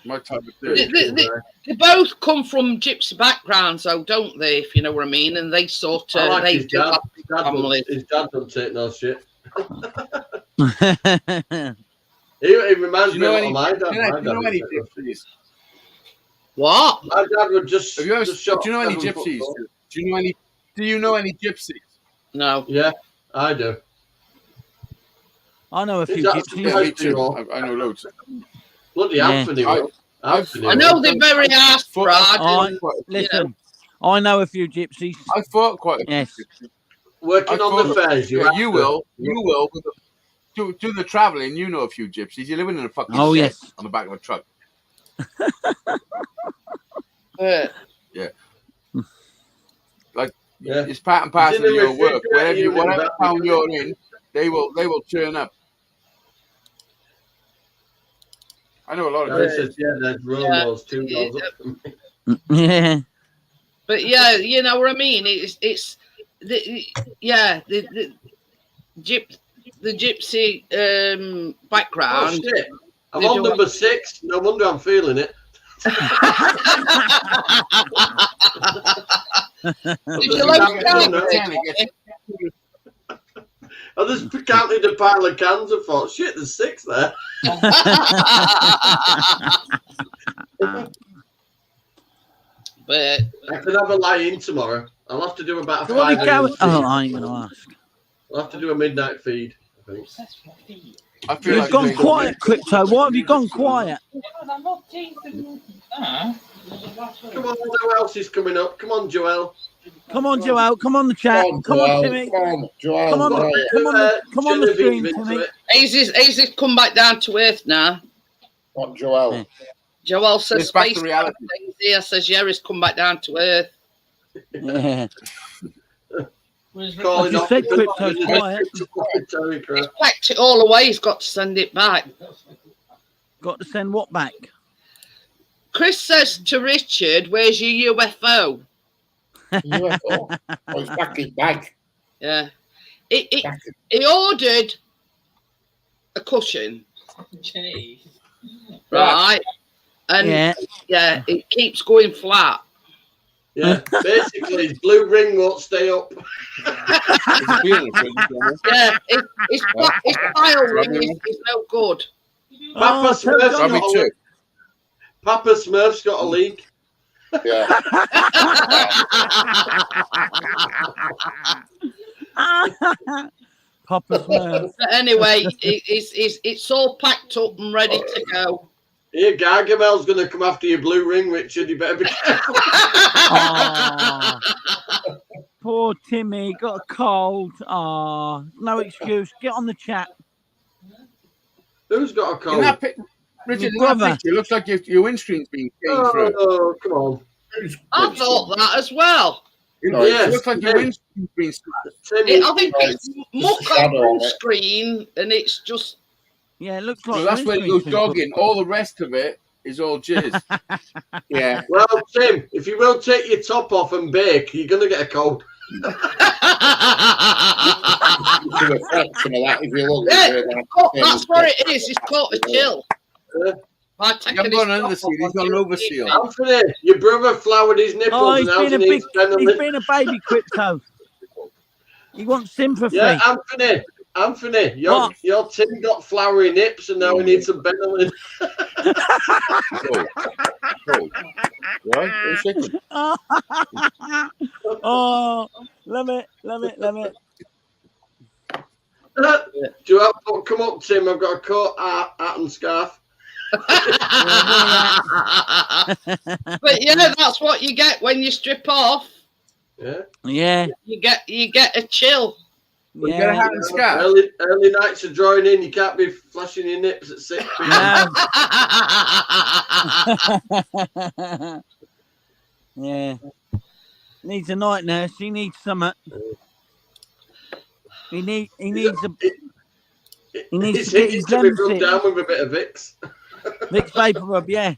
My type of dude. They both come from gypsy backgrounds, though, don't they? If you know what I mean. And they sort I of like they his do dad. have big families. His dad don't take no shit. He reminds Do me you know of any? my dad. Do you My know dad any would take no shit. gypsies? What? My dad would just. Have you ever? just Do shot you know any 7 foot gypsies? tall. Do you know any? Do you know any gypsies? No. Yeah, I do. I know a few Is that- gypsies. Yeah, me too. Gypsy. I know loads. Bloody Yeah. Anthony. will. Anthony I will. know they're very ass Fought- proud. Listen, I know a few gypsies. I fought quite a few. Yes. Working I on the thought- fairs. Yeah, have you to. will. You will. Do the travelling. You know a few gypsies. You're living in a fucking Oh, shed yes. on the back of a truck. Yeah. It's part and parcel It's in of the your work. refrigerator, Whatever that- town you're in, they will turn up. I know a lot of Gary gypsies. says, yeah, there's Rolos, 2 doors up from me. Yeah. But yeah, you know what I mean. It's the gypsy Oh, background. shit. I'm They on do number 6. No wonder I'm feeling it. Did you like that? I just counted a pile of cans and thought, shit, there's 6 there. But I can have a lie-in tomorrow. I'll have to do about a What 5 are we going? feed. Oh, I ain't gonna ask. I'll have to do a midnight feed, I think. I feel You've like gone they- quiet, Crypto. Why have you gone quiet? Come on, who else is coming up? Come on, Joel. Come on, Joel. Come on the chat. Come on, Timmy. Come on, Joel. Come on, Brian. come on the stream, Genevieve into Timmy. it. Aisy's come back down to earth now. Not Joel. Joel says It's back to space. reality. Aizy says Jerry's come back down to earth. Yeah. Calling just off said the- crypto's quiet. Terry Crow. He's packed it all away. He's got to send it back. Got to send what back? Chris says to Richard, "Where's your UFO?" UFO. Oh, it's back in bag. Yeah, Back in- he ordered a cushion, Jeez. right? And Yeah. yeah, it keeps going flat. Yeah, basically, his blue ring won't stay up. Yeah, his file ring is no good. Papa Oh, Smurf's tell Me got a too. leak. Papa Smurf's got a leak. Yeah. Papa Smurf. But anyway, it's all packed up and ready to go. Here, Gargamel's going to come after your blue ring, Richard. You better be careful. Aw. Poor Timmy got a cold. Ah, no excuse. Get on the chat. Who's got a In cold? that Richard, in Your that brother. picture, it looks like your windstream's been changed through. Oh, come on. I thought that as well. It Yes, looks like your yeah. windstream's been. Timmy, I think it's muck shadow on on it. screen, and it's just Yeah, it looks like So that's where it windscreen's goes been put- jogging. All the rest of it is all jizz. Yeah. well, Tim, if you will take your top off and bake, you're going to get a cold. To reflect some of that if you look Yeah. at it. Oh, that's what it is. It's caught a chill. Yeah. By You taking haven't his got an top underseal, off, he's got an overseal. Anthony, your brother flowered his nipples Oh, and he's now been a he big. needs adrenaline. He's been a baby crypto. He wants sympathy. Yeah, Anthony, What? your Tim got flowery nips and now he needs some Benelin. Cold. Right? Wait a second. Oh, love it, love it, love it. Do you have to come up, Tim? I've got a coat, hat and scarf. But yeah, that's what you get when you strip off. Yeah. Yeah, You get a chill. You got a hat and scarf. Early nights are drawing in. You can't be flashing your nips at 6 p.m. No. Yeah. Needs a night nurse. He needs something. He needs a. He needs His to get hips his to be lemon rubbed down with a bit of Vicks. Vicks Vapor Rub, yeah.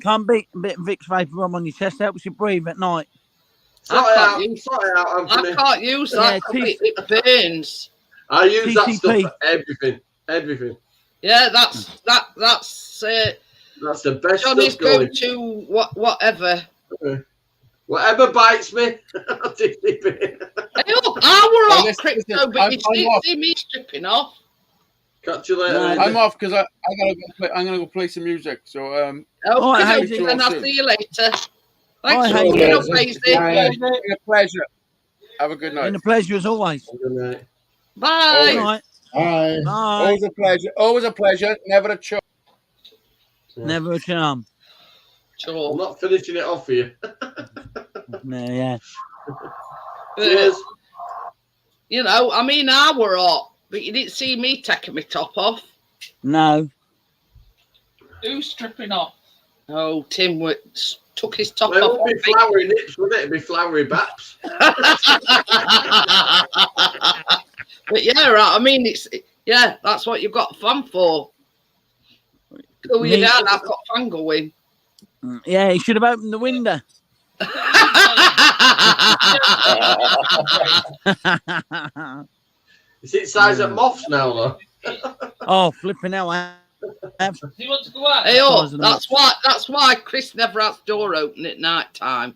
Can't beat a bit of Vicks Vapor Rub on your chest. Helps you breathe at night. Sort I it can't out, use- sort it out, I Anthony. can't use that. Yeah, 'cause it burns. I use that stuff TCP. for everything. Everything. Yeah, that's That's the best Johnny's stuff going. go-to. Whatever. Whatever bites me, I'll take it. Hey, look, I were Hey, off listen, crypto, listen, but you I'm off. see me stripping off. Catch you later. No, Andy. I'm off because I gotta go play. I'm gonna go play some music. So Okay, right, okay, Hazy. then I'll see you later. Thanks Hi, for Hazy. coming up, Hazy. it's been a pleasure. Have a good night. Been a pleasure as always. Good night. Bye. Good night. Hi. Bye. Always a pleasure. Always a pleasure. Never a chore. Never a charm. I'm Sure. not finishing it off for you. No, yeah. Cheers. You know, I mean, I were hot, but you didn't see me taking my top off. No. Who's stripping off? Oh, Tim took his top Well, it off. won't be flowery nips, would it? It'd be flowery baps. But yeah, right. I mean, that's what you've got fun for. Cool you Me- down. I've got fun going. Yeah, he should have opened the window. Is it size at moths now, though? Oh, flipping hell. I have. Do you want to go out? Hey, oh, Size of that's why Chris never has door open at night time,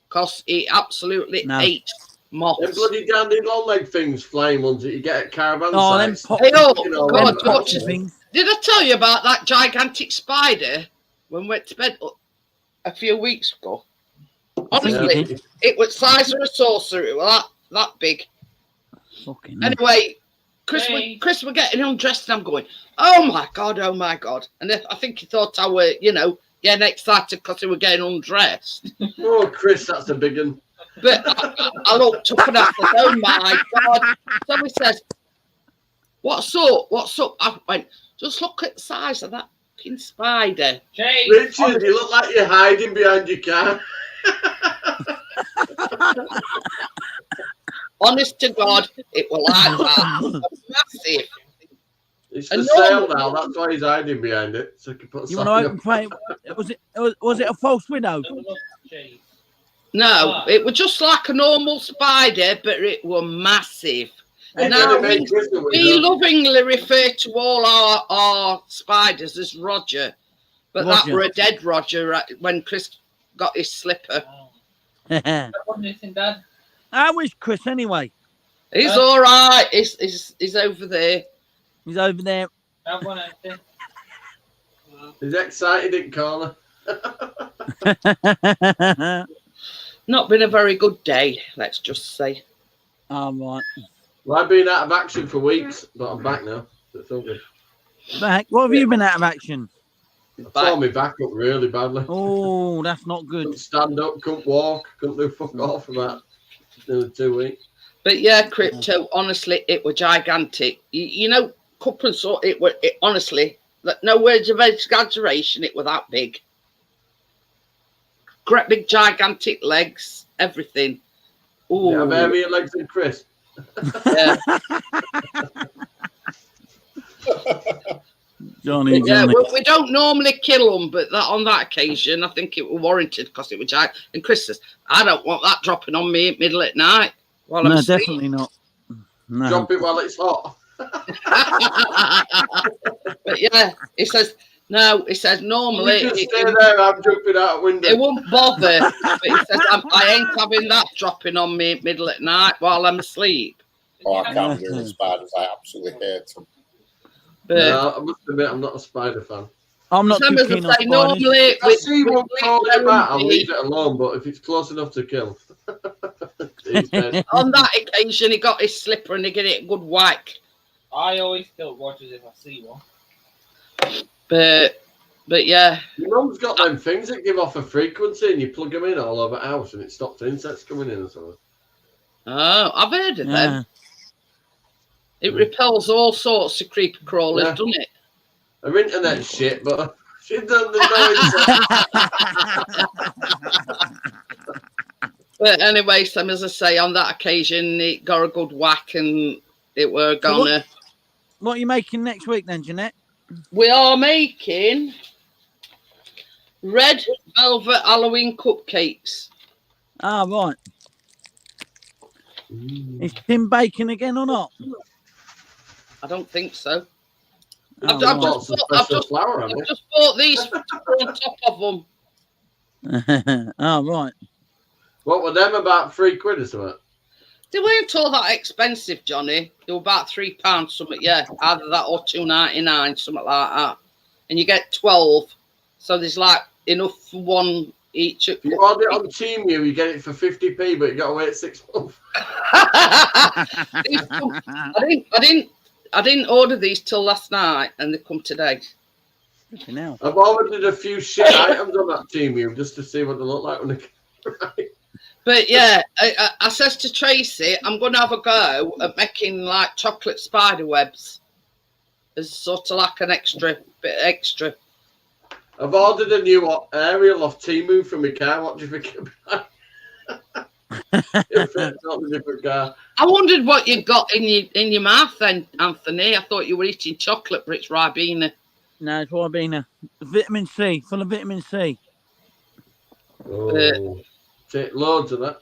because he absolutely No. hates Them moths. bloody dandy long leg things, flying ones that you get at caravan Oh, them sites. pop. Hey, oh, You know, God, them watch poppy it. things. Did I tell you about that gigantic spider when we went to bed a few weeks ago? I think you Honestly, did. it was size of a saucer. It was that big. Fucking hell. Anyway, Hey. Chris were getting undressed, and I'm going, oh my god. And I think he thought I were, getting excited because he were getting undressed. Oh, Chris, that's a big one. But I looked up and I said, oh my god. So he says, what's up? What's up? I went, just look at the size of that fucking spider. Jay, Richard, you look like you're hiding behind your car. Honest to God, it was like that. It was massive. It's for And sale normally- now. That's why he's hiding behind it. So he can put a You sign want to up. open play? Was it a false widow? No, it was just like a normal spider, but it was massive. And Now then it made Crystal with we her. lovingly refer to all our spiders as Roger, but that Roger. were a dead Roger when Chris got his slipper. How is Chris anyway? He's all right. He's over there. He's over there. He's excited in corner. Not been a very good day, let's just say. Oh, right. Well, I've been out of action for weeks, but I'm back now. So it's all good. Back. What have you been out of action? I tore my back up really badly. Oh, that's not good. Couldn't stand up, couldn't walk, couldn't do fuck all for about nearly 2 weeks. But yeah, Crypto, honestly, it was gigantic. You know, couple of sort, it honestly, no words of exaggeration, it was that big. Great big, gigantic legs, everything. Ooh, You have hairier legs than Chris. yeah. Johnny. Yeah, we don't normally kill them, but on that occasion, I think it was warranted because it was giant. And Chris says, I don't want that dropping on me middle at night while No, I'm asleep. definitely not. No. Drop it while it's hot. But yeah, he says, no, he says, normally You just stay there, I'm jumping out a window. it won't bother. But he says, I ain't having that dropping on me middle at night while I'm asleep. Oh, I can't do the spiders. I absolutely hate them. But No, I must admit, I'm not a spider fan. I'm not some too as keen I on say, spiders. normally If I see one crawling with about, I'll Lumpy, leave it alone, but if it's close enough to kill, he's dead. on that occasion, he got his slipper and he get it a good whack. I always kill Rogers if I see one. But yeah, Your mum's got them things that give off a frequency and you plug them in all over the house and it stops insects coming in or something. oh, I've heard of Yeah. them. It repels all sorts of creeper crawlers, Yeah. doesn't it? Her internet shit, but she done there's no insects. But anyway, Sam, as I say, on that occasion, it got a good whack and it were So what- gonna. What are you making next week then, Jeanette? We are making red velvet Halloween cupcakes. Ah, right. Is Tim baking again or not? I don't think so. Oh, I've right. Got some special flour on I've it. just bought these to put on top of them. Oh, right. What were them, about £3 or something? They weren't all that expensive, Johnny. They were about £3 something, yeah. Either that or $2.99, something like that. And you get 12. So there's like enough for one each. If you order it on Temu, you get it for 50p, but you got to wait 6 months. I didn't order these till last night and they come today. Now. I've ordered a few shit items on that Temu just to see what they look like when they come right. But yeah, I says to Tracy, I'm going to have a go at making like chocolate spider webs as sort of like an extra bit extra. I've ordered a new aerial off Temu from my car. What do you think about it? It's a totally different car. I wondered what you got in your mouth then, Anthony. I thought you were eating chocolate, but it's Ribena. No, it's Ribena. Vitamin C, full of vitamin C. Oh, take loads of that.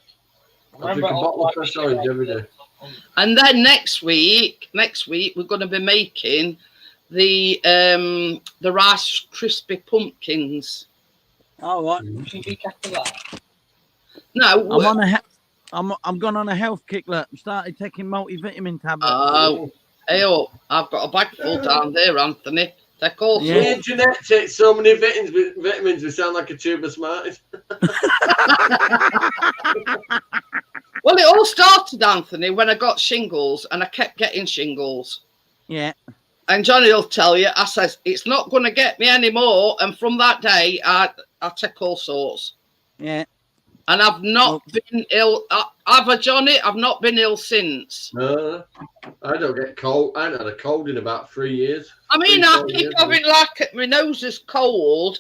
I drink a bottle of fresh orange every day. And then next week we're going to be making the Rice Krispie pumpkins. All right. No, I'm gone on a health kick. Look, started taking multivitamin tablets. oh, hey up! I've got a bag full down there, Anthony. Take all Yeah. Me and Jeanette take so many vitamins, we sound like a tube of Smarties. Well, it all started, Anthony, when I got shingles, and I kept getting shingles. Yeah. And Johnny will tell you, I says, it's not going to get me anymore. And from that day, I take all sorts. Yeah. And I've not been ill. Have I, Johnny? I've not been ill since. No, I don't get cold. I haven't had a cold in about 3 years. I mean, 3, I 4 keep years. having like my nose is cold.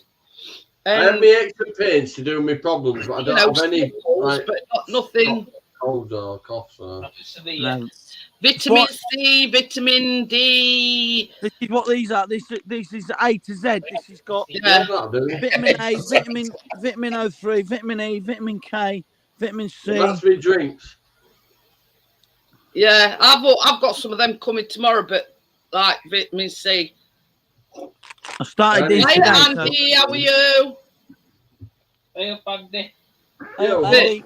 I have And, my aches and pains to do with my problems, but I you don't know, have any sniffles, like but nothing. cold or cough. So. Nothing severe. No. Vitamin But- C, vitamin D. This is what these are. This is A to Z. This has got Yeah. That'll do. vitamin A, vitamin O3, vitamin E, vitamin K, vitamin C. Well, that's me drinks. Yeah, I've got some of them coming tomorrow, but like vitamin C. I started this Hi today. So. Andy, how are you? Hey up, Andy. Yo, Andy.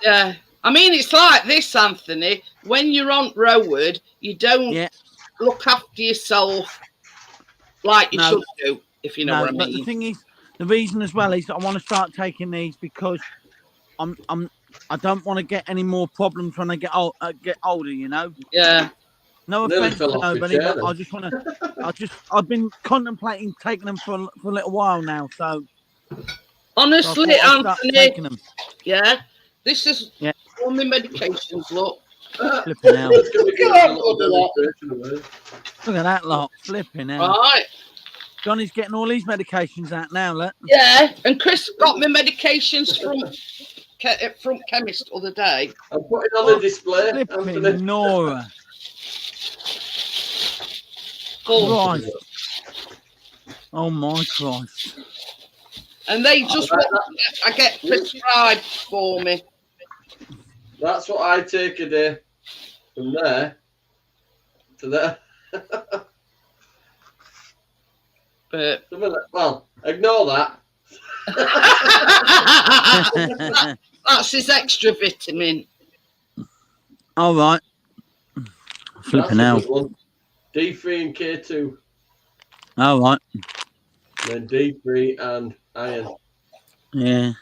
Yeah. I mean, it's like this, Anthony. When you're on road, you don't Yeah. look after yourself like you No. should do, if you know No, what I but the mean. thing is, the reason as well is that I want to start taking these because I don't want to get any more problems when I get older. You know. Yeah. No Nearly offense fell to off your nobody, chair but I just want to. I've been contemplating taking them for a little while now. So Honestly, I thought I'd start Anthony, taking them. yeah, this is Yeah. all my medications. Look. Flipping out. It's gonna be Look a at that, little look demonstration of it. Look at that lot. Flipping out. Right. Johnny's getting all these medications out now. Look. Yeah, and Chris got me medications from chemist the other day. I'm putting on the display. Flipping Anthony. Nora. Full. Christ. Oh my Christ. And they just I get prescribed for me. That's what I take a day. From there to there. But Well, ignore that. that's his extra vitamin. All right. Flipping That's a out. good one. D3 and K2. All right. Then D3 and iron. Yeah.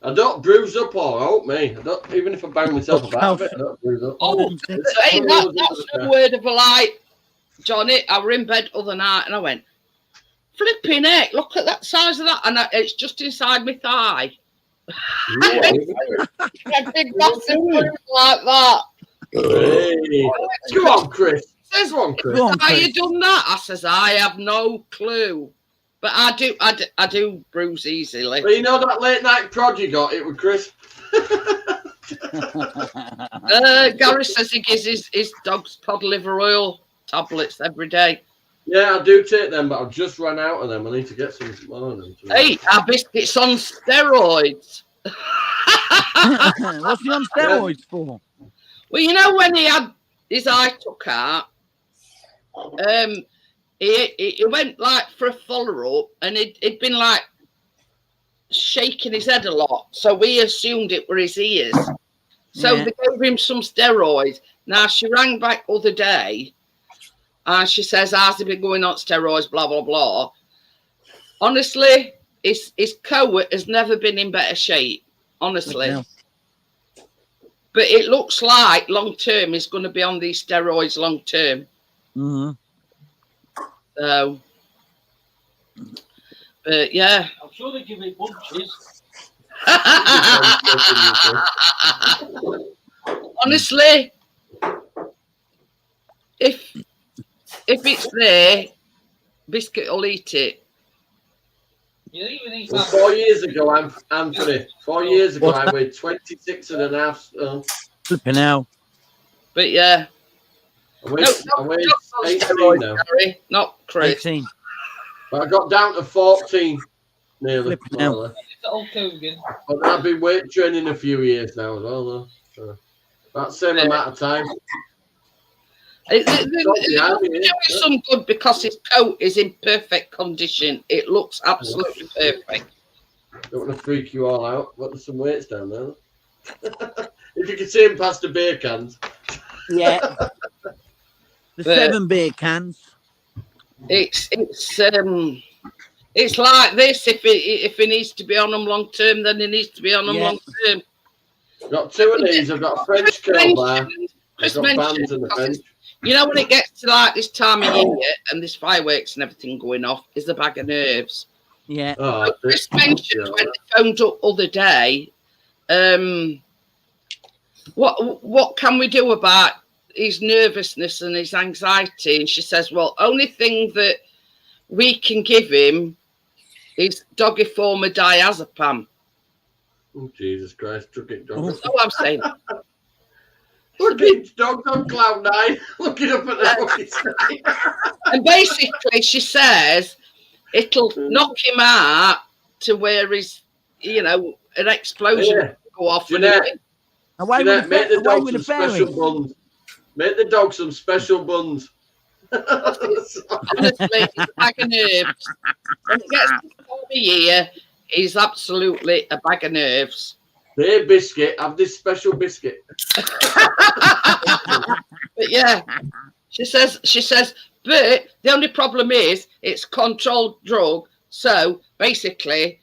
I don't bruise up or out, me. I don't, even if I bang myself about a bit, I don't bruise up. Oh, hey, that's no word of a lie, Johnny. I were in bed other night and I went, flipping heck, look at that size of that. And it's just inside my thigh. A big massive bruise like that. Hey. Go on, Chris. Says, Go on, Chris. Go on, how you Chris. done that? I says, I have no clue. But I do bruise easily. But you know that late night prod you got? It with Chris. Gary says he gives his dog's cod liver oil tablets every day. Yeah, I do take them, but I've just run out of them. I need to get some more of them. Hey, our biscuit's on steroids. What's he on steroids for? Well, you know when he had his eye took out, he went like for a follow-up and he'd been like shaking his head a lot. So we assumed it were his ears. So Yeah. they gave him some steroids. Now she rang back other day and she says, how's he been going on steroids, blah, blah, blah. Honestly, his coat has never been in better shape. Honestly. Yeah. But it looks like long term he's going to be on these steroids long term. Mm-hmm. So, but yeah. I'm sure they give it bunches. Honestly, if it's there, Biscuit will eat it. You even eat Well, that. 4 years ago, Anthony, 4 years ago, I weighed 26 and a half stone. Flipping out. But yeah. I weighed on 18 steroids, now. Gary, not Chris. 18. But I got down to 14 nearly. Flipping more out. or less. It's the old Kogan. But I've been weight training a few years now as well, though. So about the same amount of time. It's doing some good because his coat is in perfect condition. It looks absolutely perfect. Don't want to freak you all out, but there's some weights down there. If you can see him past the beer cans. Yeah. The But- 7 beer cans. It's like this. If he needs to be on them long term, then he needs to be on them Yeah. long term. Got two of these. I've got a French curl bar. I've Chris got bands mentioned, in the bench. you know, when it gets to like this time of year and there's fireworks and everything going off, is the bag of nerves. Yeah. Oh, Chris mentioned when they phoned up other day, what can we do about his nervousness and his anxiety? And she says, well, only thing that we can give him is Dogiforma diazepam. oh, Jesus Christ, took it, dog. That's all I'm saying. the dog's on cloud 9, looking up at the fucking sky. And basically, she says it'll knock him out to where he's, you know, an explosion Yeah. will go off. Jeanette, Away Jeanette, make the away dog with some the fairies. special buns. Make the dog some special buns. Honestly, it's a bag of nerves. When it gets to the time of year, he's absolutely a bag of nerves. Hey, biscuit, have this special biscuit. But yeah, she says, but the only problem is it's controlled drug. So basically,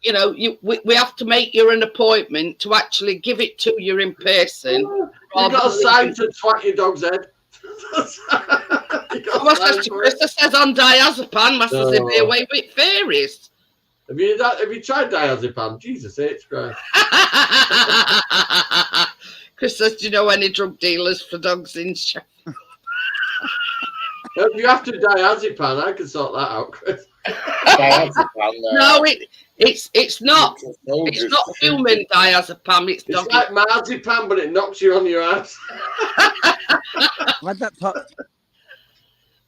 you know, we have to make you an appointment to actually give it to you in person. You got a sign to twat your dog's head. Krista says on diazepam, Masters will be away with fairies. Have you tried diazepam? Jesus H Christ. Chris says, do you know any drug dealers for dogs in Sheffield? If you have to diazepam, I can sort that out, Chris. No, it's not. It's not human diazepam. It's It's doggy. like marzipan, but it knocks you on your ass. Like that top.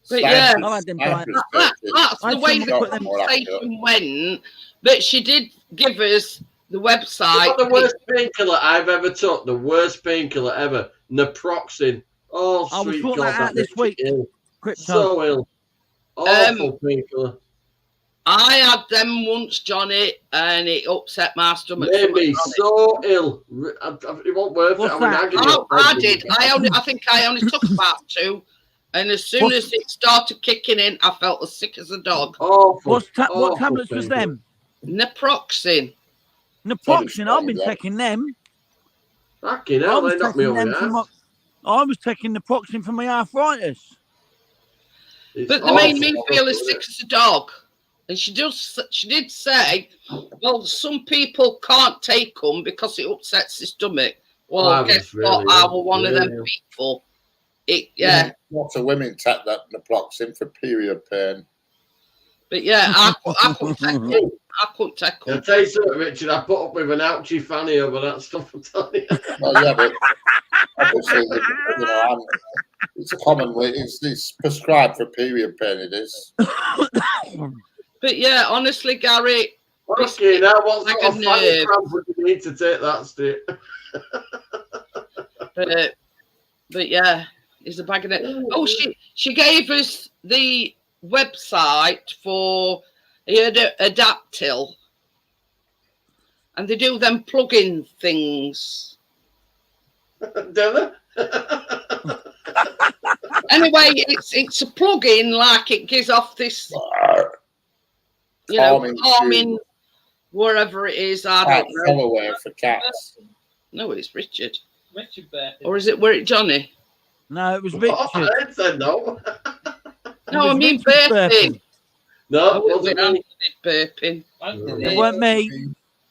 But yeah, I had them that's I the way think the put them conversation went. But she did give us the website. Not the worst painkiller I've ever took. The worst painkiller ever. Naproxen. Oh, I was sweet sorting God, that out that this makes you week. ill. Crypto. So ill. Awful painkiller. I had them once, Johnny, and it upset my stomach. Made me so ill. It wasn't worth What's it. that? I did. I think I only took about 2. And as soon as it started kicking in, I felt as sick as a dog. Awful. What awful tablets was painkiller. them? Naproxen. Naproxen. I've been taking them. Fucking I hell, was they knocked me taking over them the for ass. I was taking Naproxen for my arthritis. It's But they made me awful, feel as isn't sick it? as a dog. And she did say, well, some people can't take them because it upsets the stomach. Well, I guess was what? really I ill, was one of them really ill. people. Yeah. Lots of women take that naproxen for period pain. But yeah, I couldn't take them. I couldn't take I'll them. tell you something, Richard. I put up with an ouchie fanny over that stuff. I'm telling you. Well, yeah, but obviously, you know, it's a common way. It's prescribed for period pain. It is. But yeah, honestly, Gary, Okay, now what like sort a of fanny nerve. cramp would you need to take that, Steve? but yeah, it's a bag of it. Oh, she gave us the website for Adaptil, and they do them plug-in things. Della? Anyway, it's a plug-in, like it gives off this, you know, calming, wherever it is. I don't know. Follow for cats. No, it's Richard, Richard Burton. or is it Johnny? No, it was Oh, Richard. I said no. No, I was mean Richard burping. No, Oh, it wasn't me. Burping. It weren't me.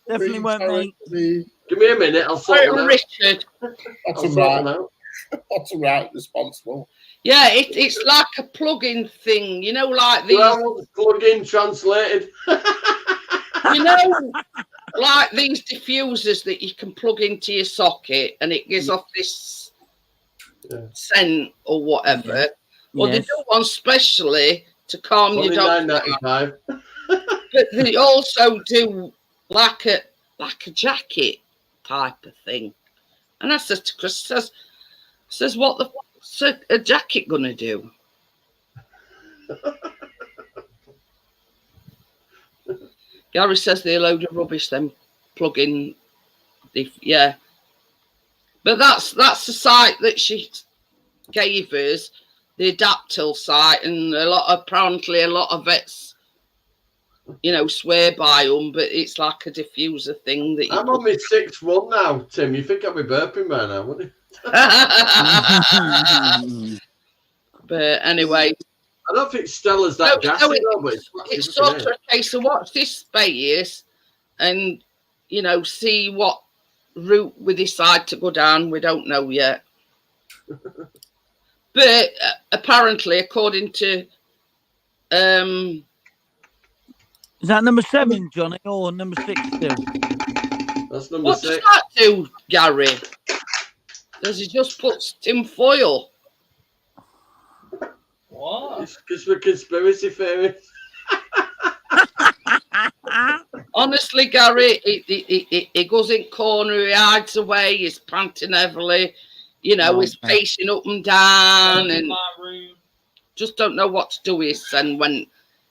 Definitely weren't me. Give me a minute, I'll sort Sorry, them out. Richard. That's I'll a sort right. them out. That's a right responsible. Yeah, it's like a plug-in thing, you know, like these, Well, plug in translated. you know, like these diffusers that you can plug into your socket and it gives off this scent or whatever. Well, they Yes. do one specially to calm your Only dog. $9.95. But they also do like a jacket type of thing. And I said to Chris, says what the fuck's a jacket gonna do? Gary says they're a load of rubbish, then plug in yeah. But that's the site that she gave us, the Adaptil site, and apparently a lot of vets, you know, swear by them, but it's like a diffuser thing that you I'm on my 6th one now, Tim. You think I'll be burping by now, wouldn't you? But anyway, I don't think Stella's that gassy, though, but it's sort of a case of watch this space and, you know, see what route we decide to go down. We don't know yet. But apparently, according to Is that number 7, Johnny, or number 6 still? That's number what 6. does that do, Gary? Does he just put tin foil? What? It's because we're conspiracy theories. Honestly, Gary, he goes in corner, he hides away, he's panting heavily, you know, Oh, he's okay. pacing up and down, In and my room. just don't know what to do with his son when,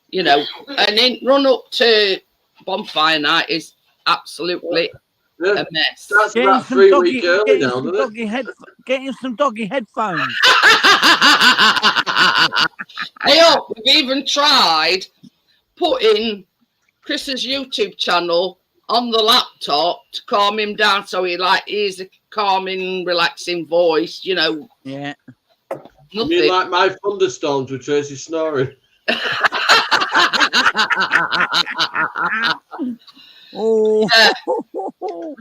you know, and then run up to bonfire night is absolutely Yeah. a mess. That's Get him about some 3 doggy, weeks early get him now, some isn't it? doggy get him some doggy headphones. Hey, oh, we've even tried putting Chris's YouTube channel on the laptop to calm him down, so he like hears a calming, relaxing voice. You know, Yeah. You nothing. mean like my thunderstorms with Tracy snoring? Oh.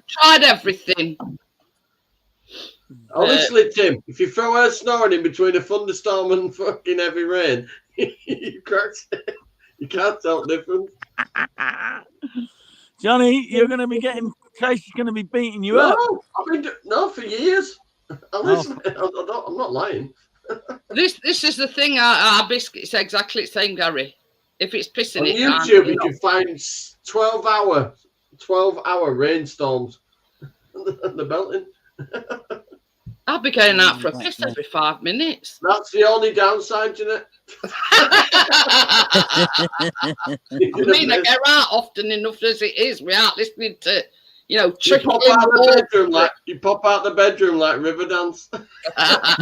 Tried everything. Honestly, Tim, if you throw her snoring in between a thunderstorm and fucking heavy rain, you can't tell the difference. Johnny, you're going to be getting Tracy's going to be beating you No, up. I've been no for years. Listen, I'm not lying. This is the thing. Our biscuit's exactly the same, Gary. If it's pissing On it down, YouTube, you you know. can find 12-hour rainstorms. And the belting. I'll be going out for a piss every 5 minutes. That's the only downside, Jeanette. I mean, I get out often enough as it is without listening to, you know, You pop trickling out the water. bedroom like Riverdance. My I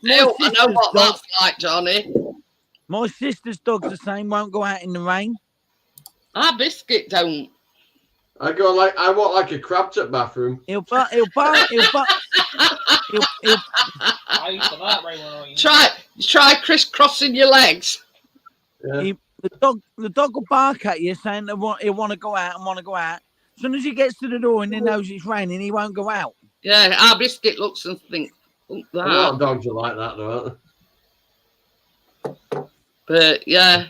know sister's what dog, that's like, Johnny. my sister's dog's the same. Won't go out in the rain. Our biscuit don't. I walk like a crab to the bathroom. He'll bark. He'll. I used to that right when I was Try crisscrossing your legs. Yeah. The dog will bark at you saying he'll want to go out and want to go out. As soon as he gets to the door and he knows it's raining, he won't go out. Yeah, our biscuit looks and thinks A lot that. of dogs are like that, though, aren't But yeah.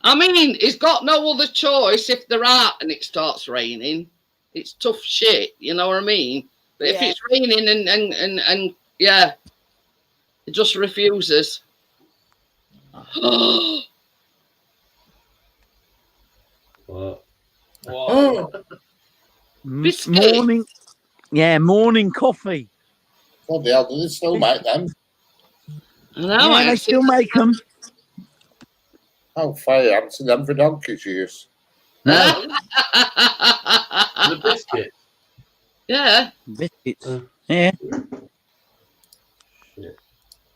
I mean, he's got no other choice if they're out and it starts raining. It's tough shit, you know what I mean? But if Yeah. it's raining and yeah, it just refuses. they? What? What? Biscuit. Morning. Yeah, morning coffee. Bloody hell, do they still make them? I know. Yeah, they still make them. How fair, I haven't seen them for donkey's years. No. The biscuit. Yeah, Biscuits. Uh. Yeah.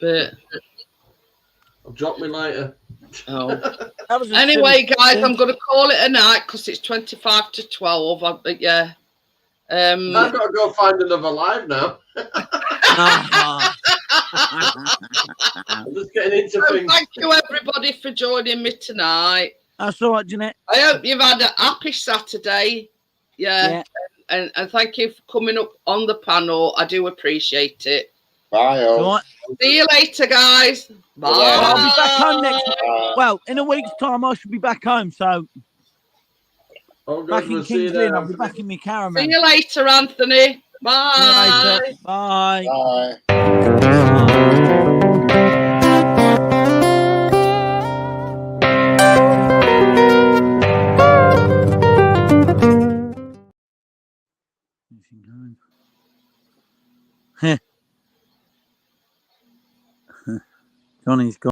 but I'll drop me later. oh. That was a Anyway, silly guys, thing. I'm gonna call it a night because it's 25 to 12. Yeah. I've got to go find another live now. Ah. I'm just getting into So things. thank you everybody for joining me tonight. That's all right, Jeanette. I hope you've had a happy Saturday. Yeah. Yeah. And thank you for coming up on the panel. I do appreciate it. Bye, It's all. all right. See you later, guys. Bye. I'll be back home next. Bye. Well, in a week's time, I should be back home. So Oh, back God, in we'll see you Kings there. Lynn, I'll be back in my caravan. See you later, Anthony. Bye. See you later. Bye. Bye. Johnny's gone.